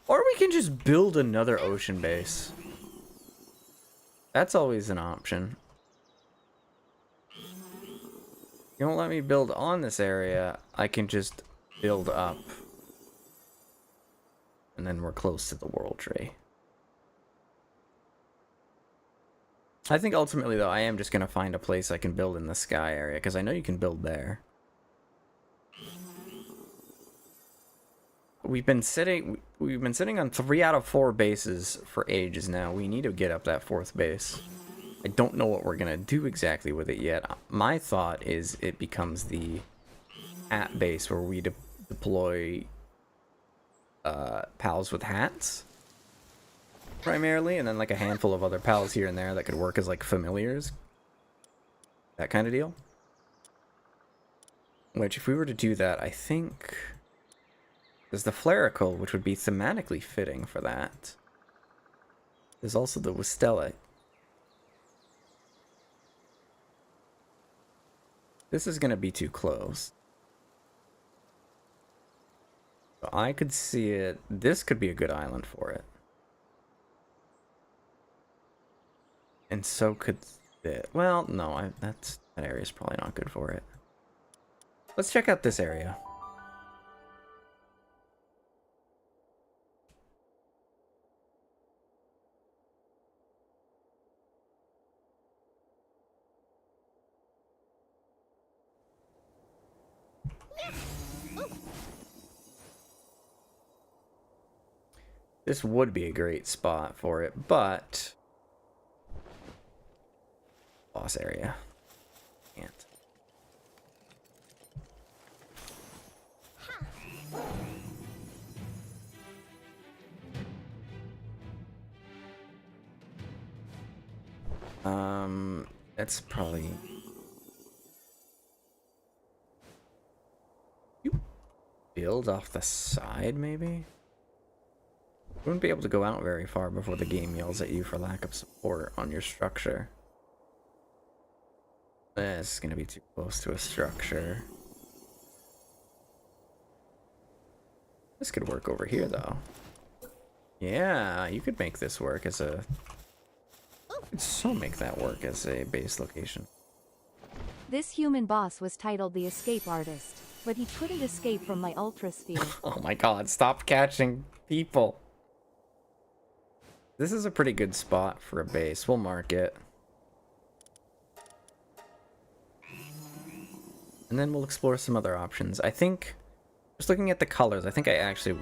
Or we can just build another ocean base. That's always an option. You won't let me build on this area. I can just build up. And then we're close to the world tree. I think ultimately, though, I am just going to find a place I can build in the sky area, because I know you can build there. We've been sitting on 3 out of 4 bases for ages now. We need to get up that 4th base. I don't know what we're going to do exactly with it yet. My thought is it becomes the hat base where we deploy pals with hats primarily, and then like a handful of other pals here and there that could work as like familiars, that kind of deal. Which, if we were to do that, I think there's the Flareon, which would be thematically fitting for that. There's also the Wistella. This is gonna be too close. I could see it. This could be a good island for it. And so could it. Well, no, that area's probably not good for it. Let's check out this area. This would be a great spot for it, but boss area. Can't. That's probably... You build off the side, maybe? You wouldn't be able to go out very far before the game yells at you for lack of support on your structure. This is going to be too close to a structure. This could work over here, though. Yeah, you could make this work as a... You could so make that work as a base location. This human boss was titled the Escape Artist, but he couldn't escape from my ultrasphere. Oh my god, stop catching people. This is a pretty good spot for a base. We'll mark it. And then we'll explore some other options. I think, just looking at the colors, I think I actually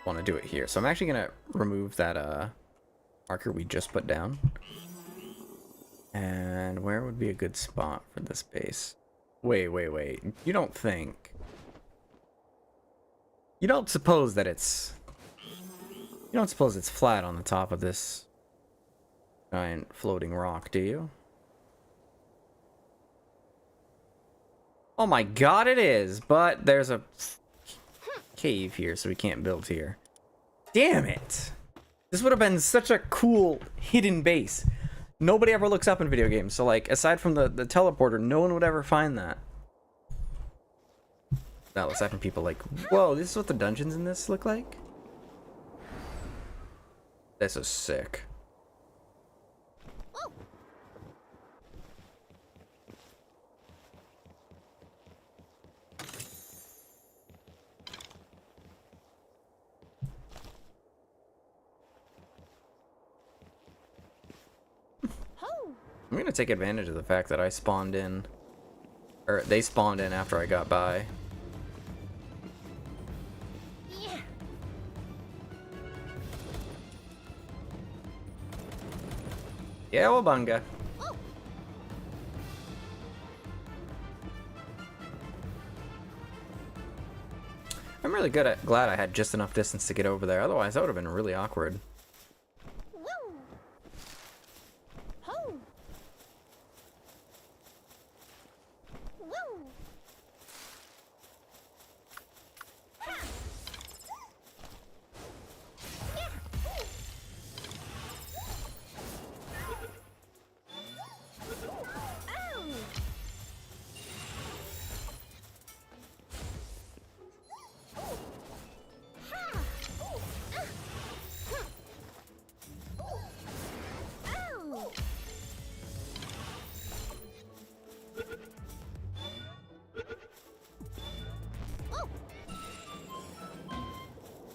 want to do it here. So I'm actually going to remove that marker we just put down. And where would be a good spot for this base? Wait. You don't think... You don't suppose that it's... You don't suppose it's flat on the top of this giant floating rock, do you? Oh my god, it is! But there's a cave here, so we can't build here. Damn it! This would have been such a cool hidden base. Nobody ever looks up in video games, so like, aside from the teleporter, no one would ever find that. Well, aside from people like, whoa, this is what the dungeons in this look like? This is sick. I'm gonna take advantage of the fact that I spawned in, or they spawned in after I got by. Yeah, Wabunga. I'm really glad I had just enough distance to get over there. Otherwise, that would have been really awkward.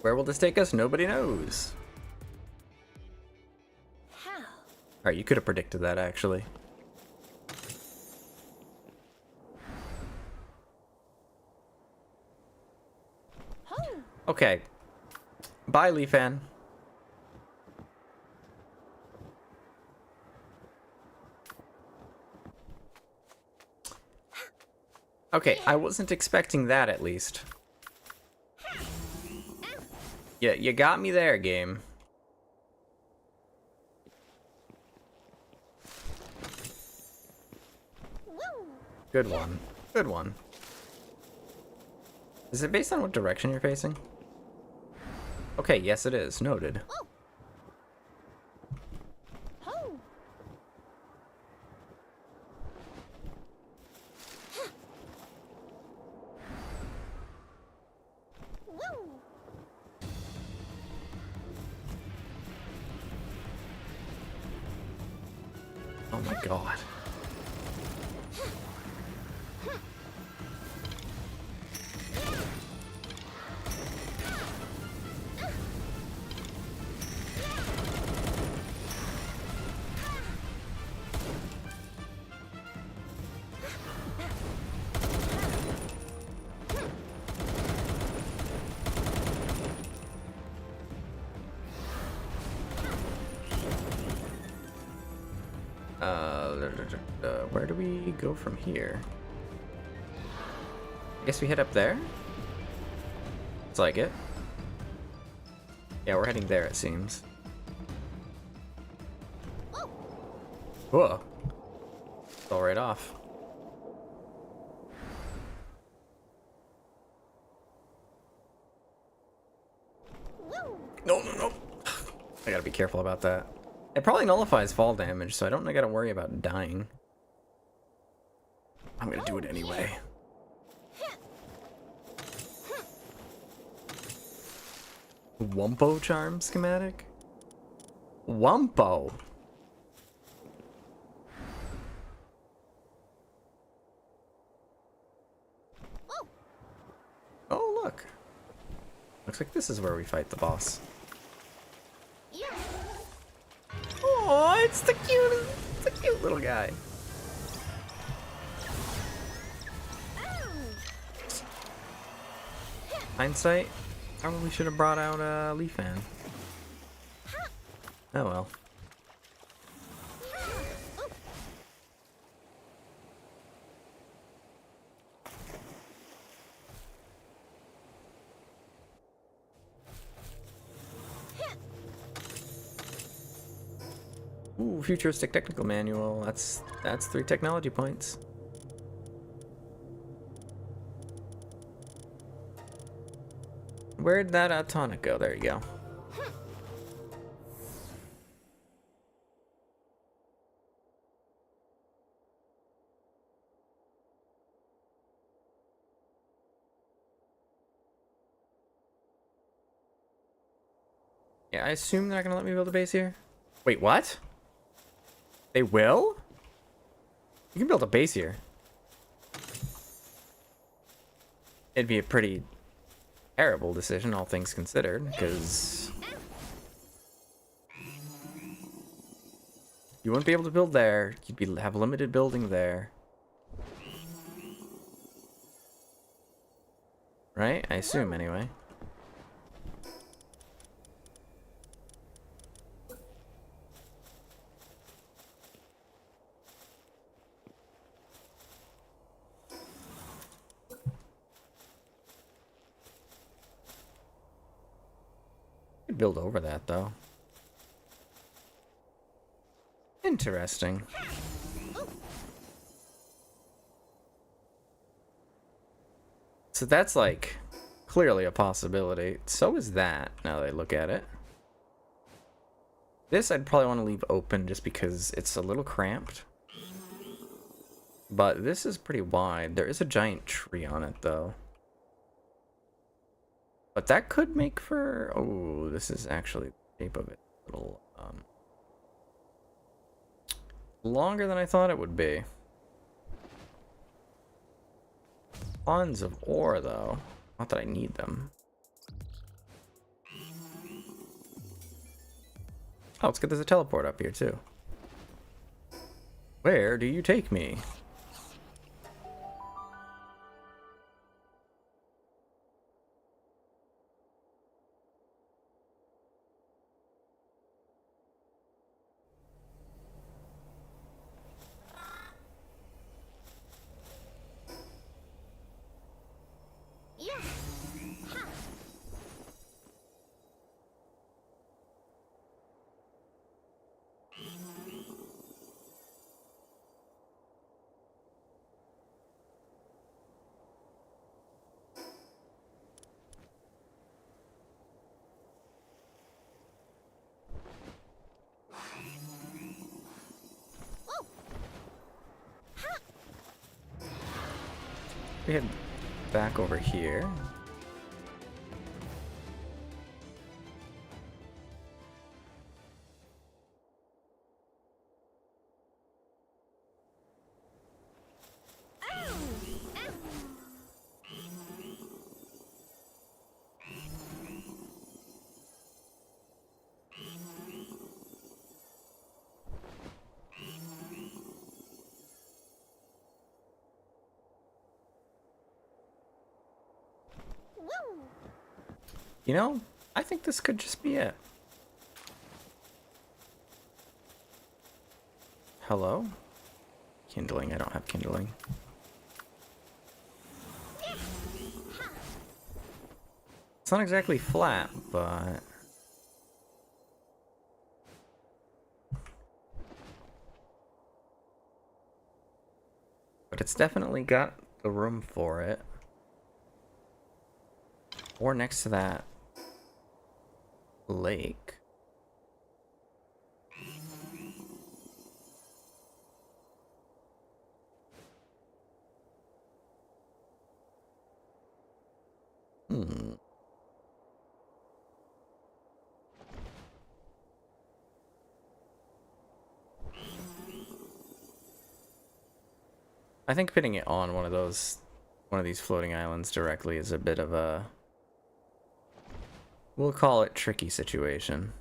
Where will this take us? Nobody knows. Alright, you could have predicted that, actually. Okay. Bye, Leafan. Okay, I wasn't expecting that, at least. Yeah, you got me there, game. Good one. Good one. Is it based on what direction you're facing? Okay, yes it is. Noted. Oh my god. Where do we go from here? I guess we head up there? Looks like it. Yeah, we're heading there, it seems. Whoa. Fell right off. No. I gotta be careful about that. It probably nullifies fall damage, so I don't gotta worry about dying. I'm gonna do it anyway. Wumpo charm schematic? Wumpo! Oh, look. Looks like this is where we fight the boss. Oh, it's the cutest. It's a cute little guy. Hindsight, probably should have brought out a Leaf Fan. Oh well. Ooh, futuristic technical manual. That's 3 technology points. Where'd that tonic go? There you go. Yeah, I assume they're not gonna let me build a base here. Wait, what? They will? You can build a base here. It'd be a pretty terrible decision, all things considered, because you wouldn't be able to build there. You'd have limited building there. Right? I assume, anyway. Could build over that, though. Interesting. So that's like clearly a possibility. So is that, now that I look at it. This I'd probably want to leave open just because it's a little cramped. But this is pretty wide. There is a giant tree on it though. But that could make for, oh, this is actually the shape of it. A little longer than I thought it would be. Tons of ore though. Not that I need them. Oh, it's good there's a teleport up here too. Where do you take me? We head back over here. You know, I think this could just be it. Hello? Kindling, I don't have kindling. It's not exactly flat, but... But it's definitely got the room for it. Or next to that lake. I think putting it on one of these floating islands directly is a bit of a, we'll call it tricky situation.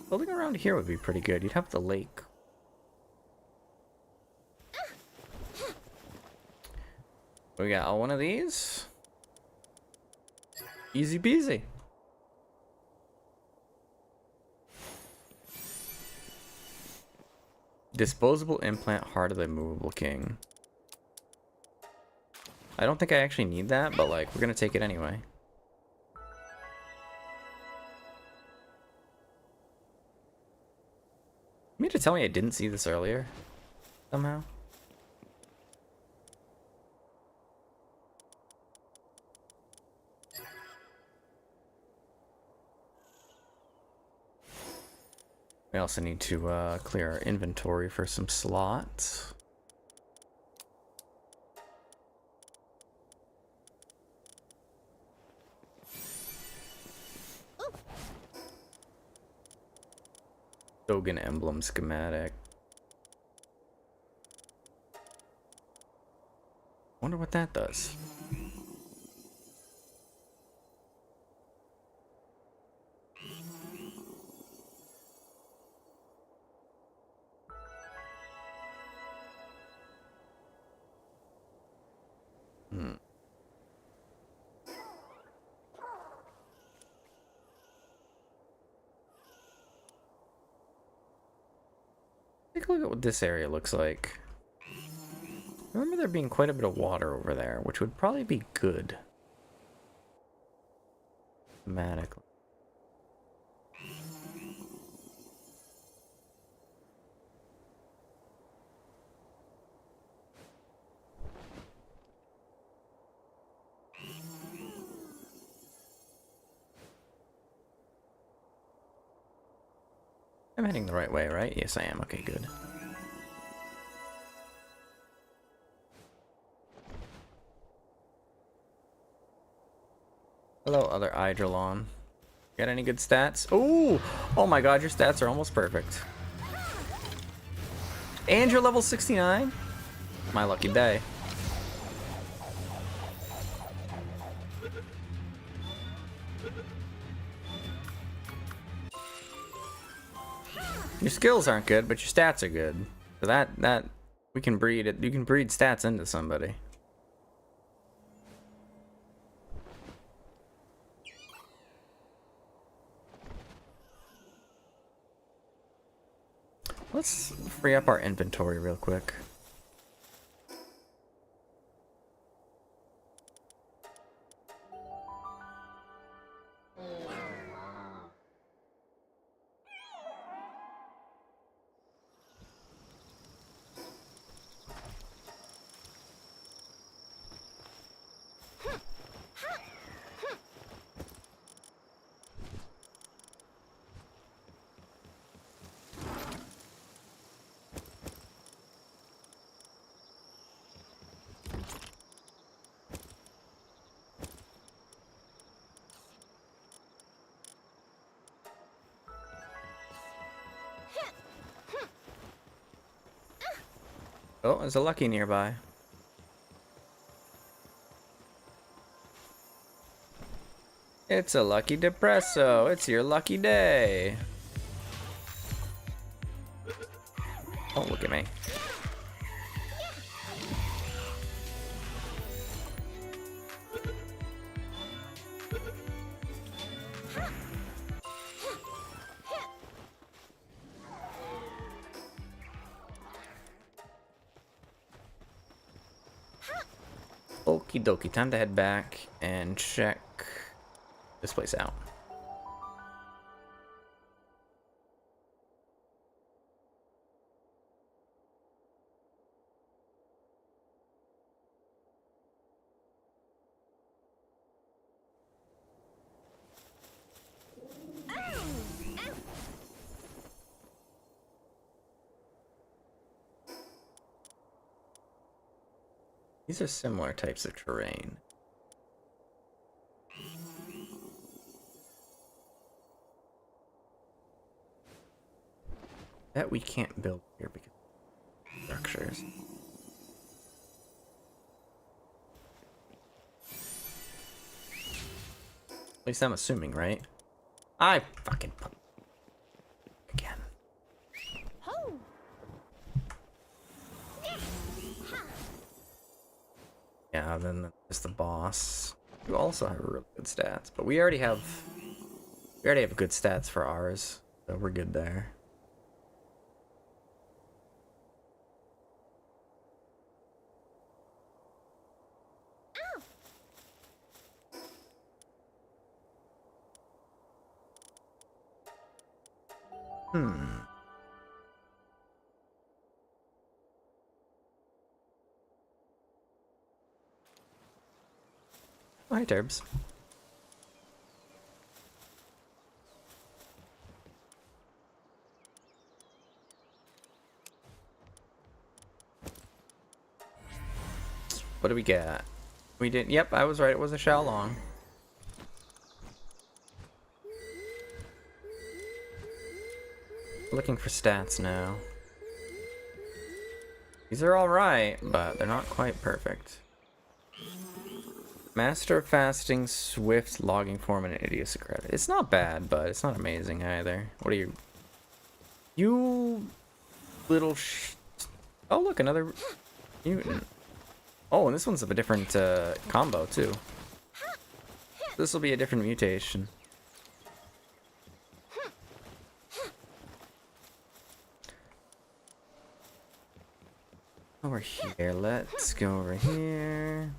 Building around here would be pretty good. You'd have the lake. We got one of these. Easy peasy. Disposable implant, heart of the immovable king. I don't think I actually need that, but like, we're gonna take it anyway. You mean to tell me I didn't see this earlier? Somehow? We also need to clear our inventory for some slots. Dogan emblem schematic. Wonder what that does. Take a look at what this area looks like. I remember there being quite a bit of water over there, which would probably be good. Thematically. I'm heading the right way, right? Yes, I am. Okay, good. Hello, other Hydrolon. Got any good stats? Ooh! Oh my god, your stats are almost perfect. And you're level 69? My lucky day. Your skills aren't good, but your stats are good. So that we can breed it. You can breed stats into somebody. Let's free up our inventory real quick. Oh, there's a lucky nearby. It's a lucky depresso. It's your lucky day. Oh, look at me. Okie dokie, time to head back and check this place out. These are similar types of terrain. That we can't build here because of structures. At least I'm assuming, right? I fucking... Yeah, then there's the boss. You also have really good stats, but we already have good stats for ours, so we're good there. Oh, hi, Turbs. What do we get? We did. Yep, I was right. It was a Xiaolong. Looking for stats now. These are alright, but they're not quite perfect. Master of Fasting, Swift, Logging Form, and an Idiosyncratic. It's not bad, but it's not amazing either. What are you? You little Oh, look, another mutant. Oh, and this one's of a different combo, too. This will be a different mutation. Over here, let's go over here.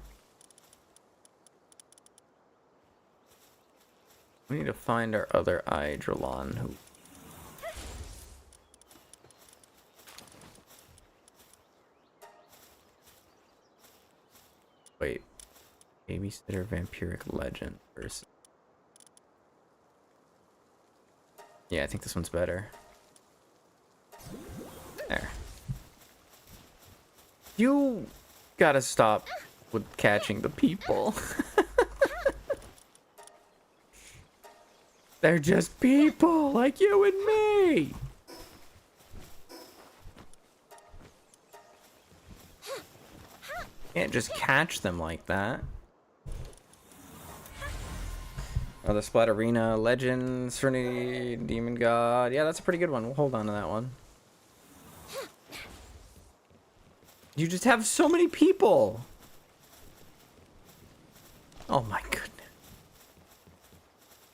We need to find our other Eidrolon who... Wait. Babysitter Vampiric Legend versus... Yeah, I think this one's better. There. You gotta stop with catching the people. They're just people like you and me. Can't just catch them like that. Oh, the Splatterina, Legend, Serenity, Demon God. Yeah, that's a pretty good one. We'll hold on to that one. You just have so many people. Oh my goodness.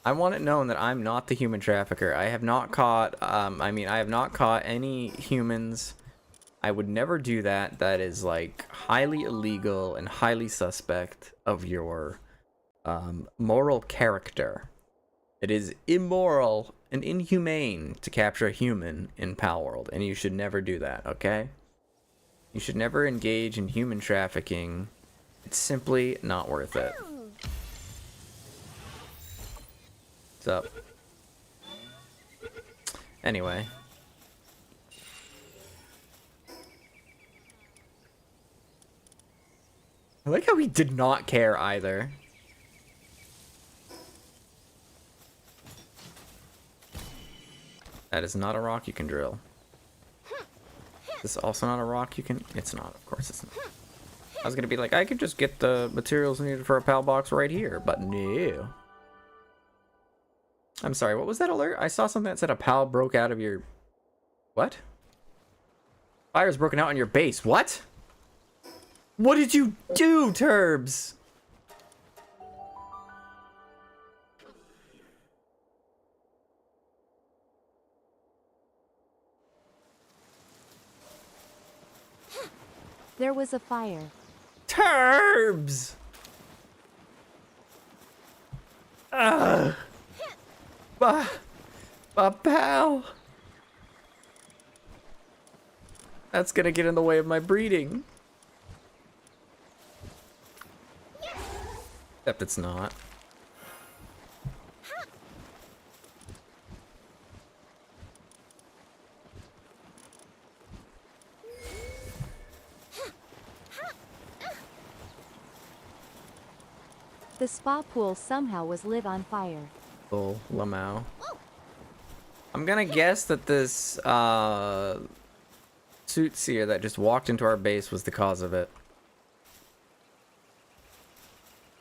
I want it known that I'm not the human trafficker. I have not caught, I have not caught any humans. I would never do that. That is, like, highly illegal and highly suspect of your, moral character. It is immoral and inhumane to capture a human in Palworld, and you should never do that, okay? You should never engage in human trafficking. It's simply not worth it. What's up? Anyway. I like how he did not care either. That is not a rock you can drill. This is also not a rock you can... It's not, of course it's not. I was gonna be like, I could just get the materials needed for a PAL box right here, but no. I'm sorry, what was that alert? I saw something that said a PAL broke out of your... What? Fire's broken out on your base. What? What did you do, Turbs? There was a fire. Turbs! Ugh. My pal. That's gonna get in the way of my breeding. Except it's not. The spa pool somehow was lit on fire. Bull Lamau. I'm gonna guess that this Suitseer that just walked into our base was the cause of it.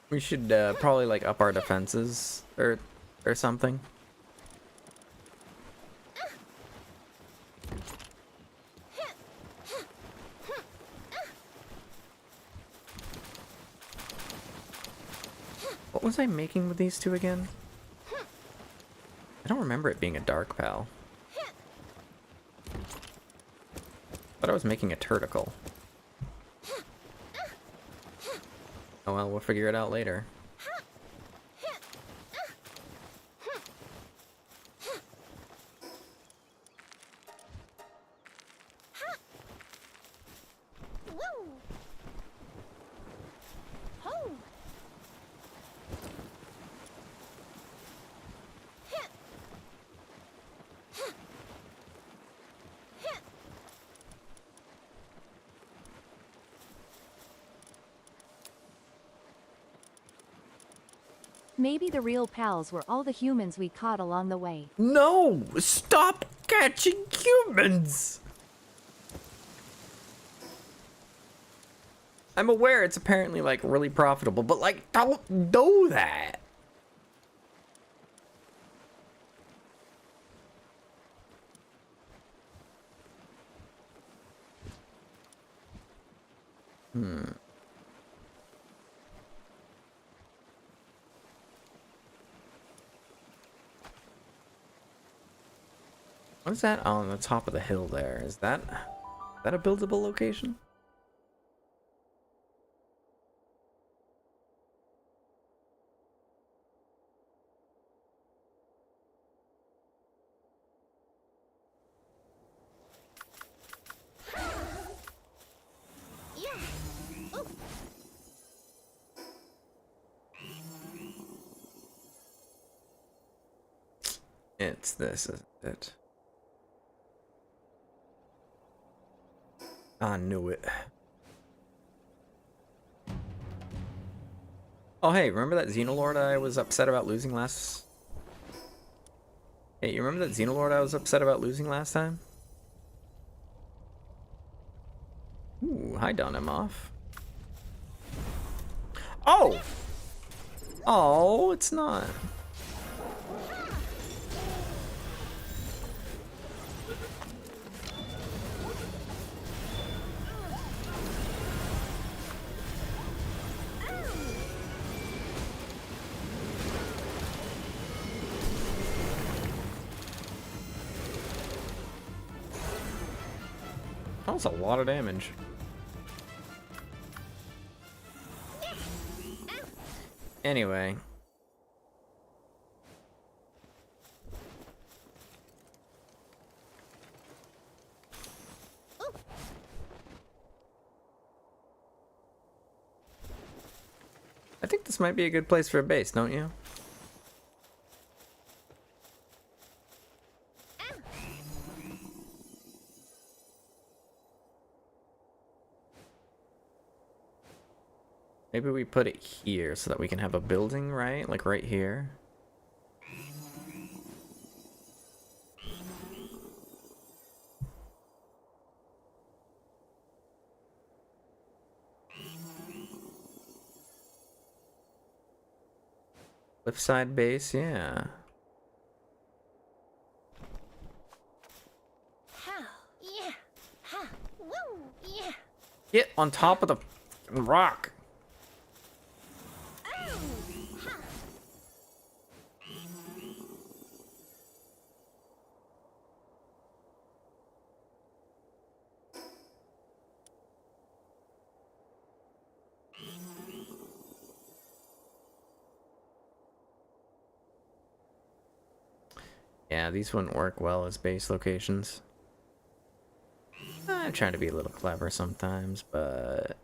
We should probably like up our defenses or something. What was I making with these two again? I don't remember it being a dark pal. But I was making a turticle. Oh well, we'll figure it out later. Maybe the real pals were all the humans we caught along the way. No! Stop catching humans! I'm aware it's apparently, like, really profitable, but, like, don't do that! What is that on the top of the hill there? Is that a buildable location? It's this, isn't it? I knew it. Oh, hey, remember that Xenolord I was upset about losing last... Hey, you remember that Xenolord I was upset about losing last time? Ooh, hi, Donemoff. Oh! Oh, it's not. That was a lot of damage. Anyway. I think this might be a good place for a base, don't you? Maybe we put it here so that we can have a building, right? Like right here. Cliffside base, yeah. Get on top of the rock. Yeah, these wouldn't work well as base locations. I'm trying to be a little clever sometimes, but...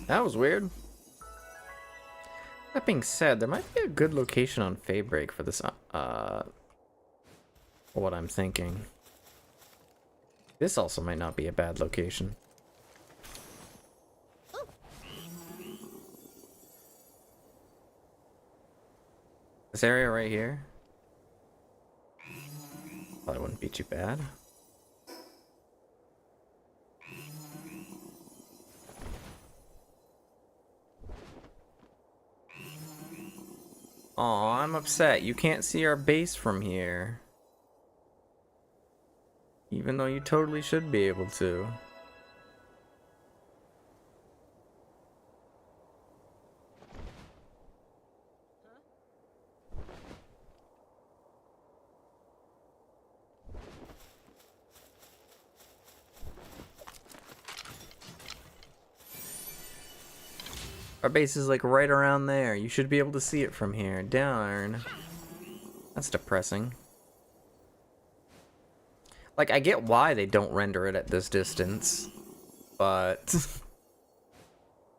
That was weird. That being said, there might be a good location on Faybreak for this, what I'm thinking. This also might not be a bad location. This area right here probably wouldn't be too bad. Aw, I'm upset. You can't see our base from here. Even though you totally should be able to. Our base is like right around there. You should be able to see it from here. Darn. That's depressing. Like, I get why they don't render it at this distance, but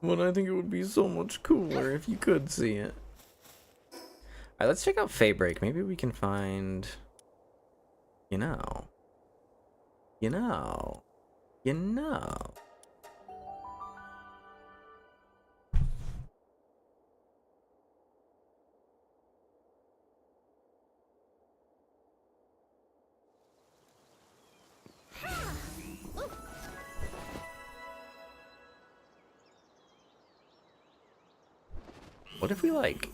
but I think it would be so much cooler if you could see it. Alright, let's check out Faybreak. Maybe we can find, you know. What if we, like,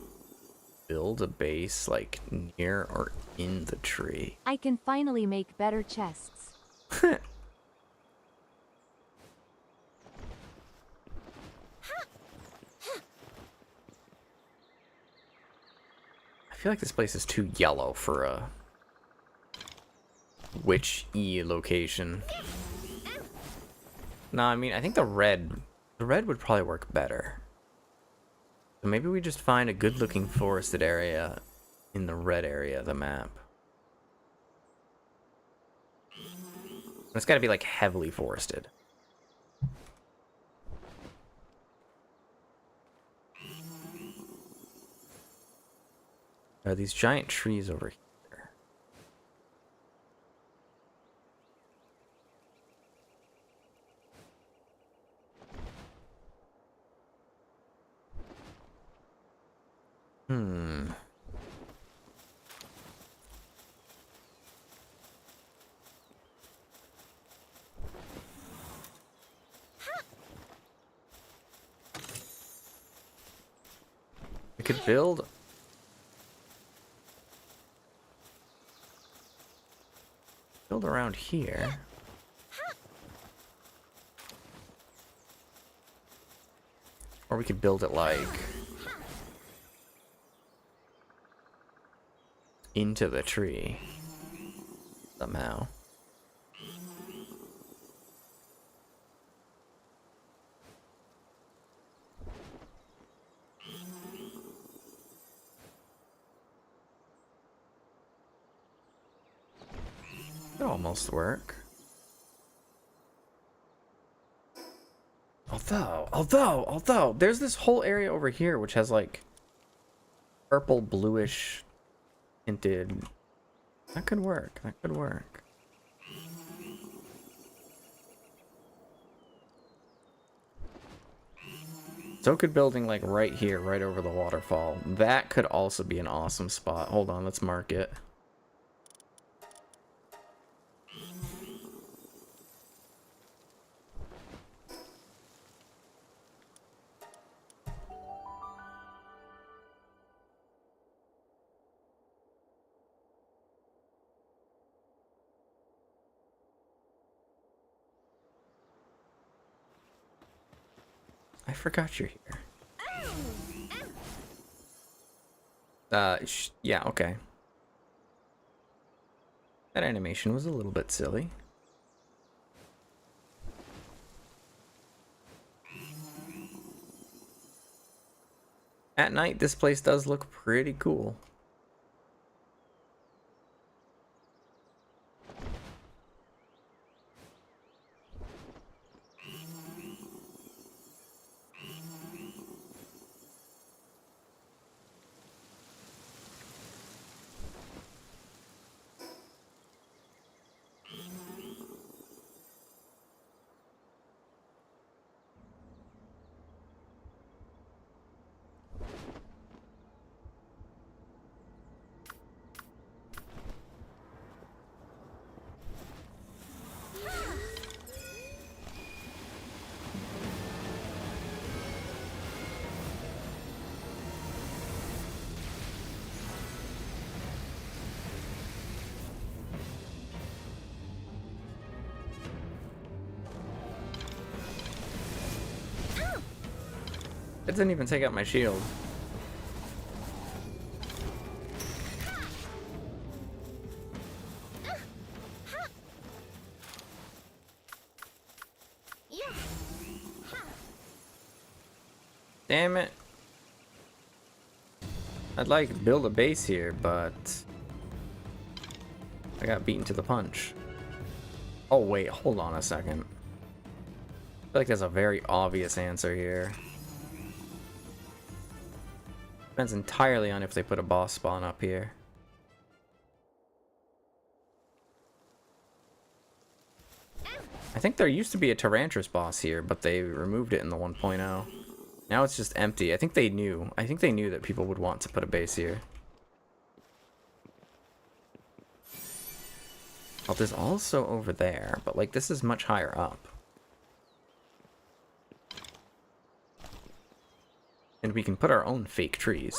build a base, like, near or in the tree? I can finally make better chests. I feel like this place is too yellow for a witch-y location. No, I mean, I think the red would probably work better. So maybe we just find a good-looking forested area in the red area of the map. It's gotta be, like, heavily forested. There are these giant trees over here. We could build around here. Or we could build it like into the tree somehow. Could almost work. Although, there's this whole area over here which has like purple bluish tinted. That could work. That could work. So could building like right here, right over the waterfall. That could also be an awesome spot. Hold on, let's mark it. I forgot you're here. Yeah, okay. That animation was a little bit silly. At night, this place does look pretty cool. It didn't even take out my shield. Damn it. I'd like build a base here, but I got beaten to the punch. Oh wait, hold on a second. I feel like there's a very obvious answer here. Depends entirely on if they put a boss spawn up here. I think there used to be a Tyrantrum boss here, but they removed it in the 1.0. Now it's just empty. I think they knew. I think they knew that people would want to put a base here. Oh, there's also over there, but like this is much higher up. And we can put our own fake trees.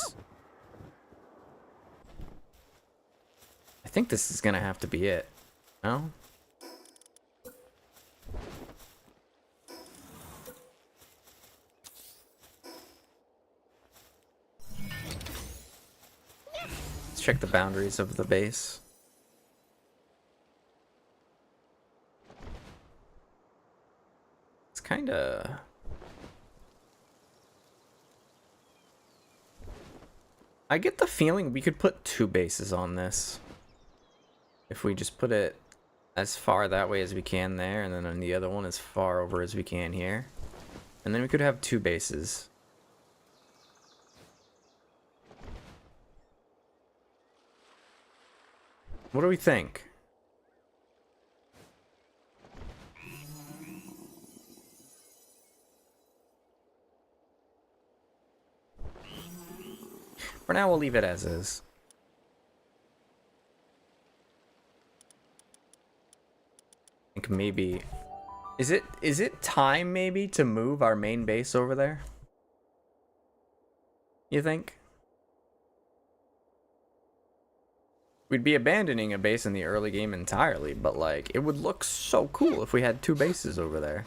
I think this is gonna have to be it. No? Let's check the boundaries of the base. It's kinda... I get the feeling we could put 2 bases on this. If we just put it as far that way as we can there, and then on the other one as far over as we can here. And then we could have 2 bases. What do we think? For now, we'll leave it as is. I think maybe... Is it time, maybe, to move our main base over there? You think? We'd be abandoning a base in the early game entirely, but, like, it would look so cool if we had 2 bases over there.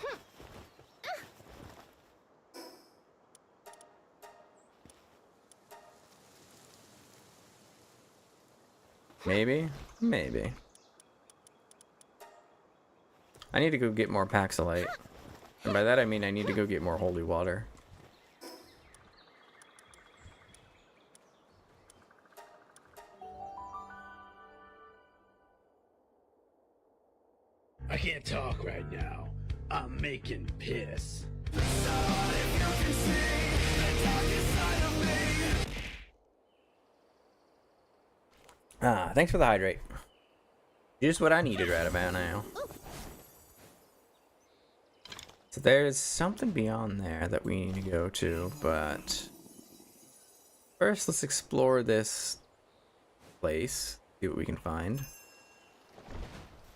Maybe? Maybe. I need to go get more Paxilite. And by that I mean I need to go get more holy water. I can't talk right now. I'm making piss. Ah, thanks for the hydrate. Just what I needed right about now. So there's something beyond there that we need to go to, but first let's explore this place, see what we can find.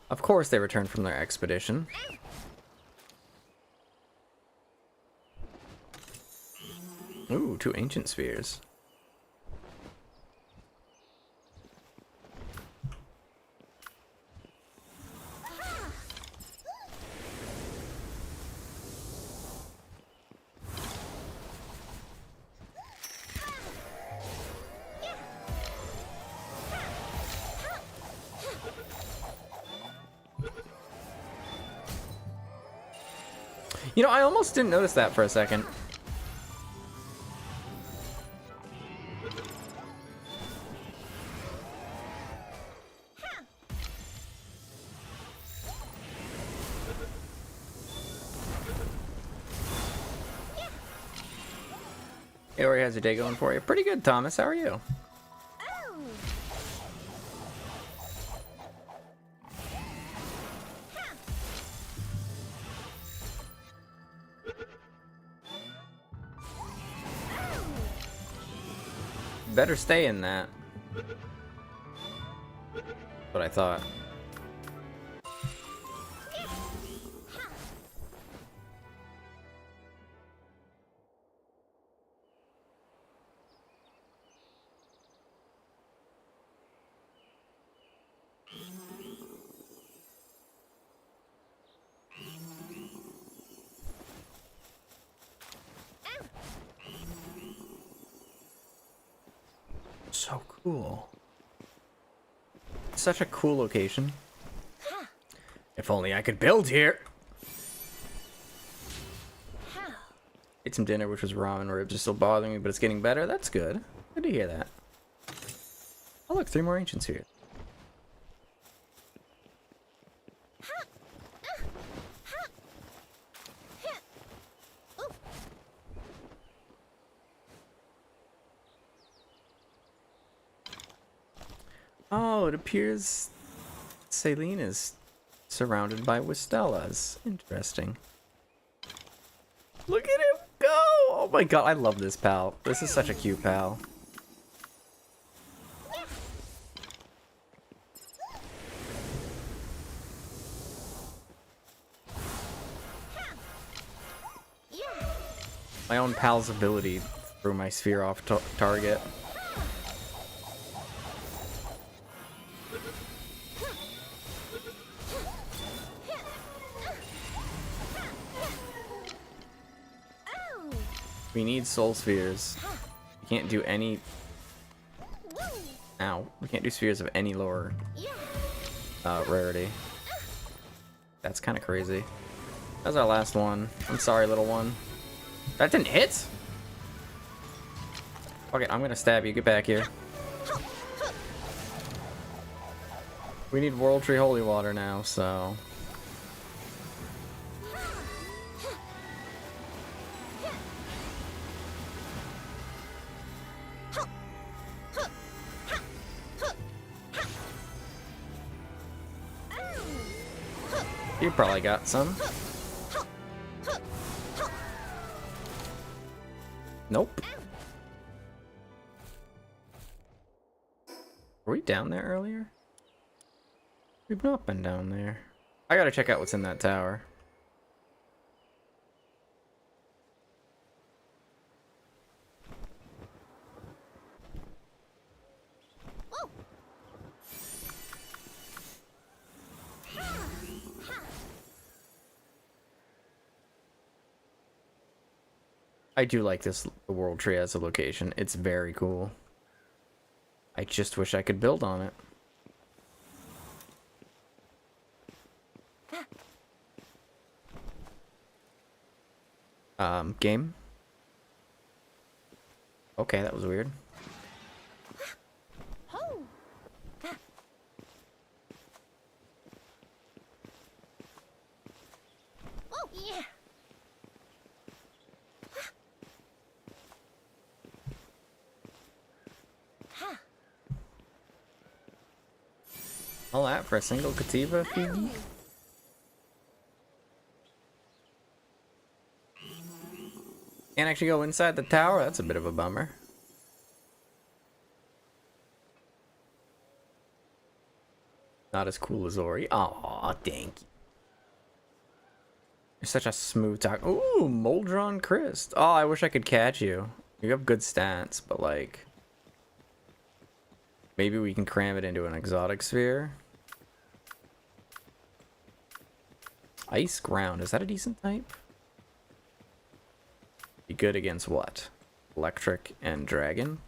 Of course they returned from their expedition. Ooh, 2 ancient spheres. You know, I almost didn't notice that for a second. Hey, Ori, how's your day going for you? Pretty good, Thomas. How are you? Better stay in that. What I thought. so cool. Such a cool location. If only I could build here. Ate some dinner, which was ramen. Ribs are still bothering me, but it's getting better. That's good. Good to hear that. Oh look, 3 more ancients here. Oh, it appears Celine is surrounded by Wistellas. Interesting. Look at him go! Oh my god, I love this pal. This is such a cute pal. My own pal's ability threw my sphere off target. We need soul spheres. We can't do any... Ow. We can't do spheres of any lower rarity. That's kind of crazy. That's our last one. I'm sorry, little one. That didn't hit? Okay, I'm gonna stab you. Get back here. We need World Tree Holy Water now, so... You probably got some. Nope. Were we down there earlier? We've not been down there. I gotta check out what's in that tower. I do like this World Tree as a location. It's very cool. I just wish I could build on it. Game? Okay, that was weird. All that for a single Kativa feed? Can't actually go inside the tower? That's a bit of a bummer. Not as cool as Ori. Aw, thank you. You're such a smooth talk. Ooh, Moldron Christ. Oh, I wish I could catch you. You have good stats, but like... Maybe we can cram it into an exotic sphere. Ice ground, is that a decent type? Be good against what? Electric and dragon?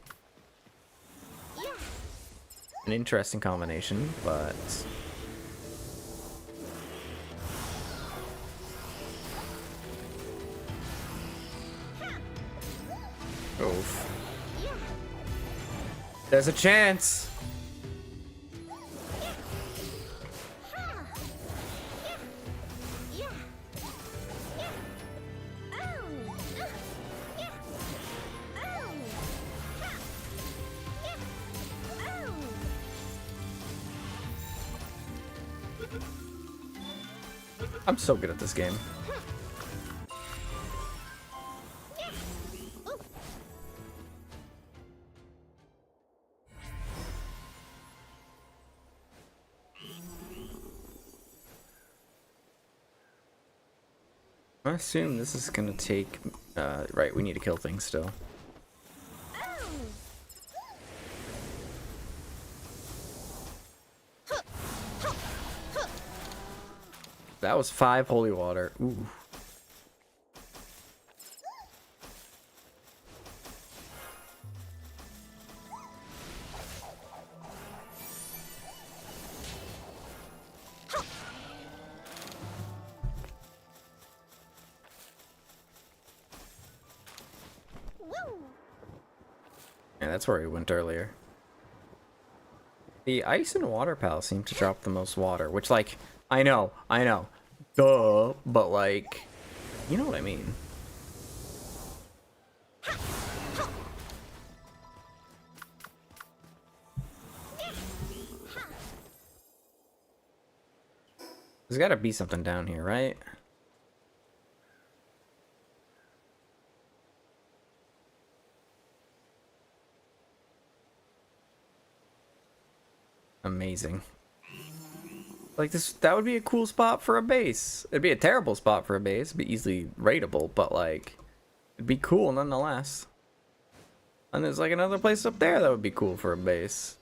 An interesting combination, but... Oof. There's a chance! I'm so good at this game. I assume this is gonna take... right, we need to kill things still. That was 5 holy water. Ooh. that's where we went earlier. The ice and water palace seem to drop the most water, which, like, I know. Duh, but, like, you know what I mean. There's gotta be something down here, right? Amazing. Like this, that would be a cool spot for a base. It'd be a terrible spot for a base. It'd be easily raidable, but like, it'd be cool nonetheless. And there's like another place up there that would be cool for a base.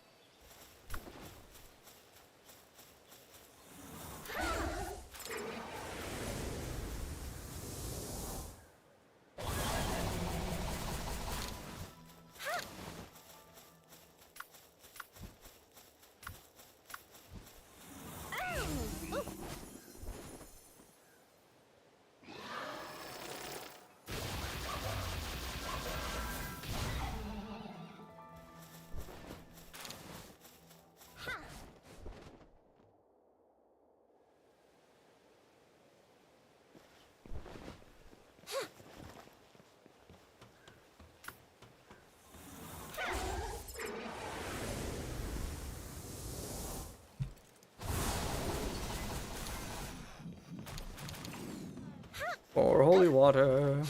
Or holy water.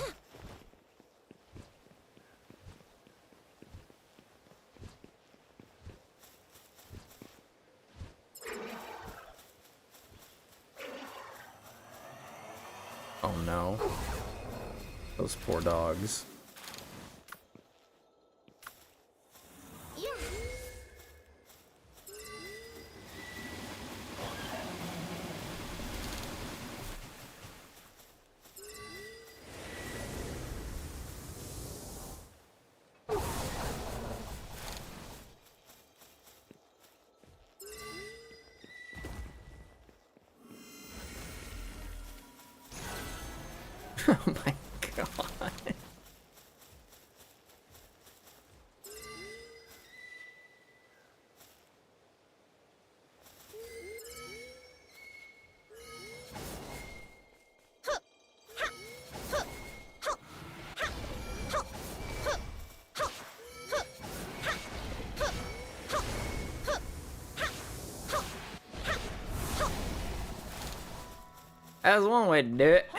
Oh no. Those poor dogs. Oh my god. That was one way to do it.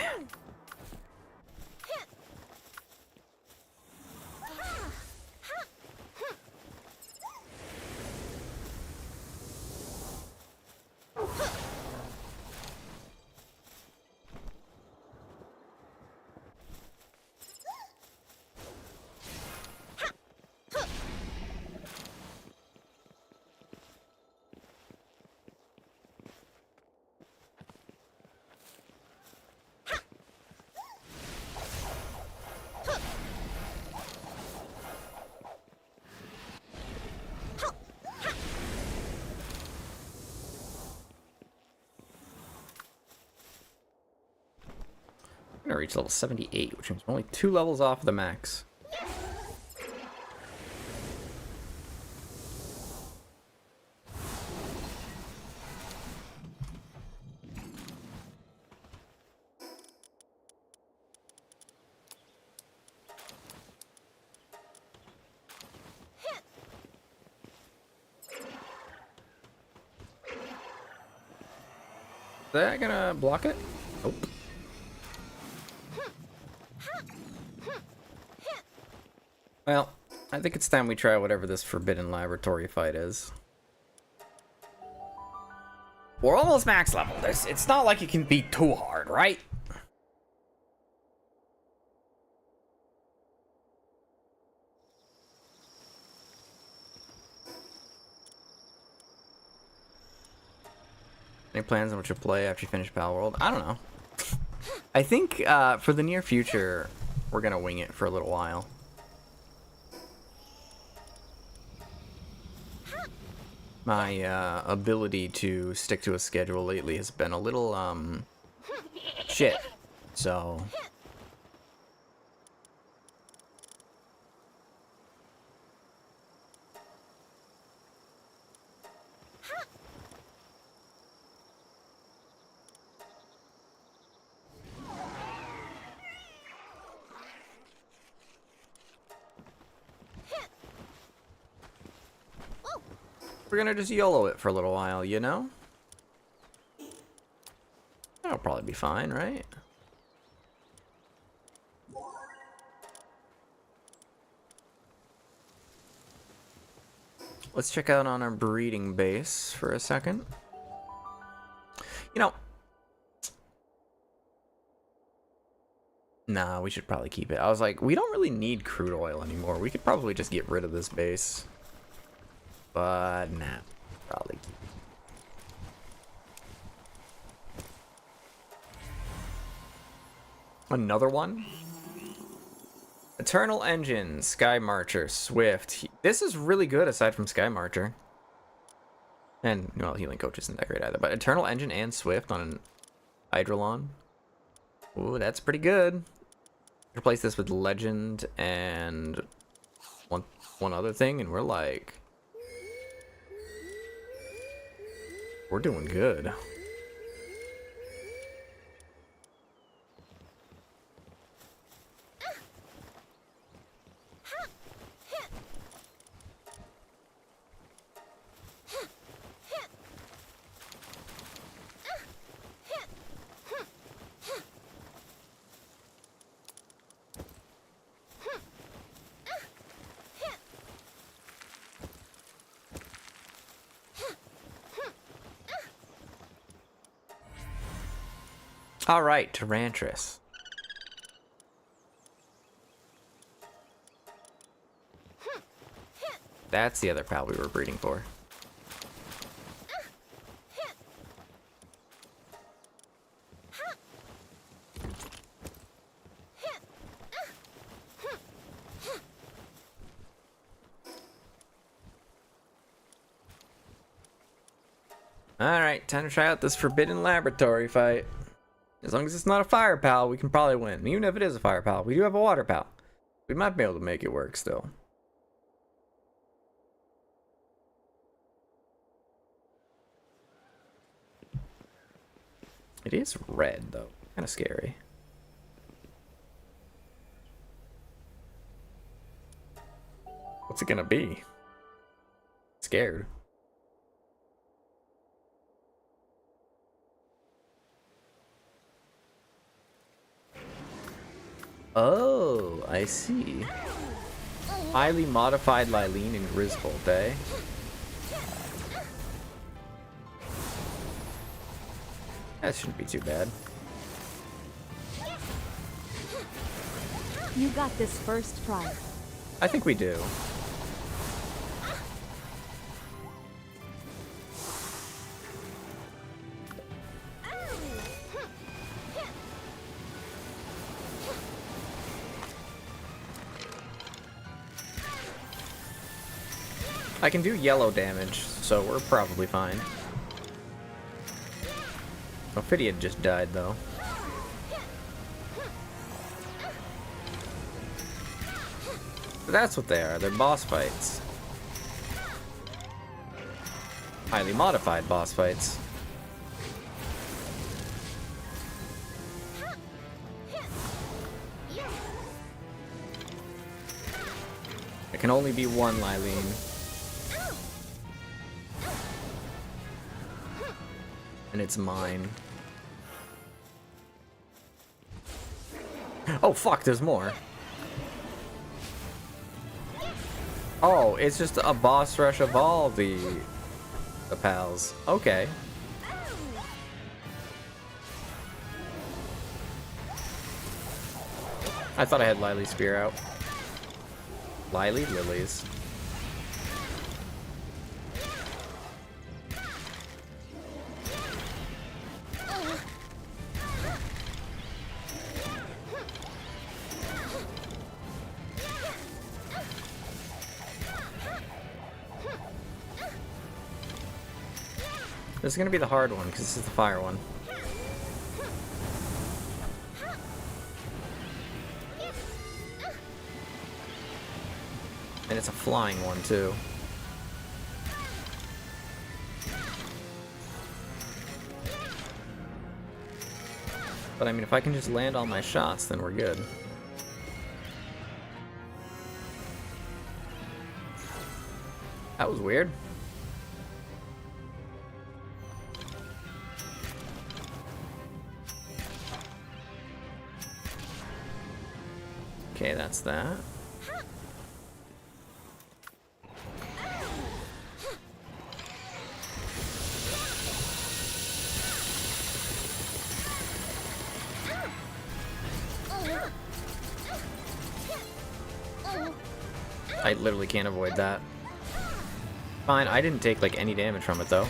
I'm gonna reach level 78, which means I'm only 2 levels off the max. Is that gonna block it? Nope. Well, I think it's time we try whatever this forbidden laboratory fight is. We're almost max level. It's not like it can be too hard, right? Any plans on what you'll play after you finish Pal World? I don't know. I think for the near future, we're gonna wing it for a little while. My ability to stick to a schedule lately has been a little shit. So We're gonna just YOLO it for a little while, you know? That'll probably be fine, right? Let's check out on our breeding base for a second. You know, nah, we should probably keep it. I was like, we don't really need crude oil anymore. We could probably just get rid of this base. But nah, probably keep it. Another one? Eternal Engine, Sky Marcher, Swift. This is really good aside from Sky Marcher. And, well, Healing Coach isn't that great either. But Eternal Engine and Swift on an Hydrolon. Ooh, that's pretty good. Replace this with Legend and one other thing, and we're like... We're doing good. All right, Tyrantris. That's the other pal we were breeding for. All right, time to try out this forbidden laboratory fight. As long as it's not a fire pal, we can probably win. And even if it is a fire pal, we do have a water pal. We might be able to make it work still. It is red, though. Kind of scary. What's it gonna be? Scared. Oh, I see. Highly modified Lylene and Grisbolt, eh? That shouldn't be too bad. You got this first try. I think we do. I can do yellow damage, so we're probably fine. Ophidia just died, though. But that's what they are. They're boss fights. Highly modified boss fights. It can only be one Lylene. And it's mine. Oh fuck, there's more. Oh, it's just a boss rush of all the pals. Okay. I thought I had Lily's spear out. Lily? Lilies. This is gonna be the hard one, because this is the fire one. And it's a flying one, too. But I mean, if I can just land all my shots, then we're good. That was weird. Okay, that's that. I literally can't avoid that. Fine, I didn't take like any damage from it though.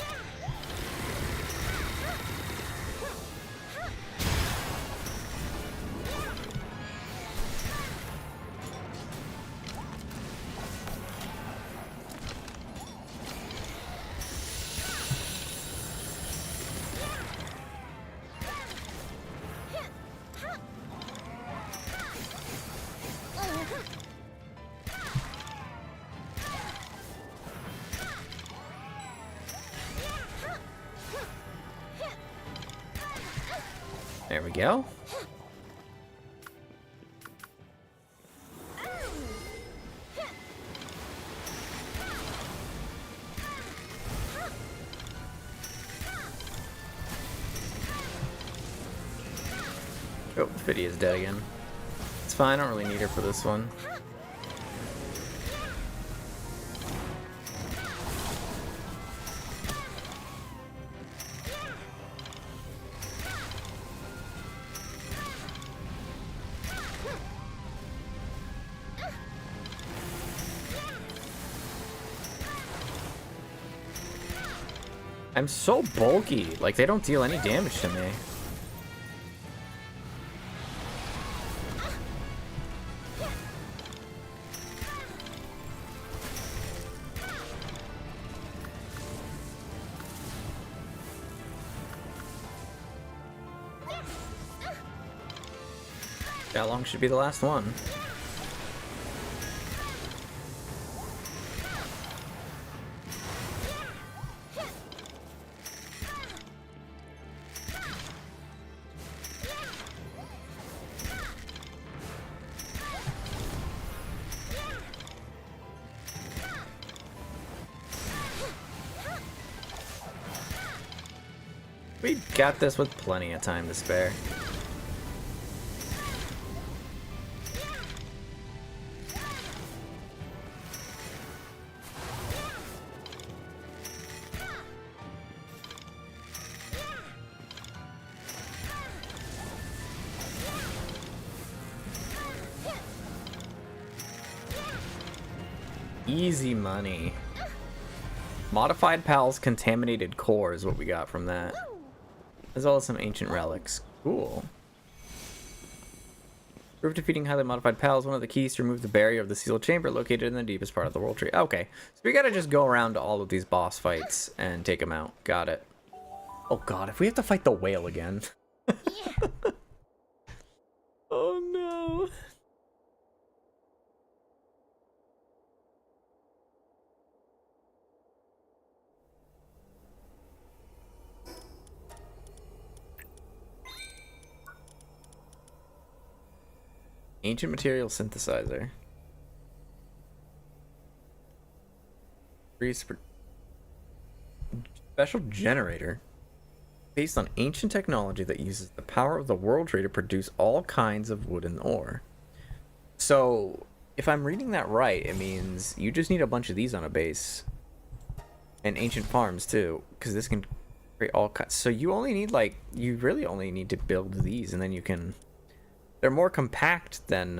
There we go. Oh, Fiddy is dead again. It's fine, I don't really need her for this one. I'm so bulky, like they don't deal any damage to me. How long should be the last one? We got this with plenty of time to spare. Easy money. Modified Pal's contaminated core is what we got from that. As well as some ancient relics. Cool. Proof defeating highly modified Pal is one of the keys to remove the barrier of the sealed chamber located in the deepest part of the world tree. Okay, so we gotta just go around to all of these boss fights and take them out. Got it. Oh god, if we have to fight the whale again. Oh no. Ancient material synthesizer. Special generator. Based on ancient technology that uses the power of the world tree to produce all kinds of wood and ore. So, if I'm reading that right, it means you just need a bunch of these on a base. And ancient farms too, because this can create all kinds. So you only need like, you really only need to build these and then you can... They're more compact than,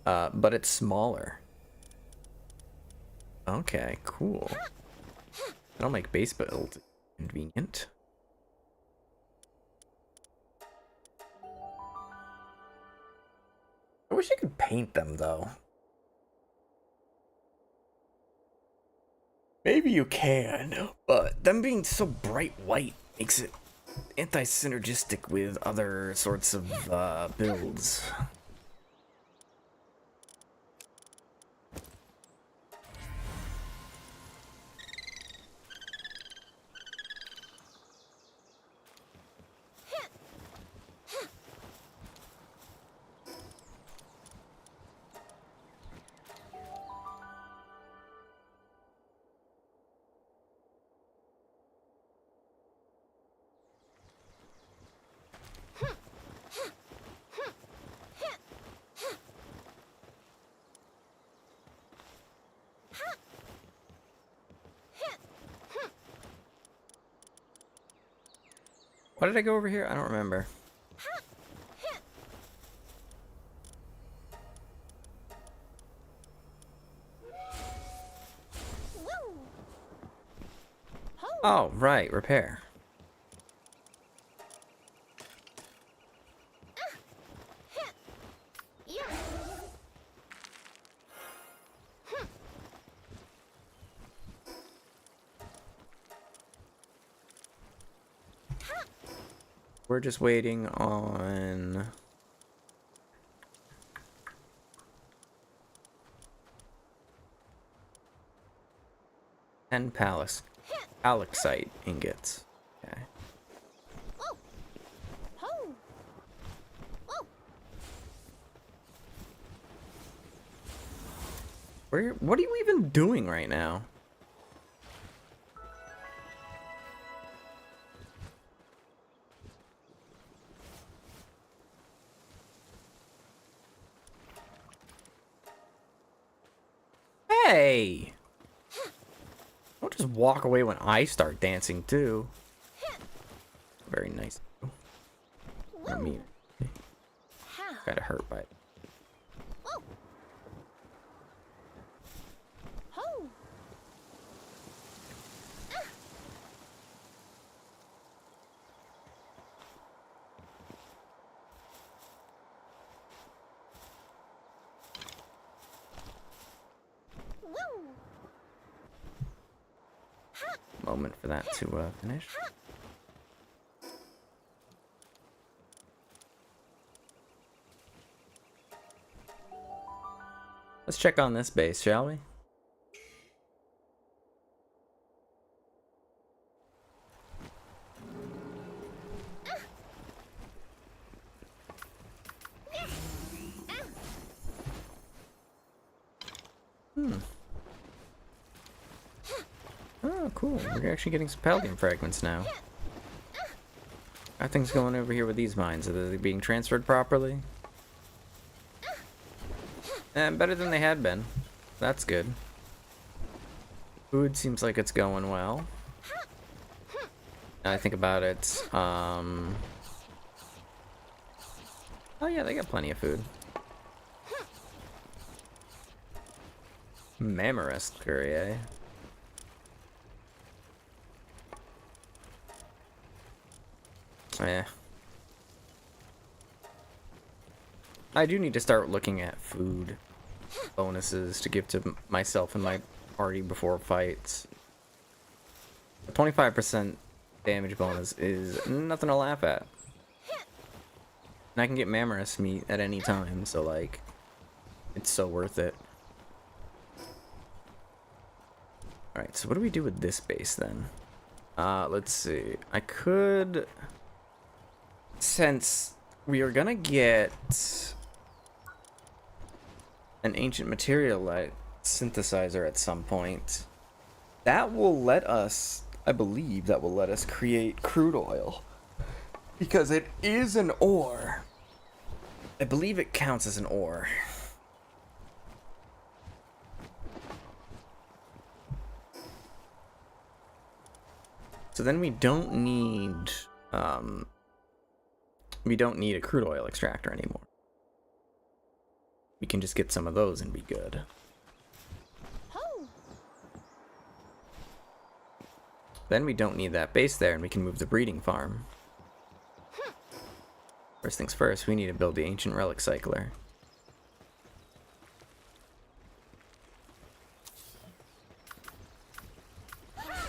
but it's smaller. Okay, cool. That'll make base build convenient. I wish I could paint them, though. Maybe you can, but them being so bright white makes it anti-synergistic with other sorts of builds. Why did I go over here? I don't remember. Oh, right, repair. We're just waiting on... and Palexite ingots. Okay. What are you even doing right now? Hey! Don't just walk away when I start dancing too. Very nice. I mean, got hurt by it. Moment for that to finish. Let's check on this base, shall we? Oh, cool. We're actually getting some Paldium fragments now. How are things going over here with these mines? Are they being transferred properly? Better than they had been. That's good. Food seems like it's going well. Now I think about it, oh yeah, they got plenty of food. Mammarist curry, eh? Yeah. I do need to start looking at food bonuses to give to myself and my party before fights. A 25% damage bonus is nothing to laugh at. And I can get Mammarist meat at any time, so like, it's so worth it. Alright, so what do we do with this base then? Let's see. I could... Since we are gonna get an ancient materialite synthesizer at some point, that will let us, I believe that will let us create crude oil. Because it is an ore. I believe it counts as an ore. So then we don't need a crude oil extractor anymore. We can just get some of those and be good. Then we don't need that base there and we can move the breeding farm. First things first, we need to build the ancient relic cycler.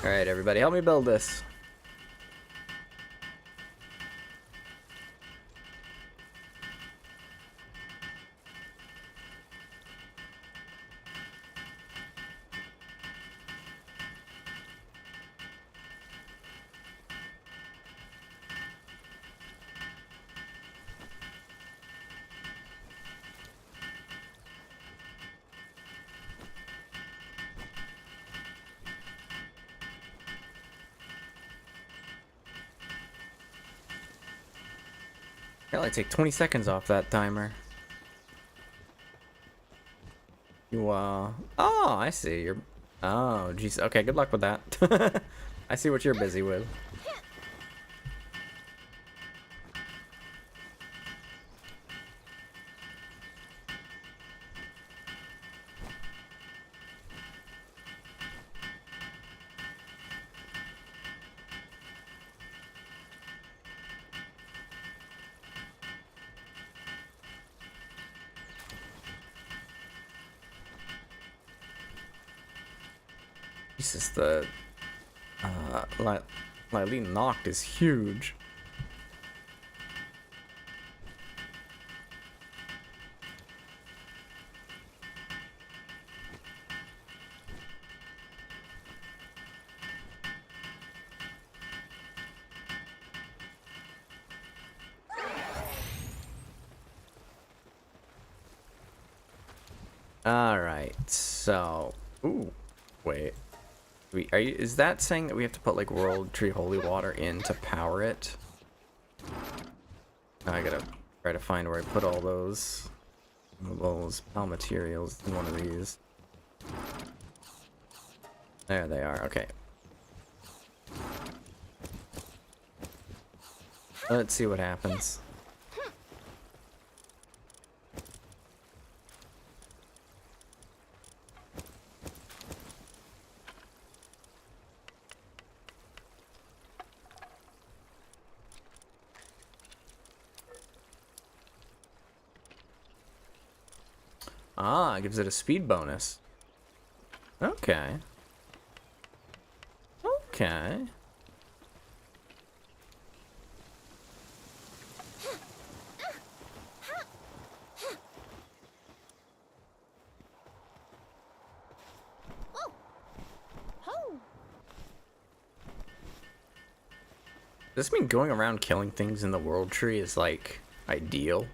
Alright, everybody, help me build this. Probably take 20 seconds off that timer. You, oh, I see. You're, oh, jeez. Okay, good luck with that. I see what you're busy with. Jesus, the Lylene Noct is huge. All right, so, ooh, wait. Is that saying that we have to put like World Tree Holy Water in to power it? I gotta try to find where I put all those pal materials in one of these. There they are. Okay. Let's see what happens. Ah, it gives it a speed bonus. Okay. Okay. Does this mean going around killing things in the world tree is like ideal?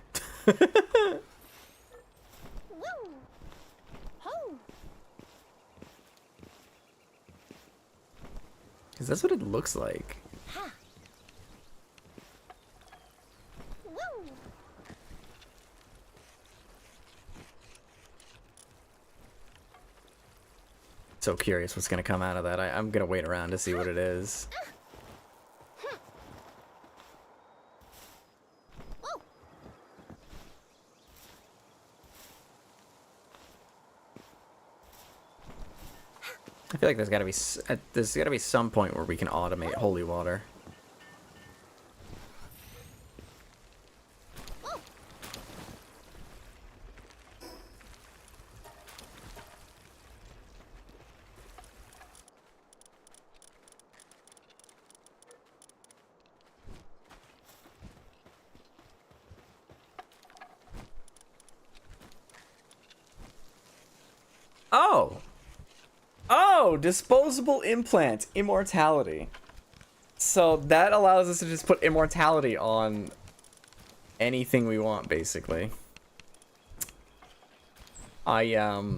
Because that's what it looks like. So curious what's gonna come out of that. I'm gonna wait around to see what it is. I feel like there's gotta be some point where we can automate holy water. Oh, disposable implant, immortality. So that allows us to just put immortality on anything we want, basically. I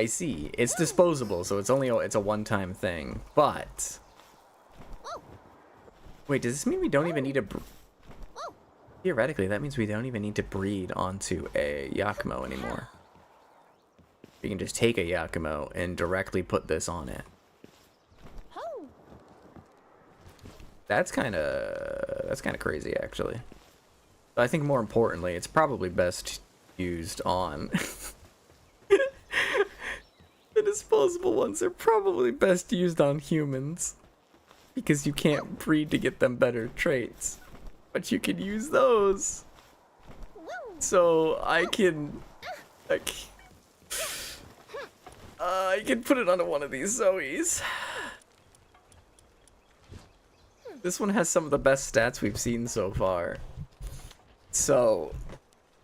see. It's disposable, so it's a one-time thing. But wait, does this mean we don't even need to? Theoretically, that means we don't even need to breed onto a Yakumo anymore. We can just take a Yakumo and directly put this on it. That's kind of crazy, actually. But I think more importantly, it's probably best used on the disposable ones are probably best used on humans because you can't breed to get them better traits, but you can use those. So I can put it onto one of these Zoes. This one has some of the best stats we've seen so far. So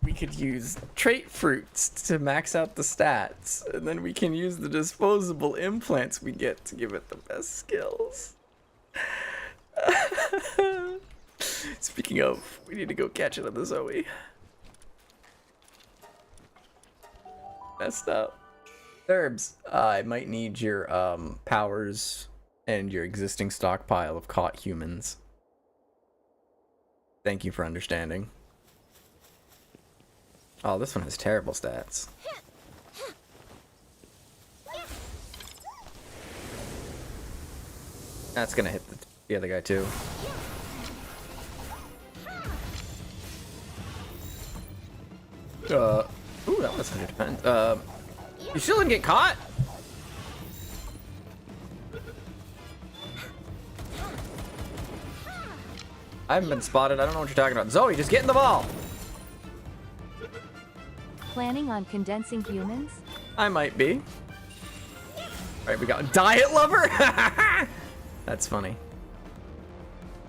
we could use trait fruits to max out the stats, and then we can use the disposable implants we get to give it the best skills. Speaking of, we need to go catch another Zoe. Messed up. Herbs, I might need your powers and your existing stockpile of caught humans. Thank you for understanding. Oh, this one has terrible stats. That's gonna hit the other guy too. Ooh, that was under defense. You still didn't get caught? I haven't been spotted. I don't know what you're talking about. Zoe, just get in the ball. Planning on condensing humans? I might be. Alright, we got diet lover. That's funny.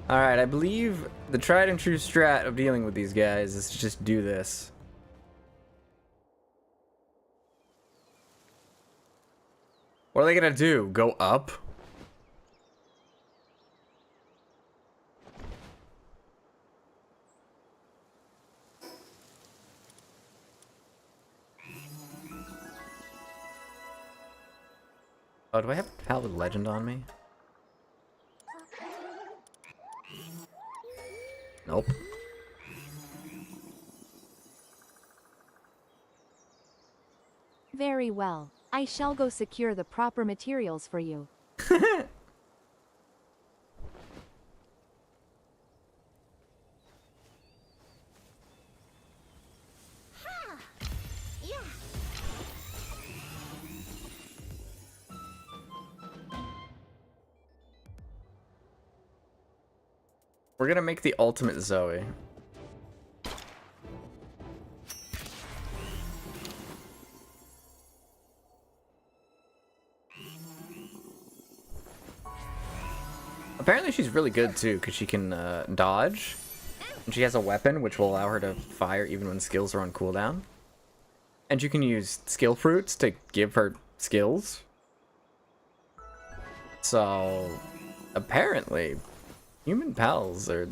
Alright, I believe the tried and true strat of dealing with these guys is to just do this. What are they gonna do? Go up? Oh, do I have a Pal with Legend on me? Nope. Very well. I shall go secure the proper materials for you. We're gonna make the ultimate Zoe. Apparently she's really good too, because she can dodge. And she has a weapon which will allow her to fire even when skills are on cooldown. And you can use skill fruits to give her skills. So apparently humans are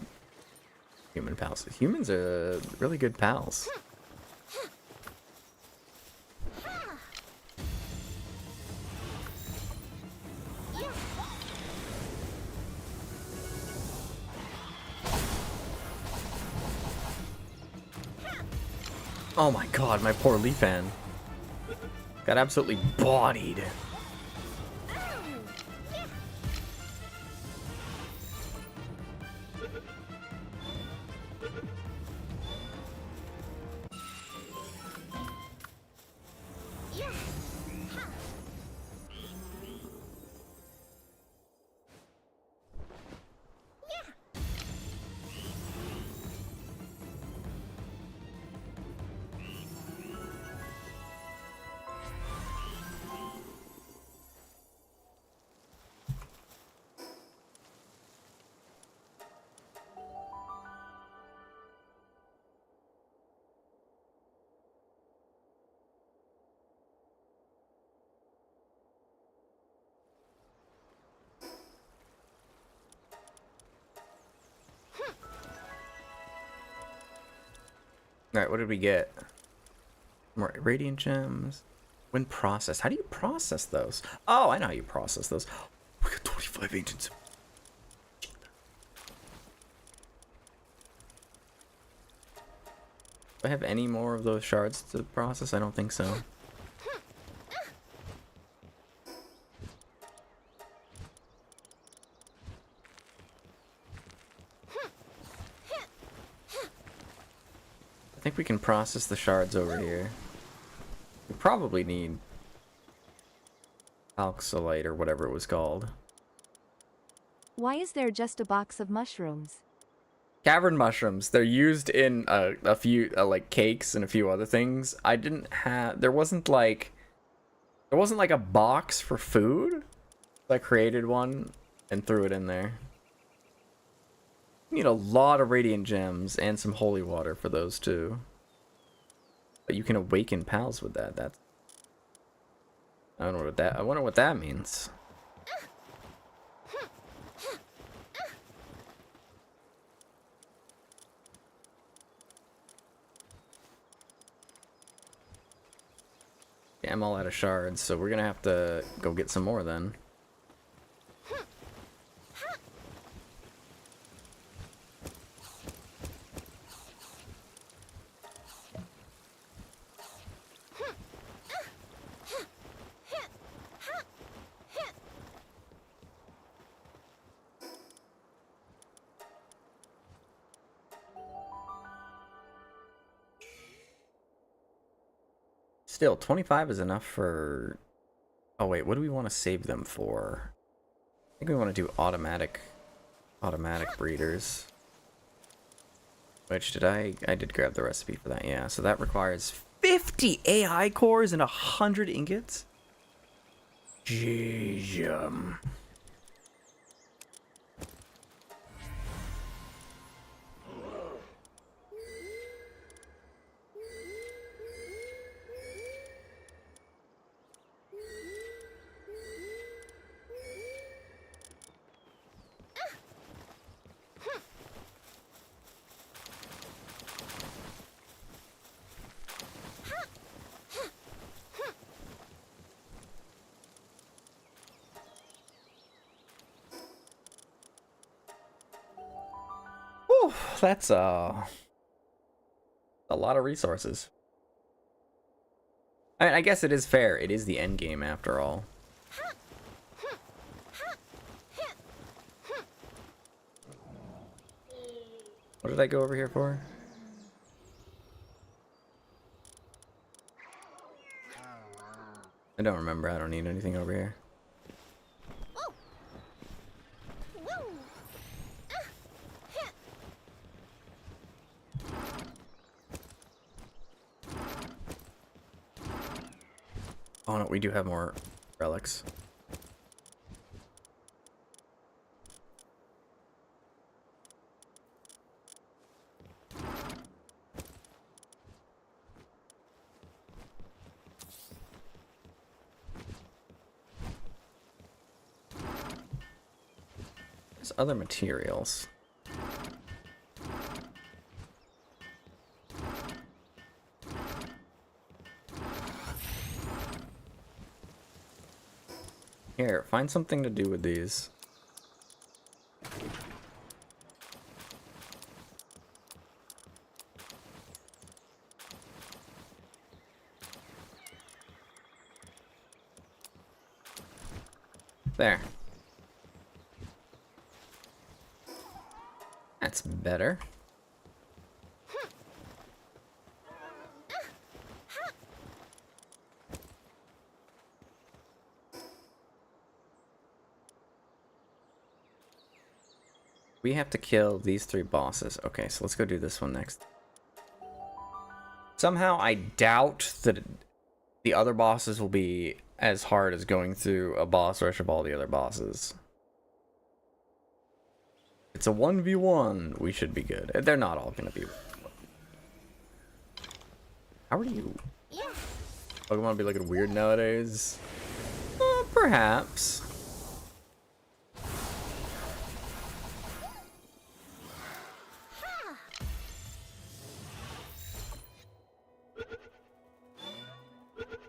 really good pals. Oh my god, my poor Leafan. Got absolutely bodied. Alright, what did we get? More radiant gems. When processed. How do you process those? Oh, I know how you process those. We got 25 agents. Do I have any more of those shards to process? I don't think so. I think we can process the shards over here. We probably need alxylite or whatever it was called. Why is there just a box of mushrooms? Cavern mushrooms. They're used in a few like cakes and a few other things. I didn't have. There wasn't like a box for food. I created one and threw it in there. You need a lot of radiant gems and some holy water for those too. But you can awaken pals with that. That's. I don't know what that. I wonder what that means. Yeah, I'm all out of shards, so we're gonna have to go get some more then. Still, 25 is enough for... Oh wait, what do we want to save them for? I think we want to do automatic breeders. Which, I did grab the recipe for that, yeah. So that requires 50 AI cores and 100 ingots? Jeez. Whew, that's a lot of resources. I mean, I guess it is fair. It is the end game after all. What did I go over here for? I don't remember. I don't need anything over here. Oh no, we do have more relics. There's other materials. Here, find something to do with these. There. That's better. We have to kill these 3 bosses. Okay, so let's go do this one next. Somehow I doubt that the other bosses will be as hard as going through a boss rush of all the other bosses. It's a 1v1. We should be good. They're not all gonna be. How are you? Pokemon be looking weird nowadays? Perhaps.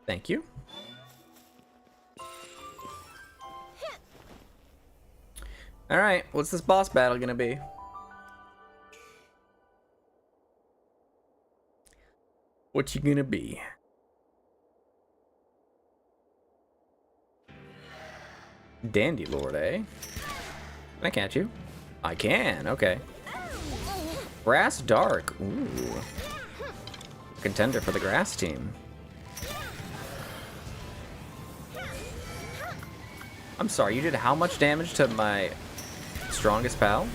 Thank you. Alright, what's this boss battle gonna be? What you gonna be? Dandy Lord, eh? Can I catch you? I can, okay. Grass Dark, ooh. Contender for the grass team. I'm sorry, you did how much damage to my strongest pal?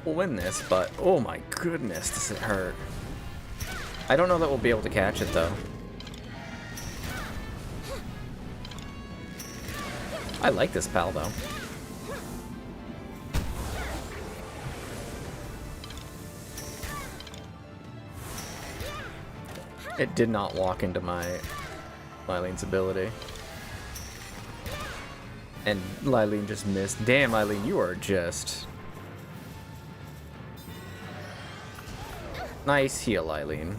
We'll win this, but oh my goodness, does it hurt. I don't know that we'll be able to catch it though. I like this pal though. It did not walk into my Lyleen's ability. And Lyleen just missed. Damn, Lyleen, you are just... Nice heal, Lyleen.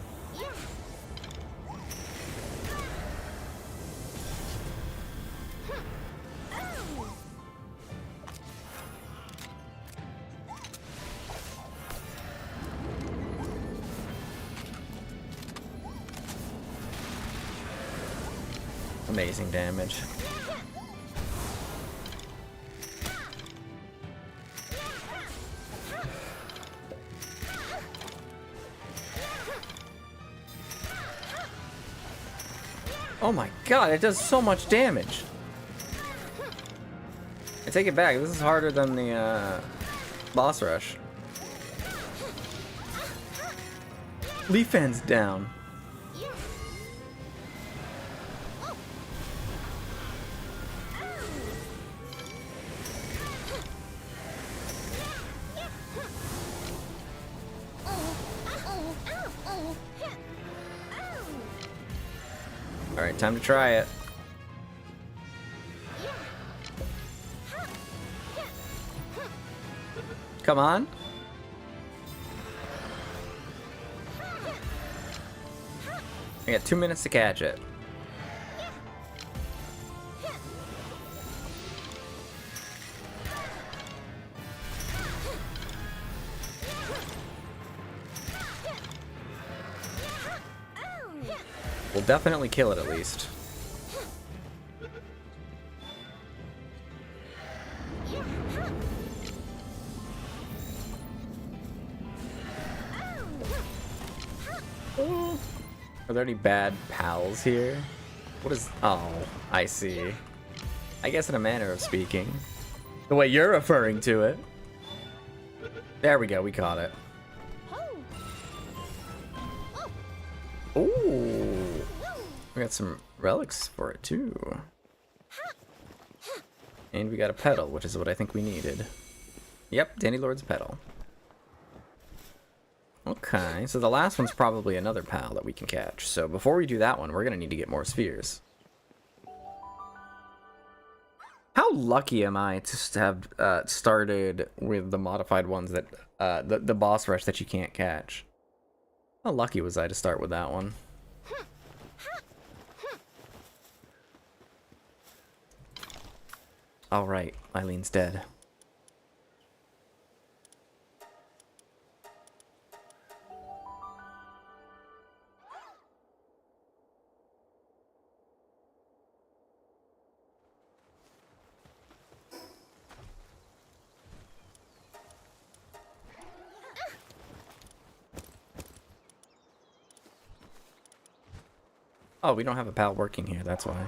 Amazing damage. Oh my god, it does so much damage. I take it back, this is harder than the boss rush. Leaf Fan's down. Alright, time to try it. Come on. I got 2 minutes to catch it. We'll definitely kill it at least. Are there any bad pals here? What is... Oh, I see. I guess in a manner of speaking. The way you're referring to it. There we go, we caught it. Ooh. We got some relics for it too. And we got a pedal, which is what I think we needed. Yep, Dandy Lord's pedal. Okay, so the last one's probably another pal that we can catch. So before we do that one, we're gonna need to get more spheres. How lucky am I to have started with the modified ones that the boss rush that you can't catch? How lucky was I to start with that one? All right, Eileen's dead. Oh, we don't have a pal working here, that's why.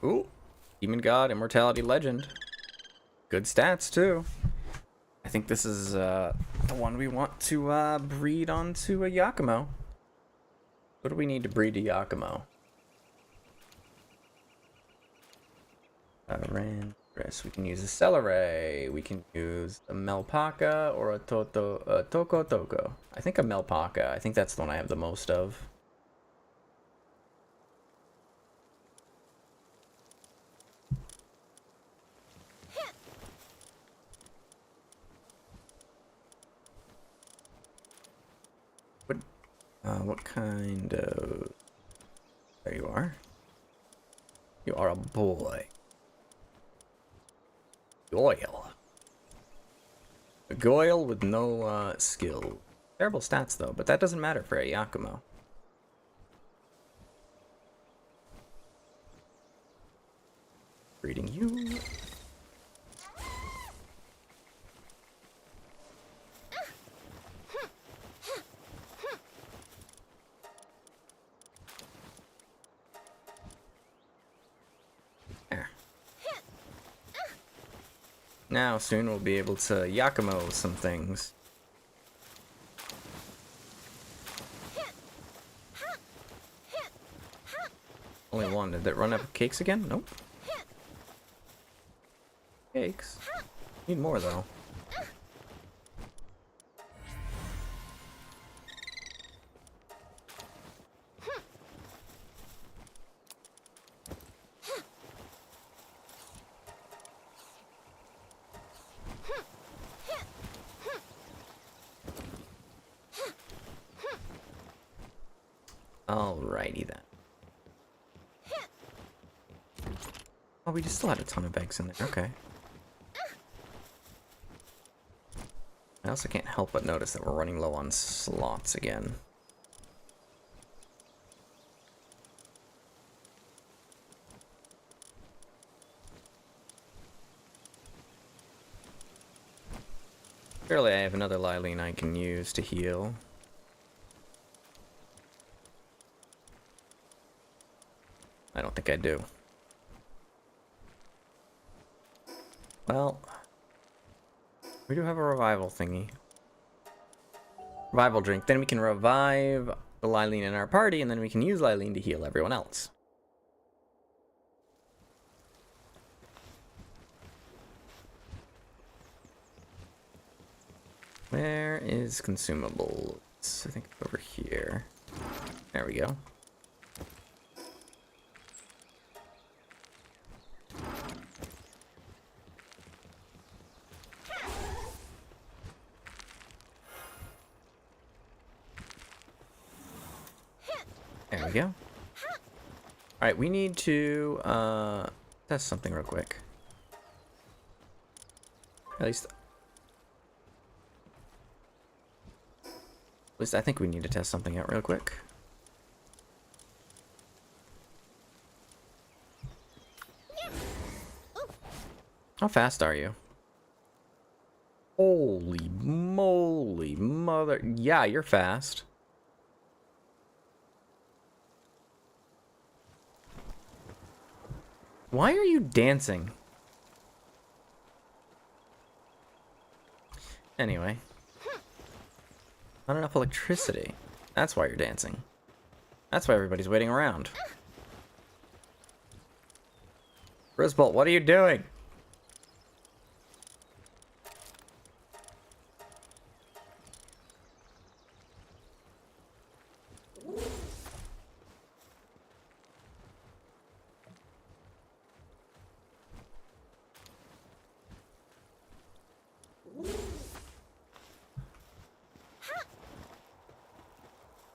Ooh, Demon God, Immortality Legend. Good stats, too. I think this is the one we want to breed onto a Yakumo. What do we need to breed a Yakumo? Randress. We can use a Celeray. We can use a Melpaka or a Toko Toko. I think a Melpaka. I think that's the one I have the most of. What kind of... There you are. You are a boy. Goyle. A Goyle with no skill. Terrible stats though, but that doesn't matter for a Yakumo. Breeding you. Now, soon we'll be able to Yakumo some things. Only one. Did that run up cakes again? Nope. Cakes? Need more, though. Alrighty then. Oh, we just still had a ton of eggs in there. Okay. I also can't help but notice that we're running low on slots again. Surely I have another Lilene I can use to heal. I don't think I do. Well, we do have a revival thingy. Revival drink. Then we can revive the Lilene in our party, and then we can use Lilene to heal everyone else. Where is consumables? I think it's over here. There we go. There we go. Alright, we need to test something real quick. At least I think we need to test something out real quick. How fast are you? Holy moly, mother... Yeah, you're fast. Why are you dancing? Anyway. Not enough electricity. That's why you're dancing. That's why everybody's waiting around. Grisbolt, what are you doing?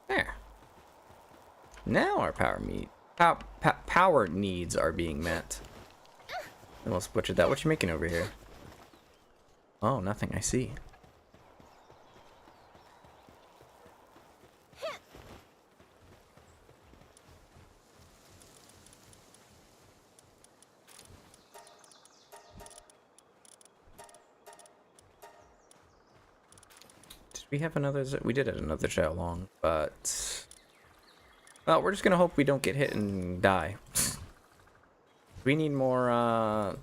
There. Now our power needs are being met. I almost butchered that. What you making over here? Oh, nothing. I see. We have another... We did it another show long, but... Well, we're just gonna hope we don't get hit and die. We need more,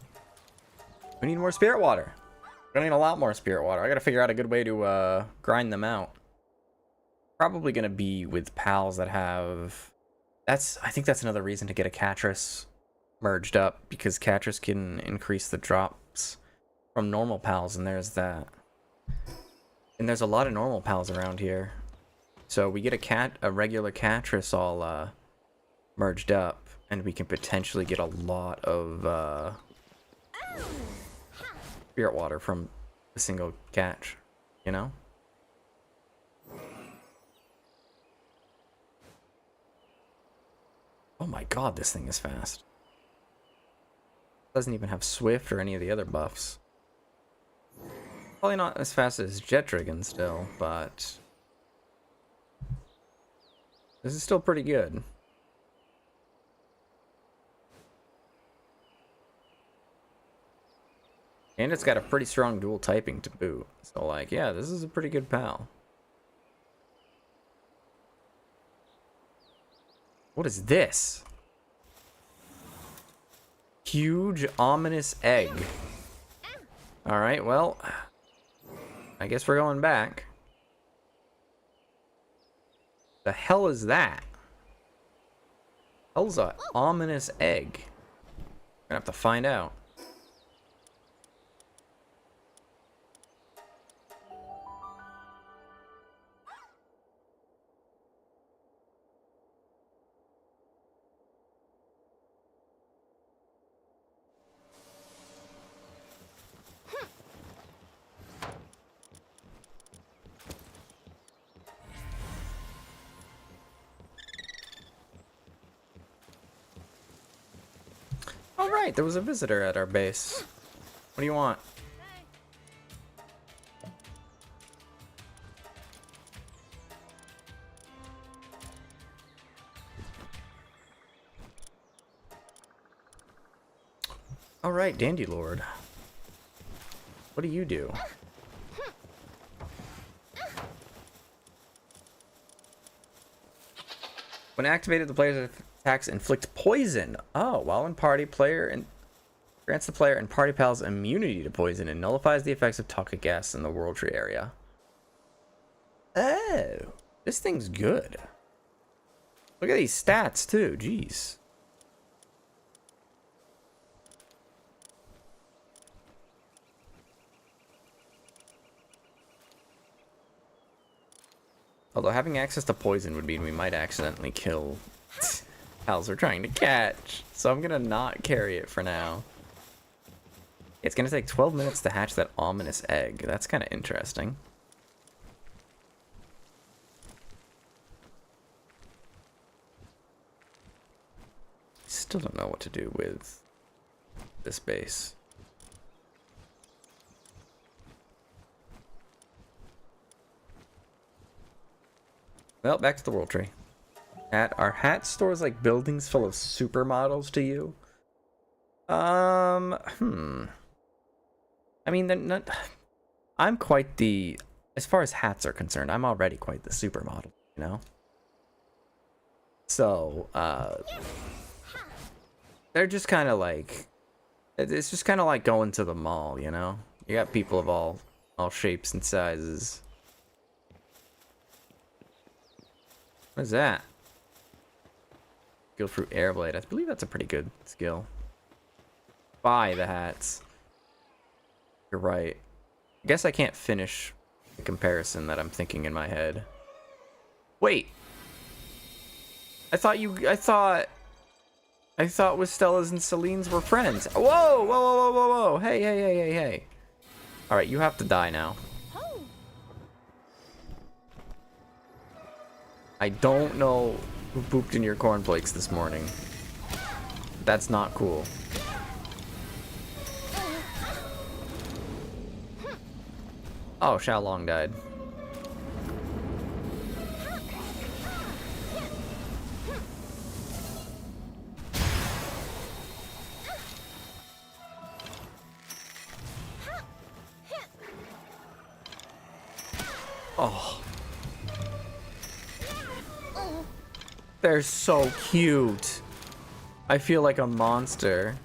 We need more spirit water. We're gonna need a lot more spirit water. I gotta figure out a good way to, grind them out. Probably gonna be with pals that have... I think that's another reason to get a Catris merged up, because Catris can increase the drops from normal pals, and there's that. And there's a lot of normal pals around here. So we get a regular Catris all merged up, and we can potentially get a lot of spirit water from a single catch, you know? Oh my god, this thing is fast. Doesn't even have Swift or any of the other buffs. Probably not as fast as Jetrigan still, but this is still pretty good. And it's got a pretty strong dual typing to boot. So like, yeah, this is a pretty good pal. What is this? Huge ominous egg. Alright, well, I guess we're going back. The hell is that? Hell's a ominous egg. We're gonna have to find out. Oh, right, there was a visitor at our base. What do you want? All right, Dandy Lord. What do you do? When activated, the player's attacks inflict poison. Oh, while in party, player and grants the player and party pals immunity to poison and nullifies the effects of toxic gas in the World Tree area. Oh, this thing's good. Look at these stats too. Jeez. Although having access to poison would mean we might accidentally kill pals we're trying to catch. So I'm gonna not carry it for now. It's gonna take 12 minutes to hatch that ominous egg. That's kind of interesting. Still don't know what to do with this base. Well, back to the World Tree. Are hat stores like buildings full of supermodels to you? I mean, they're not. I'm quite the. As far as hats are concerned, I'm already quite the supermodel, you know? So, they're just kind of like. It's just kind of like going to the mall, you know? You got people of all shapes and sizes. What is that? Skill Fruit Airblade. I believe that's a pretty good skill. Buy the hats. You're right. I guess I can't finish the comparison that I'm thinking in my head. Wait. I thought Wistella's and Celine's were friends. Whoa, whoa, whoa, whoa, whoa, whoa. Hey, hey, hey, hey, hey. Alright, you have to die now. I don't know who pooped in your cornflakes this morning. That's not cool. Oh, Xiaolong died. Oh. They're so cute. I feel like a monster.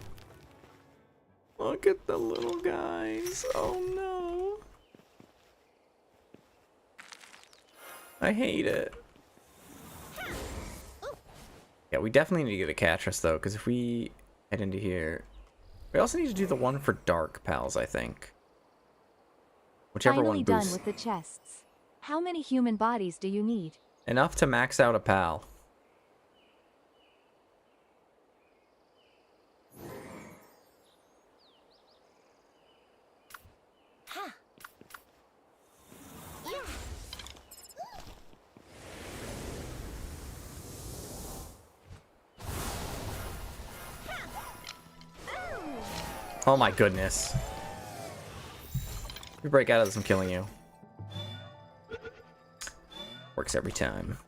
Look at the little guys. Oh no. I hate it. Yeah, we definitely need to get a Catress though, because if we head into here, we also need to do the one for dark pals, I think. Whichever Finally one boosts. done with the chests. How many human bodies do you need? Enough to max out a pal. Oh my goodness. If you break out of this, I'm killing you. Works every time.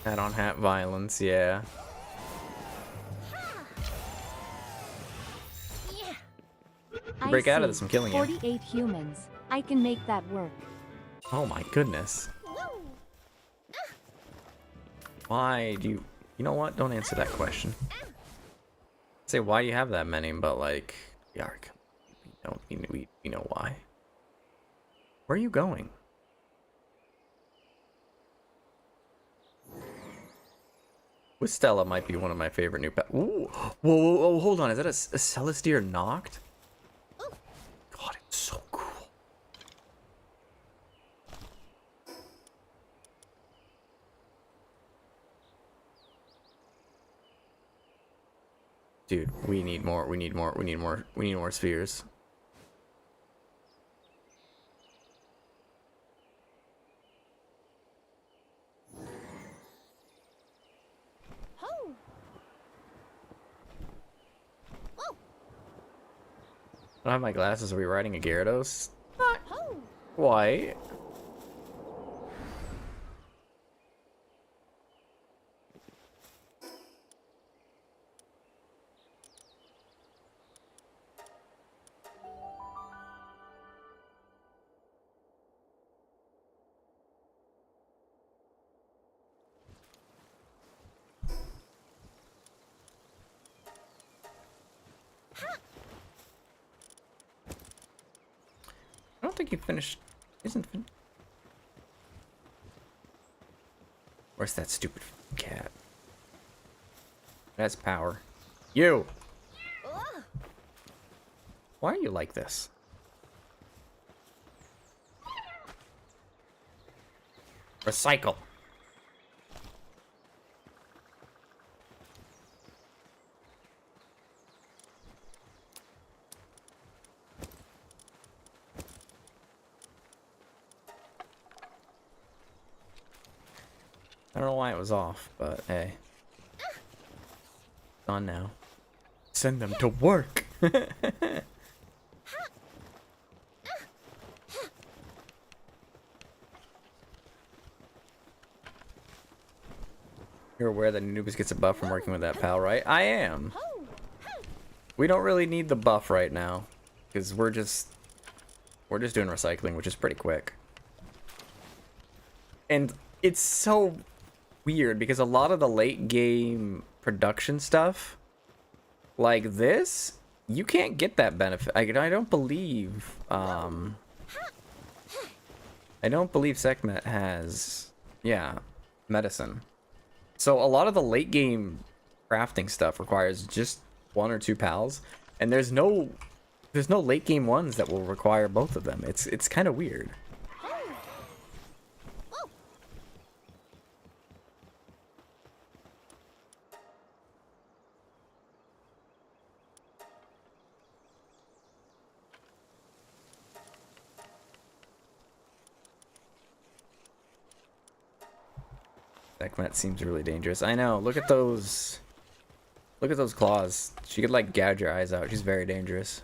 Hat on hat violence, yeah. I Break out of see. this, I'm killing you. 48 humans. I can make that work. Oh my goodness. Why do you... You know what? Don't answer that question. Say why you have that many, but like... Yark. We know why. Where are you going? Wistella might be one of my favorite new pets. Ooh! Whoa, whoa, whoa, hold on. Is that a Celestier Noct? God, it's so cool. Dude, we need more. We need more. We need more. We need more spheres. Ho! Whoa! I don't have my glasses. Are we riding a Gyarados? Not Ho! quite. I don't think you finished. Isn't fin. Where's that stupid cat? That's power. You! Ugh. Why are you like this? Recycle. I don't know why it was off, but hey. It's on now. Send them to work. You're aware that Anubis gets a buff from working with that pal, right? I am. We don't really need the buff right now, because we're just doing recycling, which is pretty quick. And it's so weird because a lot of the late game production stuff, like this, you can't get that benefit. I don't believe Sekhmet has, yeah, medicine. So a lot of the late game crafting stuff requires just 1 or 2 pals, and there's no late game ones that will require both of them. It's kind of weird. Sekhmet seems really dangerous. I know. Look at those. Look at those claws. She could like gouge your eyes out. She's very dangerous.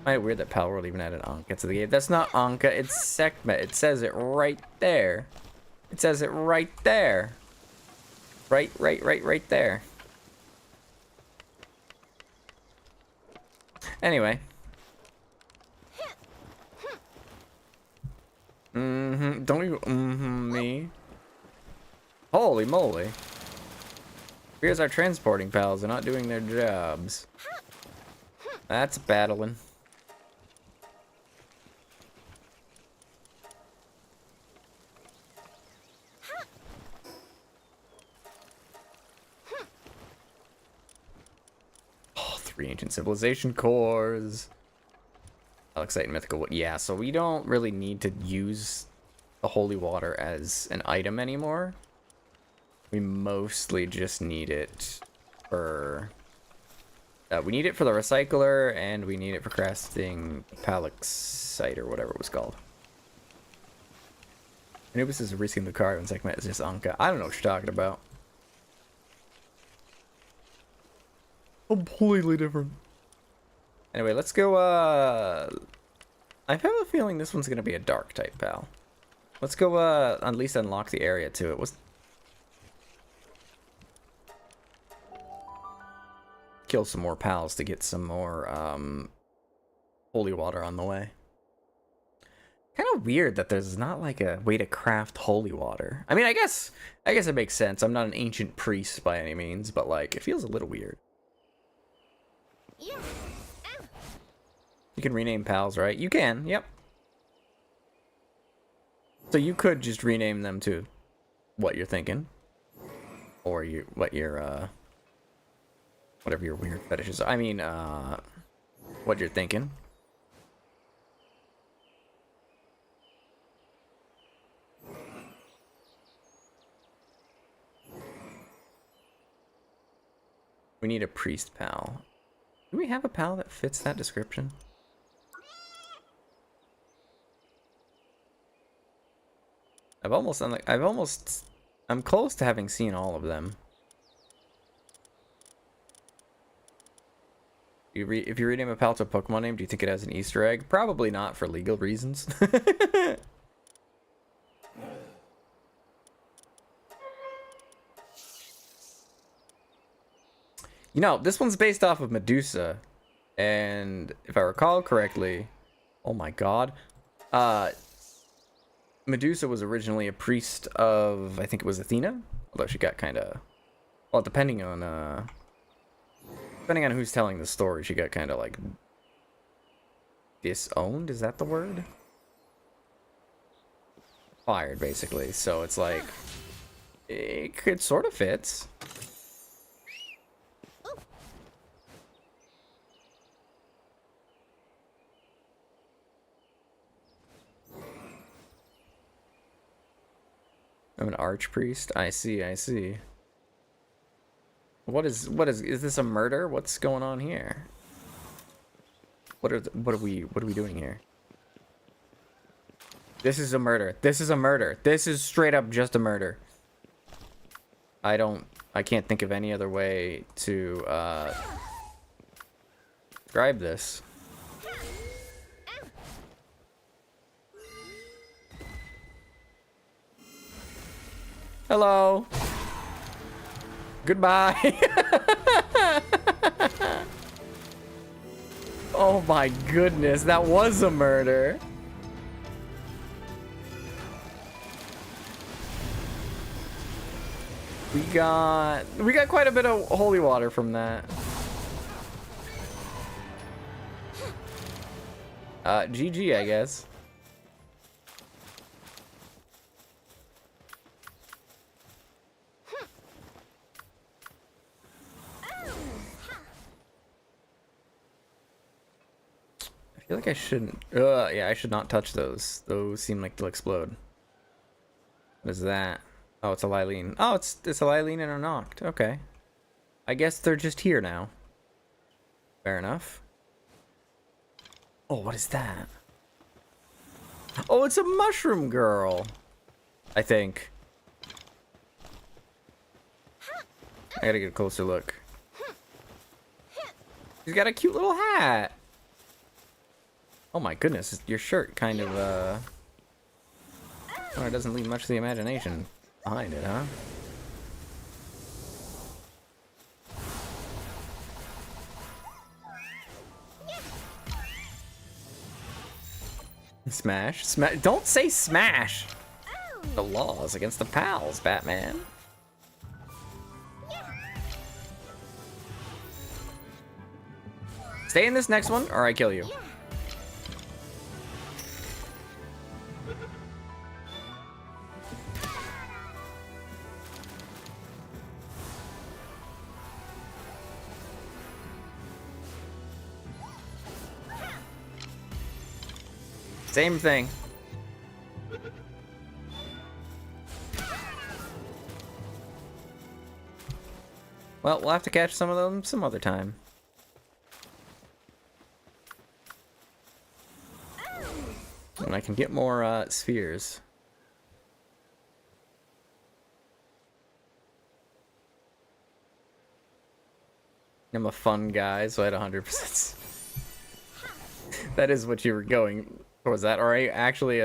Kind of weird that Palworld even added Anka to the game. That's not Anka. It's Sekhmet. It says it right there. It says it right there. Right there. Anyway. Don't you me? Holy moly. Here's our transporting pals. They're not doing their jobs. That's battling. Oh, 3 ancient civilization cores. Alexite and mythical. Yeah, so we don't really need to use the holy water as an item anymore. We mostly just need it for... we need it for the recycler, and we need it for crafting Palexite, or whatever it was called. Anubis is risking the card, and Sekhmet is just Anka. I don't know what you're talking about. Completely different. Anyway, let's go, I have a feeling this one's gonna be a dark type pal. Let's go, at least unlock the area to it. Kill some more pals to get some more holy water on the way. Kind of weird that there's not like a way to craft holy water. I mean, I guess it makes sense. I'm not an ancient priest by any means, but like it feels a little weird. Yeah. You can rename pals, right? You can. Yep. So you could just rename them to what you're thinking, or whatever your weird fetishes. I mean, what you're thinking. We need a priest pal. Do we have a pal that fits that description? I'm close to having seen all of them. If you rename a pal to a Pokemon name, do you think it has an Easter egg? Probably not for legal reasons. You know, this one's based off of Medusa. And if I recall correctly, oh my god. Medusa was originally a priest of, I think it was Athena. Although she got kind of, well, depending on who's telling the story, she got kind of like disowned. Is that the word? Fired, basically. So it's like, it sort of fits. I'm an archpriest. I see, I see. What is this a murder? What's going on here? What are we doing here? This is a murder. This is a murder. This is straight up just a murder. I can't think of any other way to describe this. Hello. Goodbye. Oh my goodness, that was a murder. We got quite a bit of holy water from that. GG, I guess. I feel like I shouldn't. Yeah, I should not touch those. Those seem like they'll explode. What is that? Oh, it's a Lylene. Oh, it's a Lylene and a Noct. Okay. I guess they're just here now. Fair enough. Oh, what is that? Oh, it's a mushroom girl. I think. I gotta get a closer look. She's got a cute little hat. Oh my goodness, your shirt kind of, oh, it doesn't leave much to the imagination behind it, huh? Smash? Don't say smash! The law is against the pals, Batman. Stay in this next one, or I kill you. Same thing. Well, we'll have to catch some of them some other time. And I can get more spheres. I'm a fun guy, so I had 100%. That is what you were going towards that. Or are you actually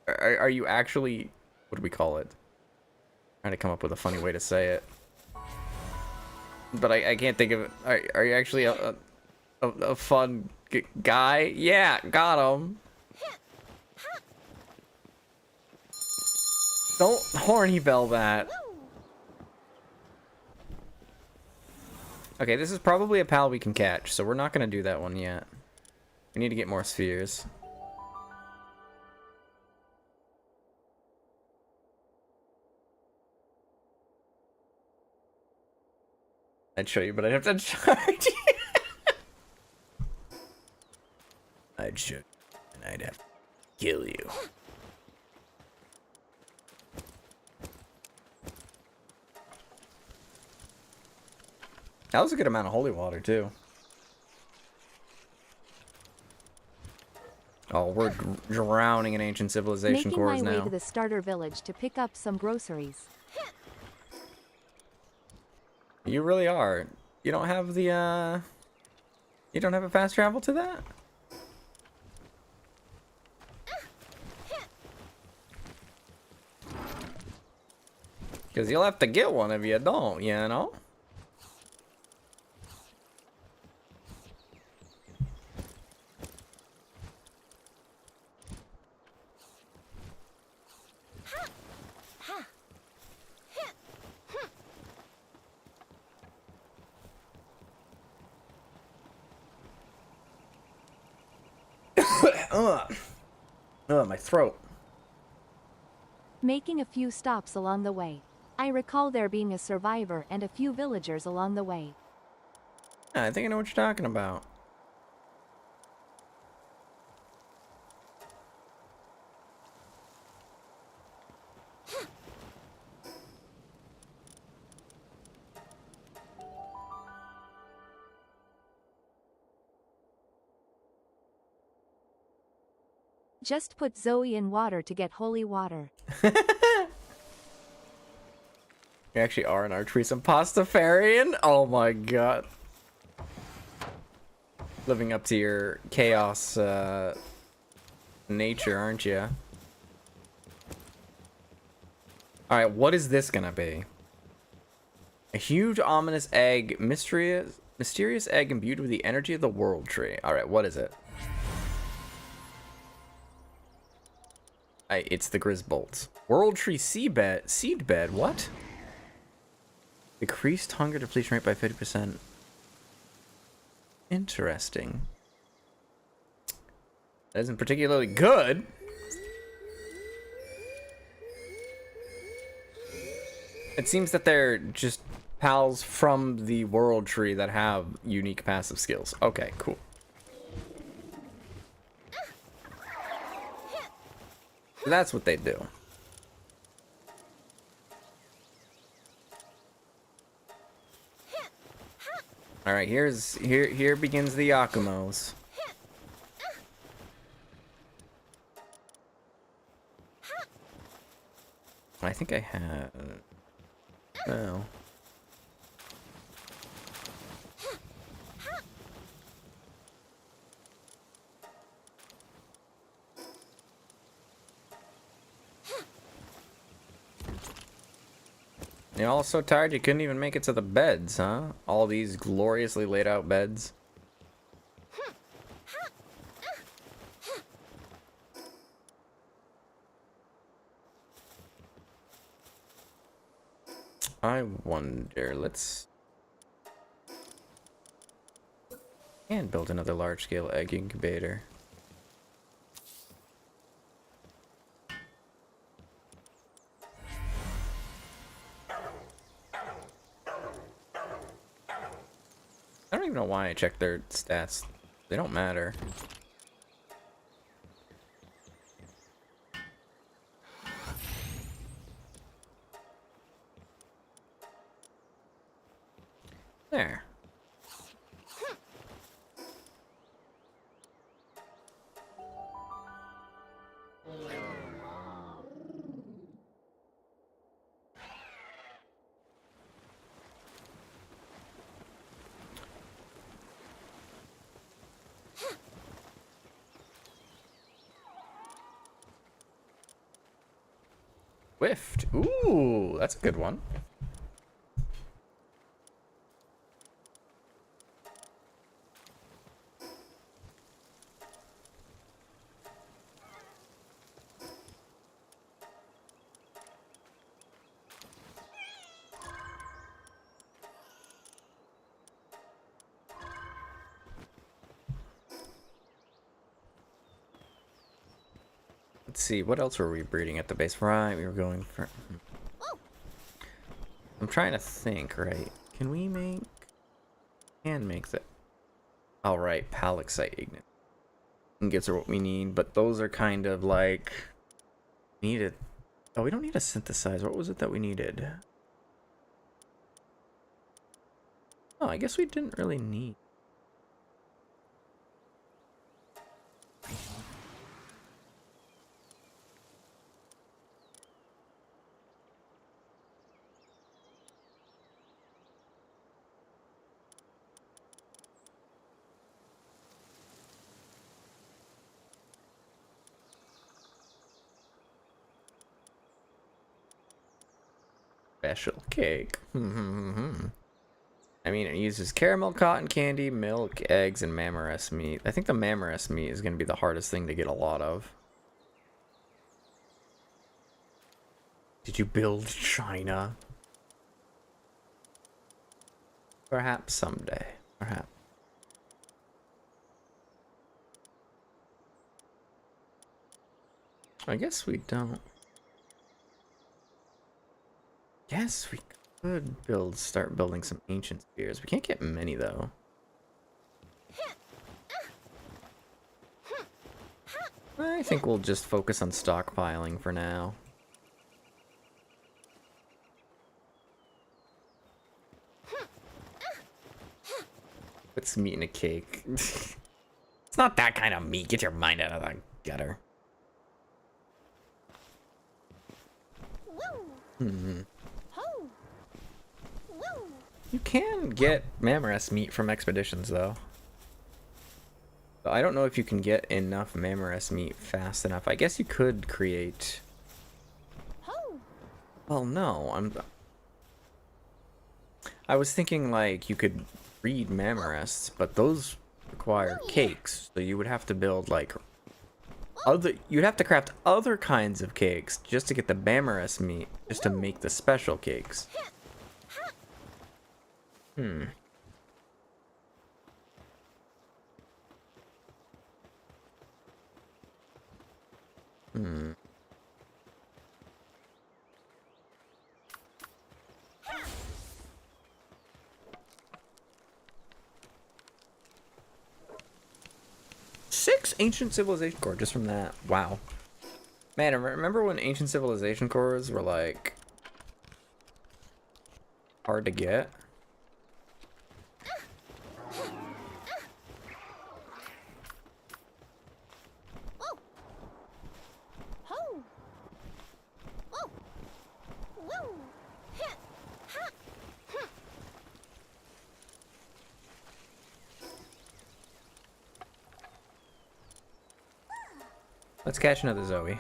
are you actually, what do we call it? Trying to come up with a funny way to say it. But I can't think of it. Are you actually a fun guy? Yeah, got him. Don't horny bell that. Okay, this is probably a pal we can catch, so we're not gonna do that one yet. We need to get more spheres. I'd show you, but I'd have to charge you. I'd show you, and I'd have to kill you. That was a good amount of holy water, too. Oh, we're drowning in ancient civilization cores Making my way now. to the starter village to pick up some groceries. You really are. You don't have the, You don't have a fast travel to that? Because you'll have to get one if you don't, you know? My throat. Making a few stops along the way. I recall there being a survivor and a few villagers along the way. Yeah, I think I know what you're talking about. Just put Zoe in water to get holy water. You actually are an Archpriest and Pastafarian? Oh my god. Living up to your chaos nature, aren't you? Alright, what is this gonna be? A huge ominous egg, mysterious egg imbued with the energy of the world tree. Alright, what is it? It's the Grizzbolts. World tree seed bed, what? Decreased hunger depletion rate by 50%. Interesting. That isn't particularly good. It seems that they're just pals from the world tree that have unique passive skills. Okay, cool. That's what they do. All right, here begins the Yakumos. I think I have. Oh. You're all so tired you couldn't even make it to the beds, huh? All these gloriously laid out beds. I wonder, let's... And build another large-scale egg incubator. I don't even know why I checked their stats. They don't matter. There. Whiffed. Ooh, that's a good one. Let's see, what else were we breeding at the base? Right, we were going for... I'm trying to think, right? Can we make... Can make that... Alright, Palexite Ignite. And gets her what we need, but those are kind of like... Needed... Oh, we don't need a synthesizer. What was it that we needed? Oh, I guess we didn't really need. Special cake. I mean, it uses caramel, cotton candy, milk, eggs, and mammoth meat. I think the mammoth meat is going to be the hardest thing to get a lot of. Did you build China? Perhaps someday. Perhaps. I guess we don't. Yes, we could start building some ancient spears. We can't get many though. I think we'll just focus on stockpiling for now. Put some meat in a cake. It's not that kind of meat. Get your mind out of the gutter. You can get mammoth meat from expeditions, though. But I don't know if you can get enough mammoth meat fast enough. I guess you could create... Well, no, I was thinking, like, you could breed mammoths, but those require cakes. So you would have to build, like, you'd have to craft other kinds of cakes just to get the mammoth meat, just to make the special cakes. Hmm. 6 ancient civilization core just from that. Wow. Man, I remember when ancient civilization cores were like hard to get? Let's catch another Zoe.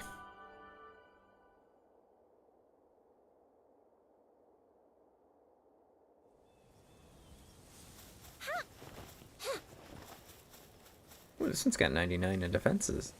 Ooh, this one's got 99 in defenses.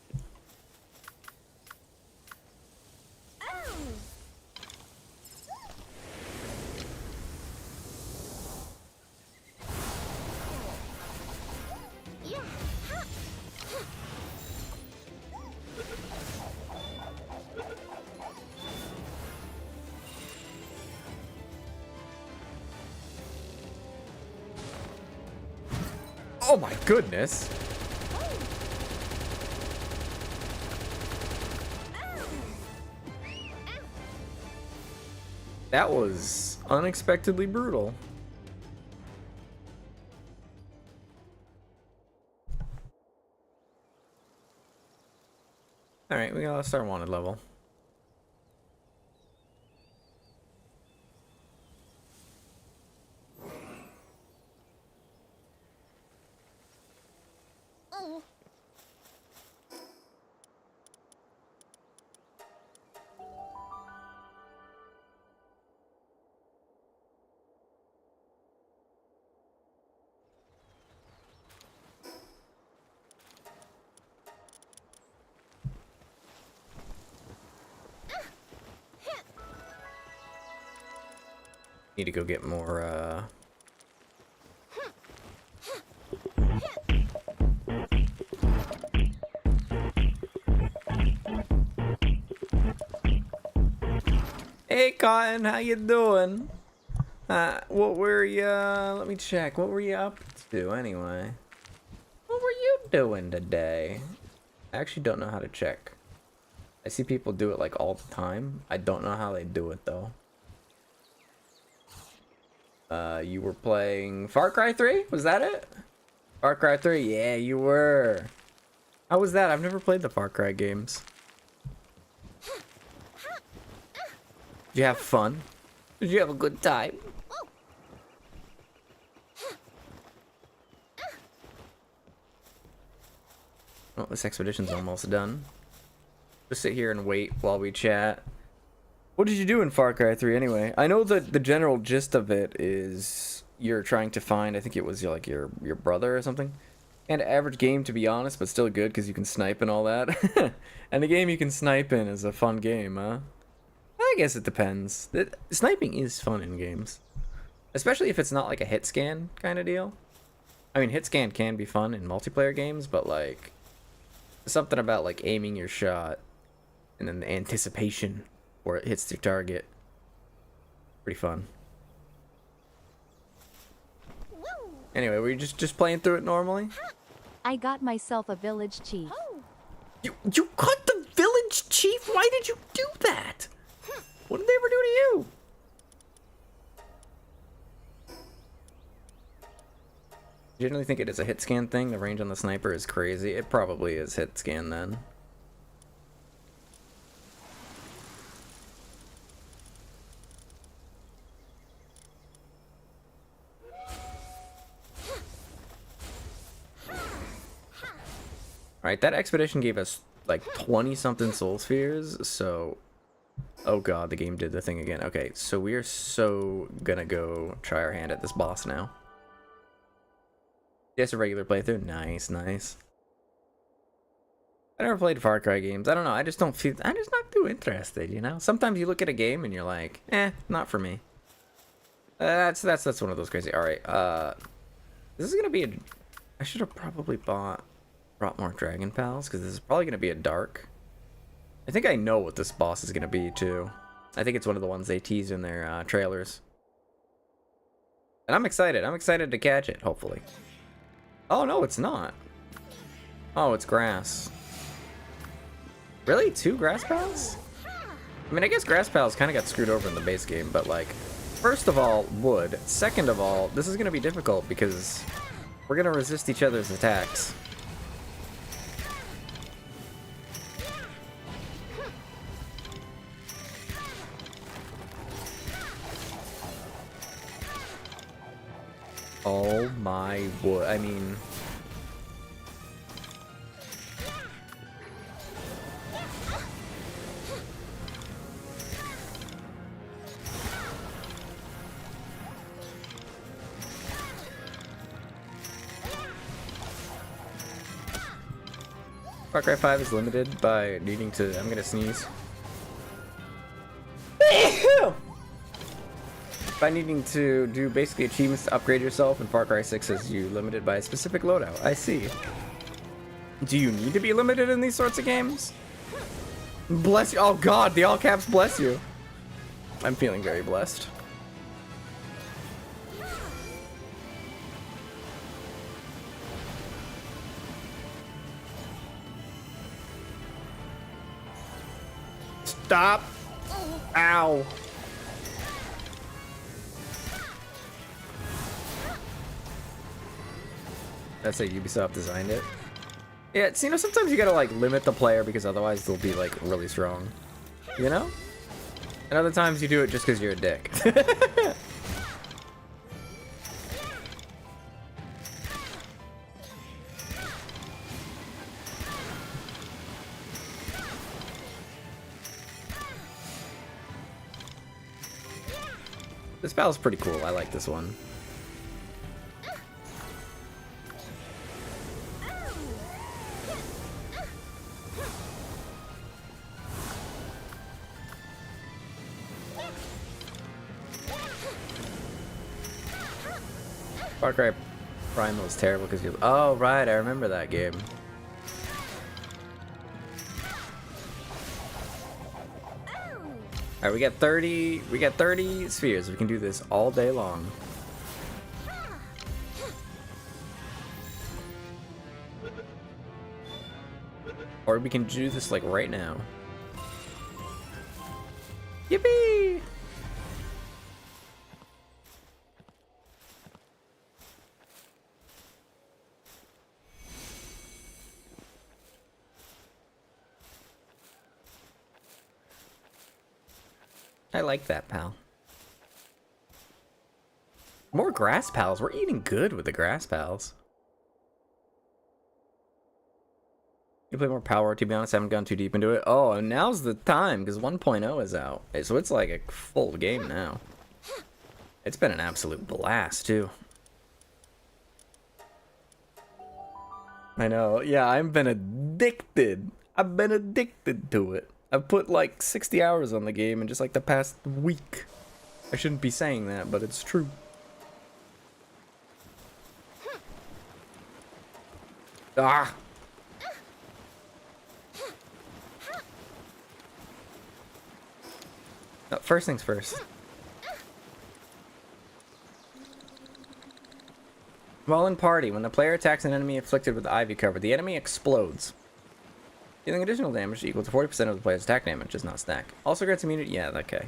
Oh my goodness! That was unexpectedly brutal. Alright, we gotta start wanted level. Need to go get more, Hey Cotton, how you doing? What were you, let me check, what were you up to anyway? What were you doing today? I actually don't know how to check. I see people do it like all the time. I don't know how they do it though. You were playing Far Cry 3? Was that it? Far Cry 3? Yeah, you were. How was that? I've never played the Far Cry games. Did you have fun? Did you have a good time? Well, this expedition's almost done. Just sit here and wait while we chat. What did you do in Far Cry 3 anyway? I know that the general gist of it is you're trying to find, I think it was like your brother or something. And average game, to be honest, but still good because you can snipe and all that. And the game you can snipe in is a fun game, huh? I guess it depends. Sniping is fun in games. Especially if it's not like a hit scan kind of deal. I mean, hit scan can be fun in multiplayer games, but like something about like aiming your shot and then the anticipation where it hits your target. Pretty fun. Anyway, were you just playing through it normally? I got myself a village chief. You cut the village chief? Why did you do that? What did they ever do to you? I generally think it is a hit scan thing. The range on the sniper is crazy. It probably is hit scan then. Alright, that expedition gave us like 20 something soul spheres, so oh god, the game did the thing again. Okay, so we are so gonna go try our hand at this boss now. Just a regular playthrough. Nice, nice. I never played Far Cry games. I don't know. I just don't feel. I'm just not too interested. You know. Sometimes you look at a game and you're like, not for me. That's one of those crazy. All right. This is gonna be a. I should have probably brought more Dragon Pals because this is probably gonna be a dark. I think I know what this boss is gonna be too. I think it's one of the ones they tease in their trailers. And I'm excited. I'm excited to catch it. Hopefully. Oh, no, it's not. Oh, it's grass. Really? 2 grass pals? I mean, I guess grass pals kind of got screwed over in the base game, but like, first of all, wood. Second of all, this is going to be difficult because we're going to resist each other's attacks. Oh my wood. I mean... Far Cry 5 is limited by needing to... I'm gonna sneeze. By needing to do basically achievements to upgrade yourself, and Far Cry 6 is you limited by a specific loadout. I see. Do you need to be limited in these sorts of games? Bless you. Oh god, the all caps bless you. I'm feeling very blessed. Stop. Ow. That's how Ubisoft designed it. Yeah, it's, you know, sometimes you gotta like limit the player because otherwise they'll be like really strong. You know? And other times you do it just because you're a dick. This battle's pretty cool. I like this one. Far Cry Primal is terrible because you. Oh right, I remember that game. All right, we got 30. We got 30 spheres. We can do this all day long. Or we can do this like right now. Yippee! I like that, pal. More grass pals. We're eating good with the grass pals. You play more Power, to be honest, I haven't gone too deep into it. Oh, and now's the time, because 1.0 is out. So it's like a full game now. It's been an absolute blast, too. I know, yeah, I've been addicted. I've been addicted to it. I've put like 60 hours on the game in just like the past week. I shouldn't be saying that, but it's true. Ah! No, first things first. While in party, when the player attacks an enemy afflicted with the ivy cover, the enemy explodes. Dealing additional damage equal to 40% of the player's attack damage does not stack. Also grants immunity. Yeah, okay.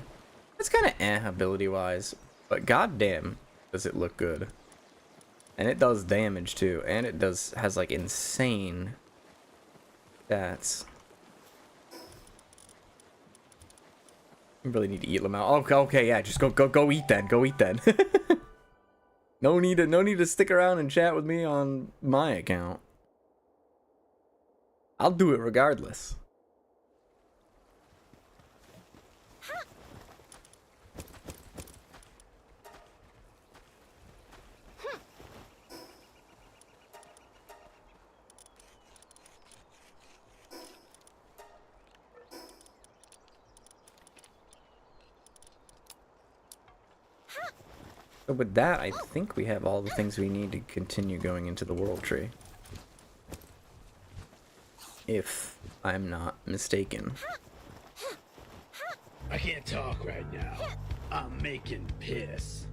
That's kind of ability-wise, but goddamn, does it look good. And it does damage too, and it has like insane stats. You really need to eat Lamau. Oh, okay, yeah, just go eat then. Go eat then. No need to stick around and chat with me on my account. I'll do it regardless. So with that, I think we have all the things we need to continue going into the world tree. If I'm not mistaken. I can't talk right now. I'm making piss.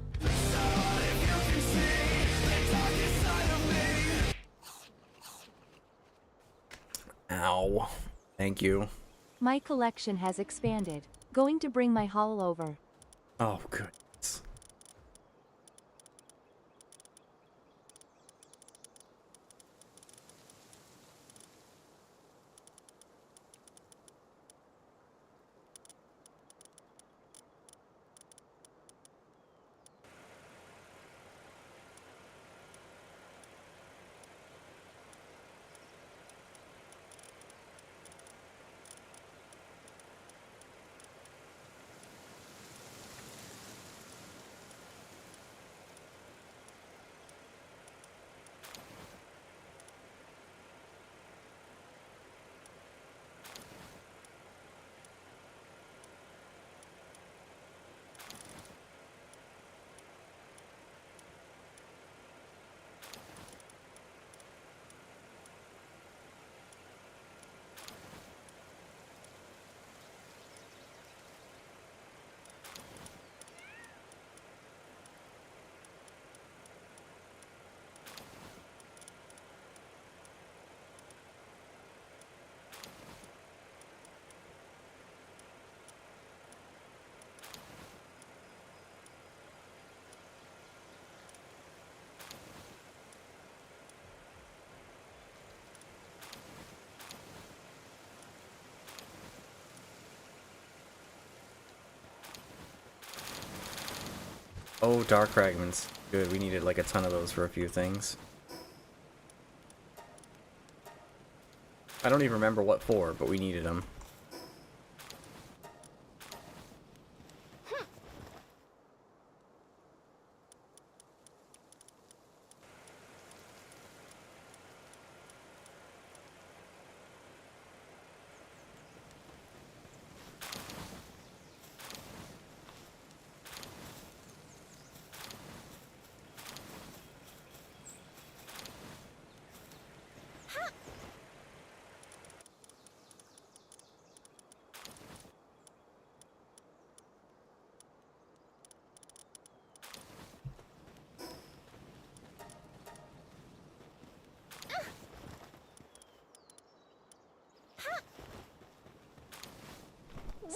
Ow. Thank you. My collection has expanded. Going to bring my haul over. Oh, good. Oh, dark fragments. Good, we needed like a ton of those for a few things. I don't even remember what for, but we needed them.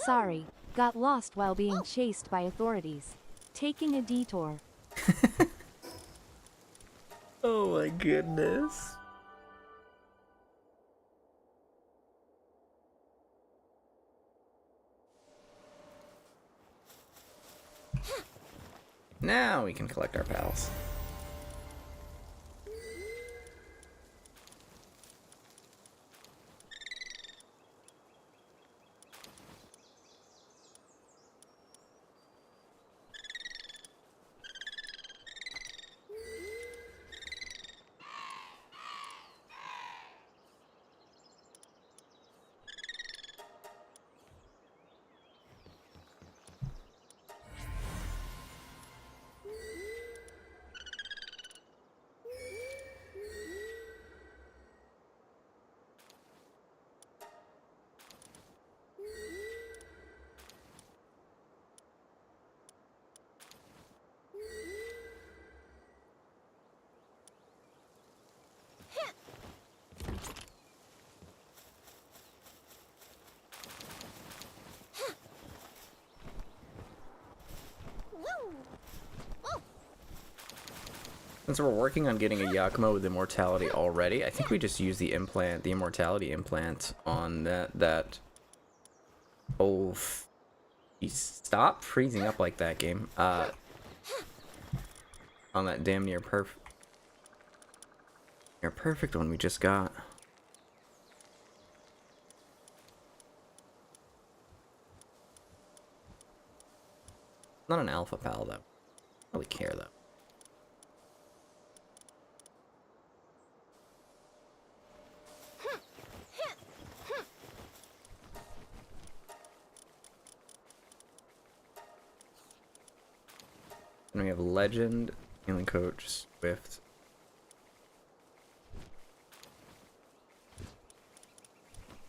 Sorry, got lost while being chased by authorities. Taking a detour. Oh my goodness. Now we can collect our pals. Since we're working on getting a Yakima with immortality already, I think we just use the implant, the immortality implant on that. Oh, stop freezing up like that, game. On that damn near perfect one we just got. Not an alpha pal though. I don't really care though. And we have Legend, Healing Coach, Swift.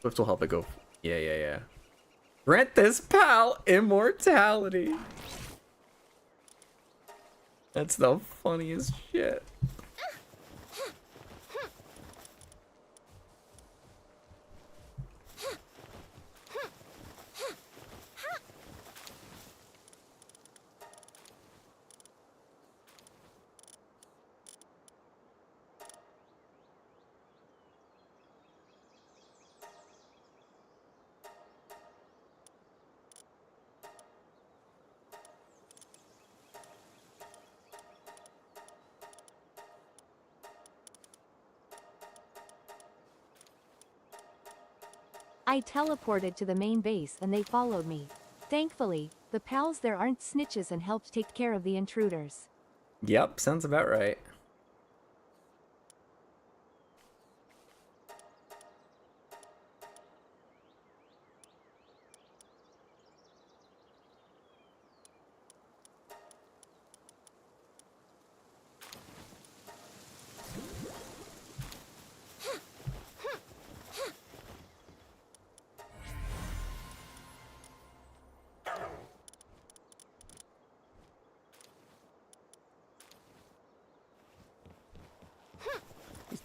Swift will help it go. Yeah. Grant this pal immortality. That's the funniest shit. I teleported to the main base and they followed me. Thankfully, the pals there aren't snitches and helped take care of the intruders. Yep, sounds about right.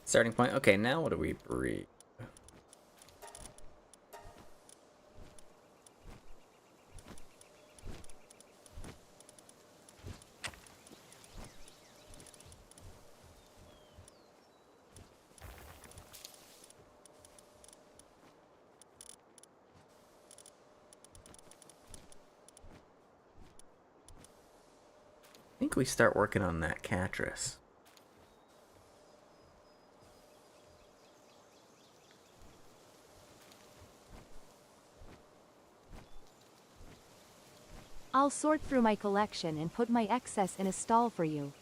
Starting point. Okay, now what do we breed? I think we start working on that Catress. I'll sort through my collection and put my excess in a stall for you.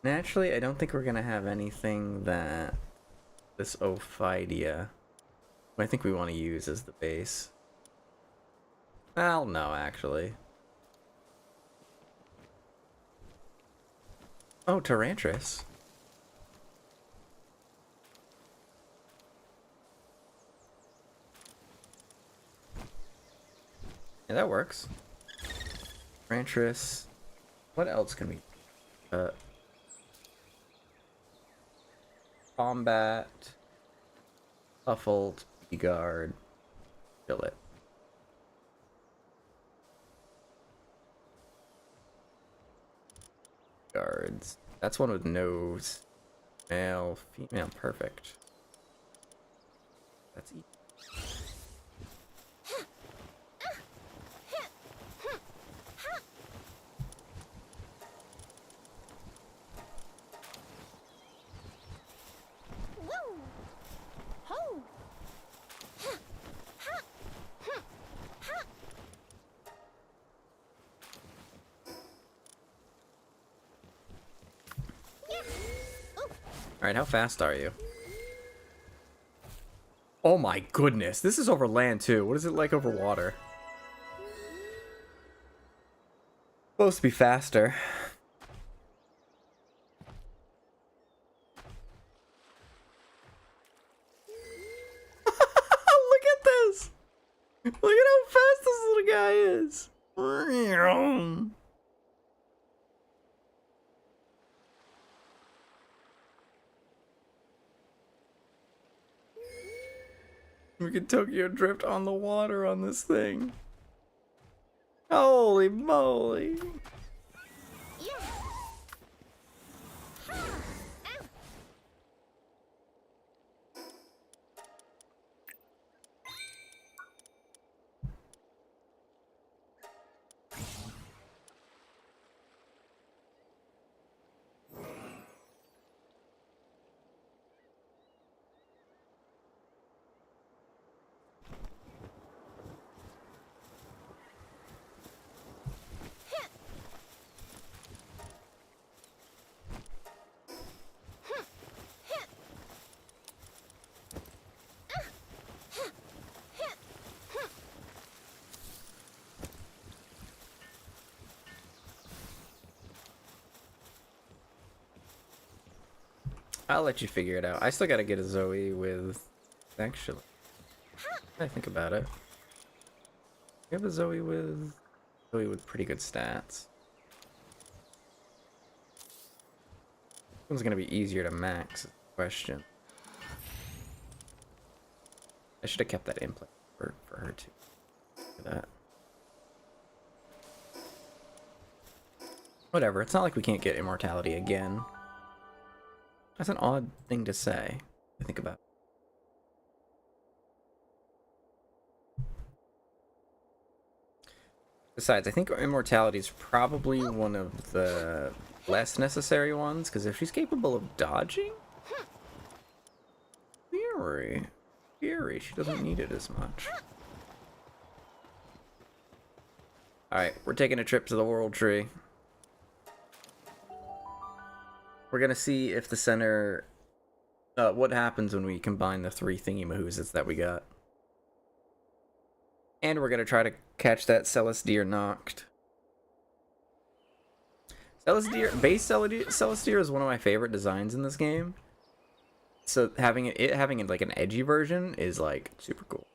Naturally, I don't think we're gonna have anything that this Ophidia I think we want to use as the base. Well, no, actually. Oh, Tyrantris. Yeah, that works. Tyrantris. What else can we... Combat. Buffled. Guard. Billet. Guards. That's one with no male, female. Perfect. That's easy. Alright, how fast are you? Oh my goodness, this is over land too. What is it like over water? Supposed to be faster. Look at this! Look at how fast this little guy is! We can Tokyo drift on the water on this thing. Holy moly! I'll let you figure it out. I still gotta get a Zoe with... Actually, I think about it. You have a Zoe with pretty good stats. Which one's gonna be easier to max? Is the question. I should have kept that in play for her too. For that. Whatever. It's not like we can't get immortality again. That's an odd thing to say. I think about. Besides, I think immortality is probably one of the less necessary ones, because if she's capable of dodging, Fury, she doesn't need it as much. Alright, we're taking a trip to the World Tree. We're gonna see if the center... what happens when we combine the 3 thingy-mahoozes that we got. And we're gonna try to catch that Celestier Noct. Base Celestier is one of my favorite designs in this game. So having it like an edgy version is like super cool.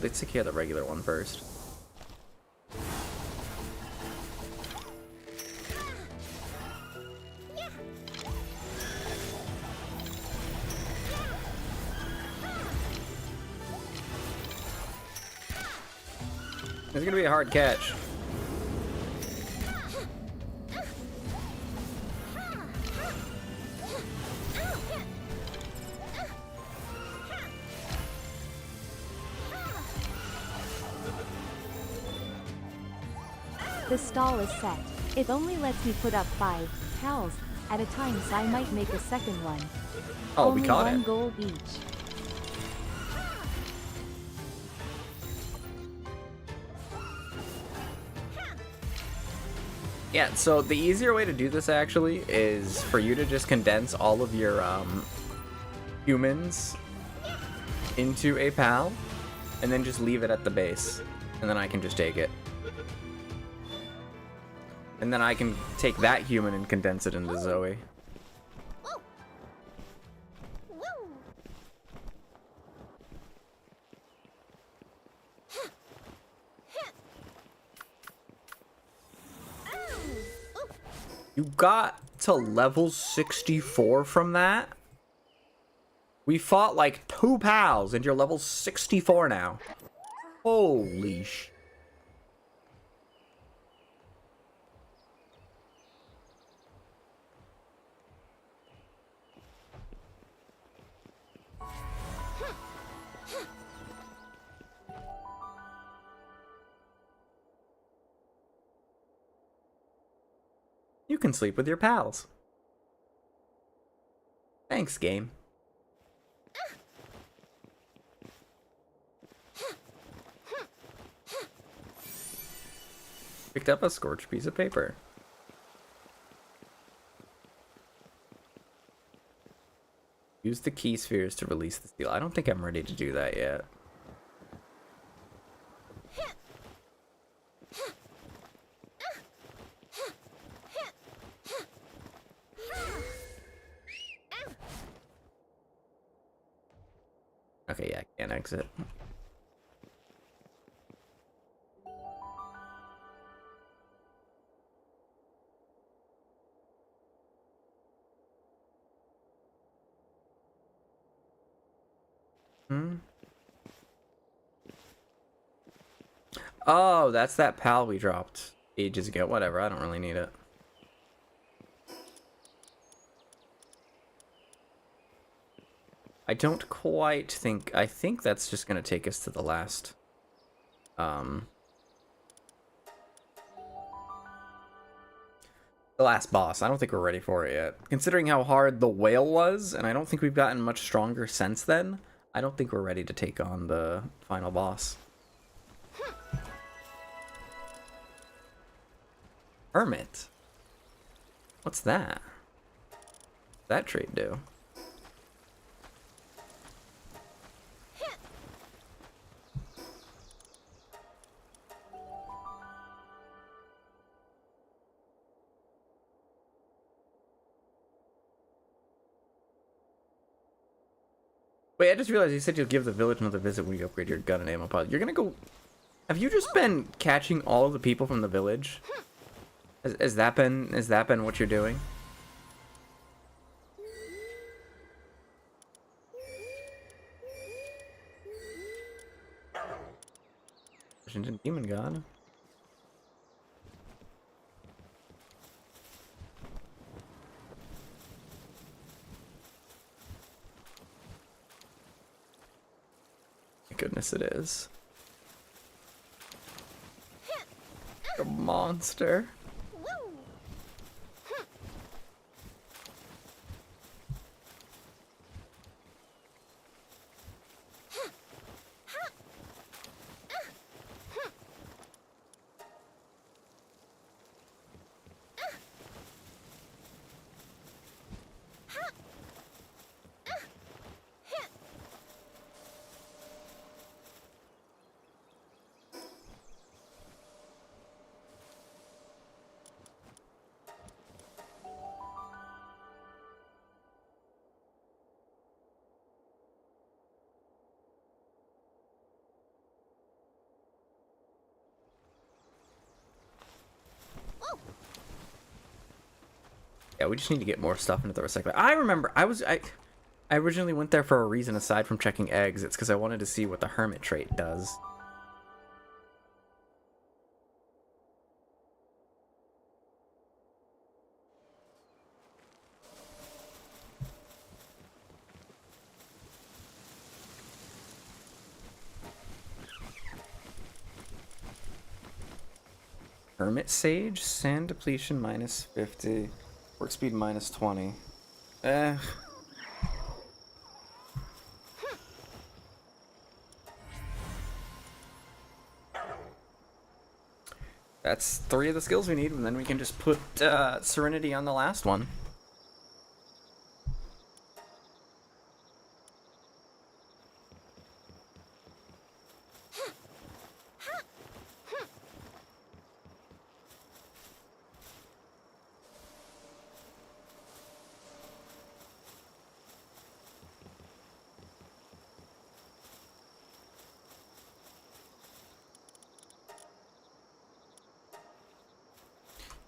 Let's take care of the regular one first. It's gonna be a hard catch. The stall is set. It only lets me put up 5 pals at a time, so I might make a second one. Oh, only we caught one it. gold each. Yeah, so the easier way to do this actually is for you to just condense all of your humans into a pal and then just leave it at the base, and then I can just take it. And then I can take that human and condense it into Zoe. You got to level 64 from that? We fought like 2 pals and you're level 64 now. Holy sh... You can sleep with your pals. Thanks, game. Picked up a scorched piece of paper. Use the key spheres to release the steel. I don't think I'm ready to do that yet. Okay, yeah, I can't exit. Oh, that's that pal we dropped ages ago. Whatever, I don't really need it. I don't quite think... I think that's just going to take us to the last... the last boss. I don't think we're ready for it yet. Considering how hard the whale was, and I don't think we've gotten much stronger since then, I don't think we're ready to take on the final boss. Hermit? What's that? What's that trait do? Wait, I just realized you said you'll give the village another visit when you upgrade your gun and ammo pod. You're gonna go... Have you just been catching all of the people from the village? Has that been what you're doing? Demon God. Thank goodness it is. A monster. Yeah, we just need to get more stuff into the recycler. I remember I originally went there for a reason aside from checking eggs. It's because I wanted to see what the hermit trait does. Hermit Sage, sand depletion minus 50, work speed minus 20. That's 3 of the skills we need, and then we can just put Serenity on the last one.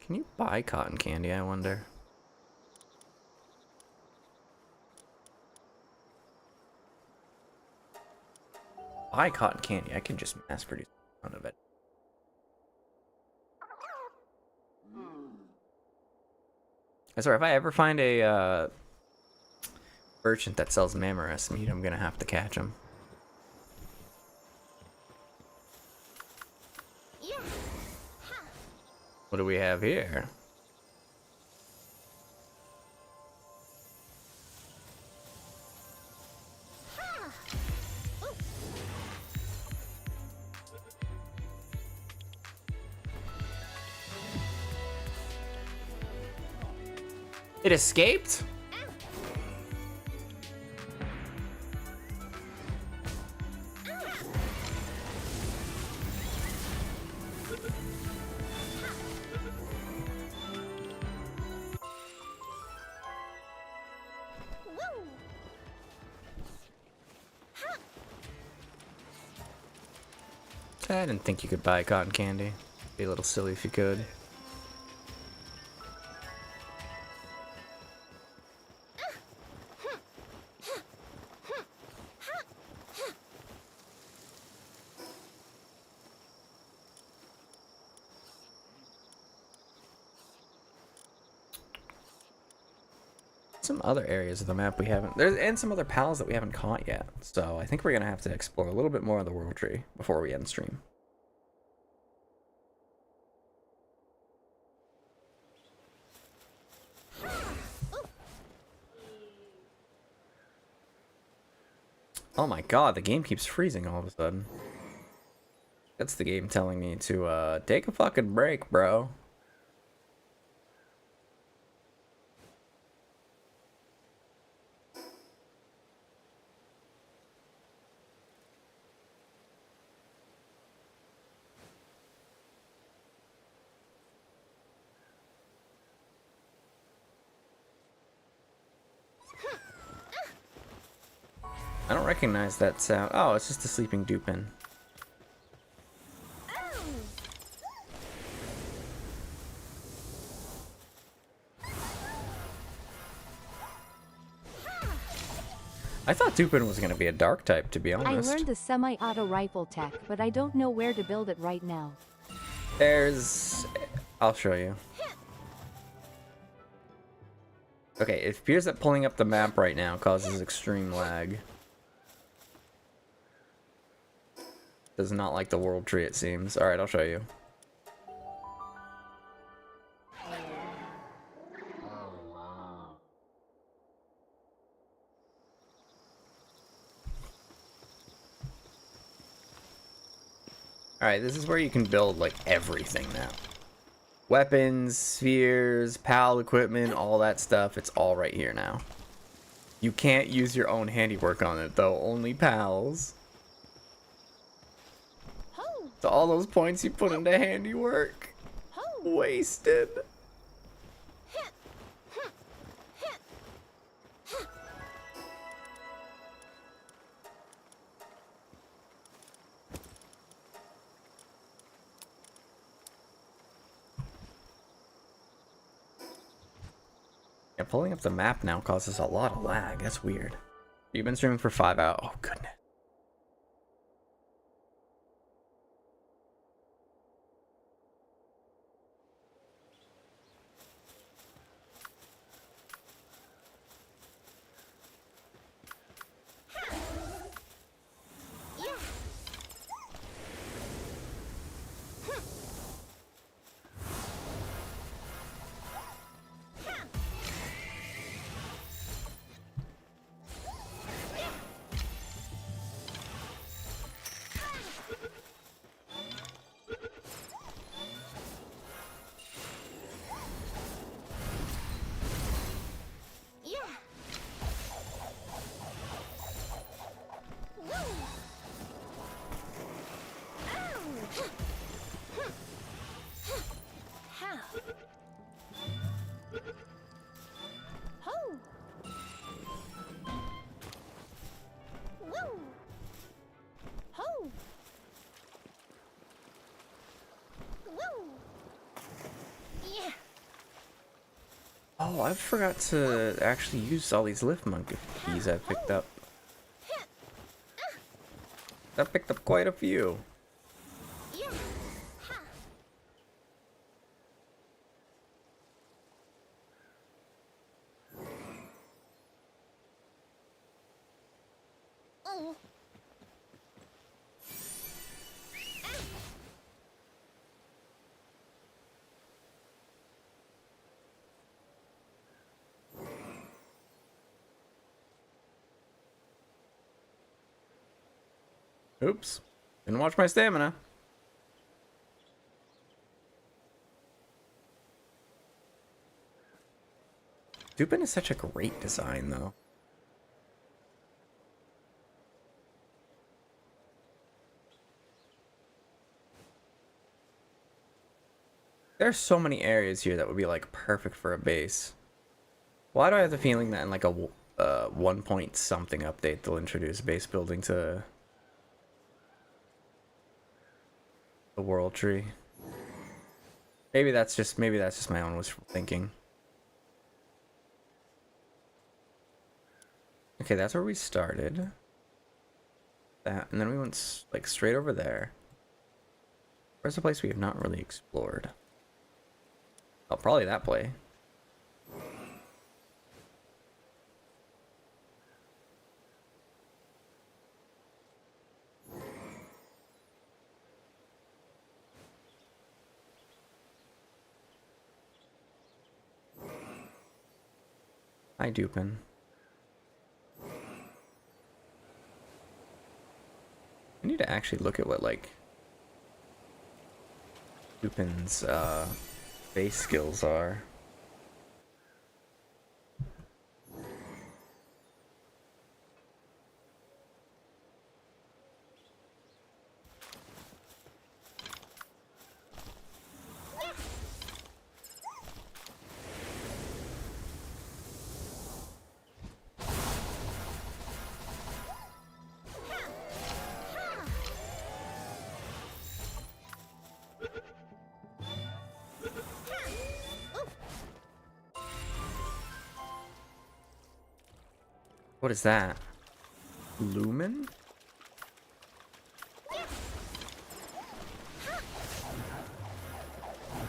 Can you buy cotton candy, I wonder? Buy cotton candy, I can just mass produce a ton of it. I swear, if I ever find a merchant that sells Mammoris meat, I'm gonna have to catch him. What do we have here? It escaped? I didn't think you could buy cotton candy. Be a little silly if you could. Some other areas of the map we haven't, and some other pals that we haven't caught yet. So I think we're gonna have to explore a little bit more of the world tree before we end stream. Oh my god, the game keeps freezing all of a sudden. That's the game telling me to take a fucking break, bro. I don't recognize that sound. Oh, it's just a sleeping Dupin. I thought Dupin was going to be a dark type, to be honest. I learned the semi-auto rifle tech, but I don't know where to build it right now. I'll show you. Okay, it appears that pulling up the map right now causes extreme lag. Does not like the world tree, it seems. Alright, I'll show you. Alright, this is where you can build, like, everything now. Weapons, spheres, PAL equipment, all that stuff, it's all right here now. You can't use your own handiwork on it, though. Only PALs. So all those points you put into handiwork, wasted. Yeah, pulling up the map now causes a lot of lag. That's weird. You've been streaming for 5 hours. Oh, goodness. Oh, I forgot to actually use all these lift monkey keys I picked up. I picked up quite a few. Oops. Didn't watch my stamina. Dupin is such a great design, though. There are so many areas here that would be like perfect for a base. Why do I have the feeling that in like a 1 point something update they'll introduce base building to the world tree? Maybe that's just my own wishful thinking. Okay, that's where we started. That, and then we went like straight over there. Where's the place we have not really explored? Oh, probably that play. Hi, Dupin. I need to actually look at what, like, Dupin's, base skills are. What is that? Lumen?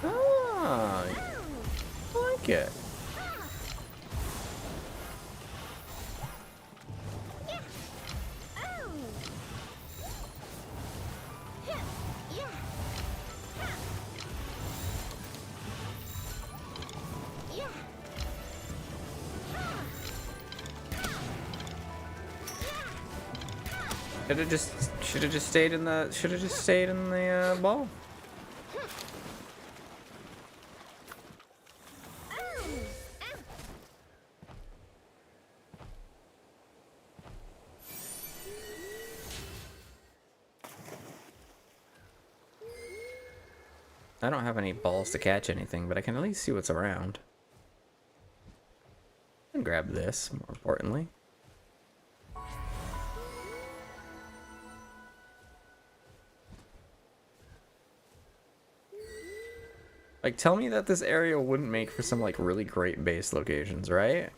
Ah, I like it. Should have just stayed in the ball. I don't have any balls to catch anything, but I can at least see what's around. And grab this, more importantly. Like, tell me that this area wouldn't make for some, like, really great base locations, right?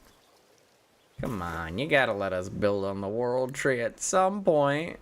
Come on, you gotta let us build on the world tree at some point.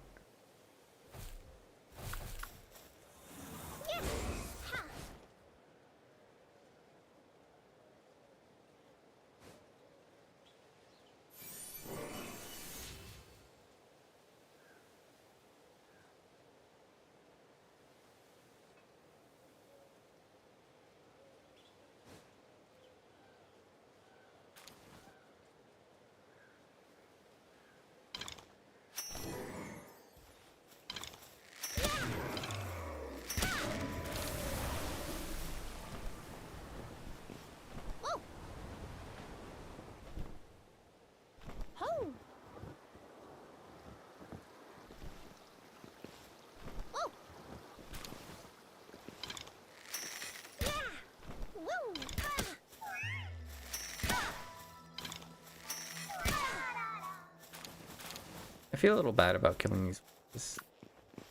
I feel a little bad about killing these.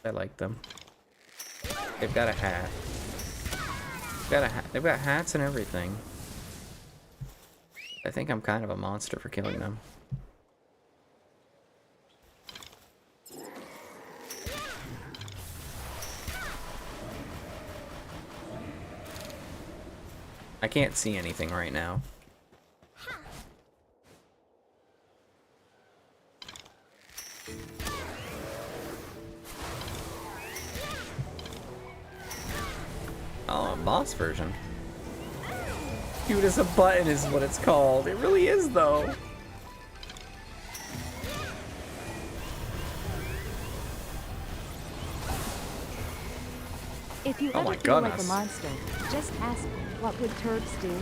I like them. They've got a hat. They've got hats and everything. I think I'm kind of a monster for killing them. I can't see anything right now. Oh, a boss version. Cute as a button is what it's called. It really is, though. If you ever feel like a monster, just ask, what would turbs do?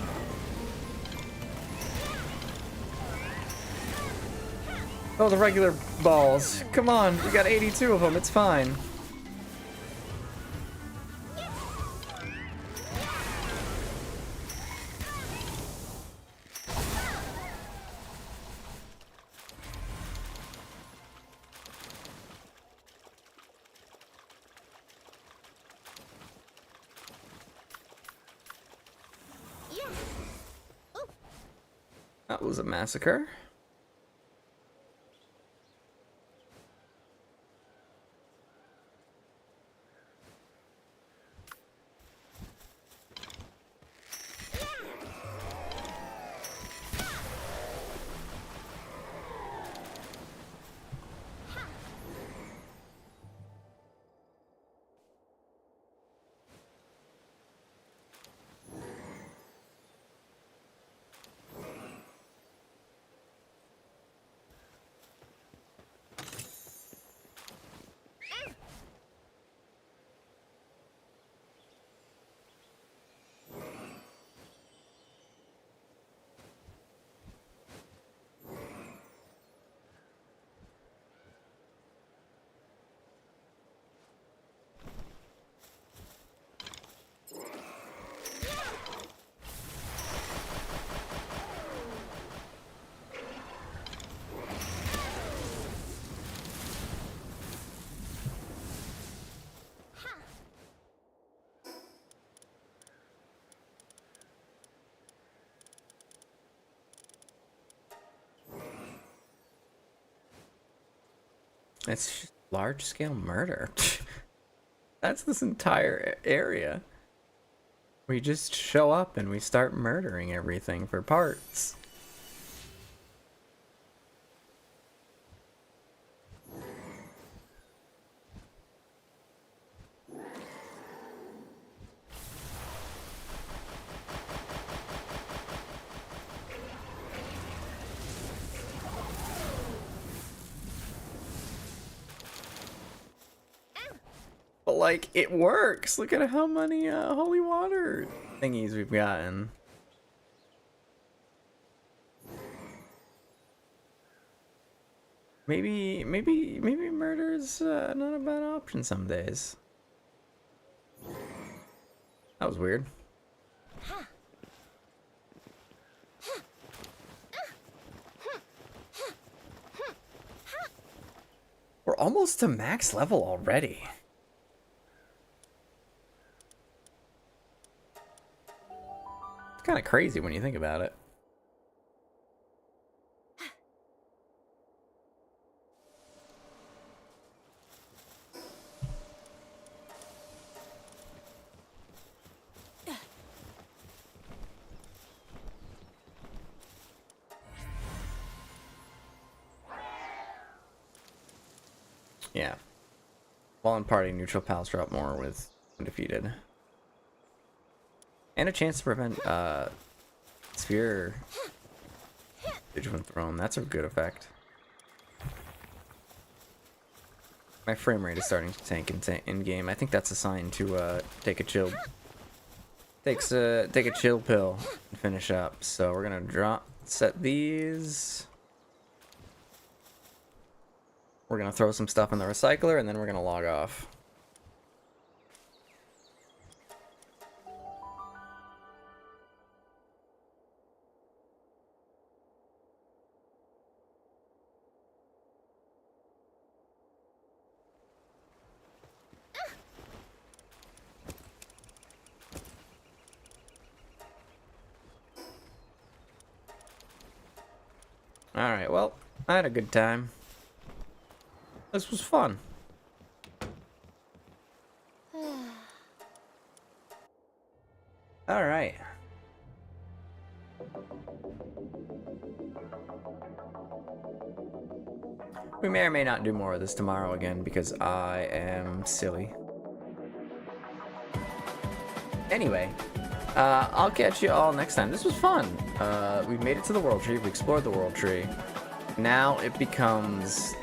Oh, the regular balls. Come on, we got 82 of them. It's fine. That was a massacre. It's large-scale murder. That's this entire area. We just show up and we start murdering everything for parts. But like, it works. Look at how many holy water thingies we've gotten. Maybe murder's not a bad option some days. That was weird. We're almost to max level already. It's kind of crazy when you think about it. Yeah. While in party, neutral pals drop more with undefeated. And a chance to prevent sphere vigilant thrown. That's a good effect. My frame rate is starting to tank in game. I think that's a sign to take a chill. Take a chill pill and finish up. So we're gonna set these. We're gonna throw some stuff in the recycler and then we're gonna log off. Alright, well, I had a good time. This was fun. Alright. We may or may not do more of this tomorrow again because I am silly. Anyway, I'll catch you all next time. This was fun. We made it to the world tree. We explored the world tree. Now it becomes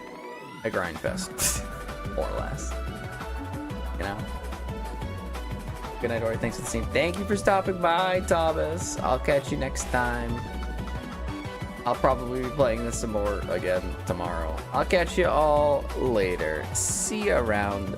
a grind fest, more or less. You know? Good night, Dori. Thanks for the scene. Thank you for stopping by, Thomas. I'll catch you next time. I'll probably be playing this some more again tomorrow. I'll catch you all later. See you around.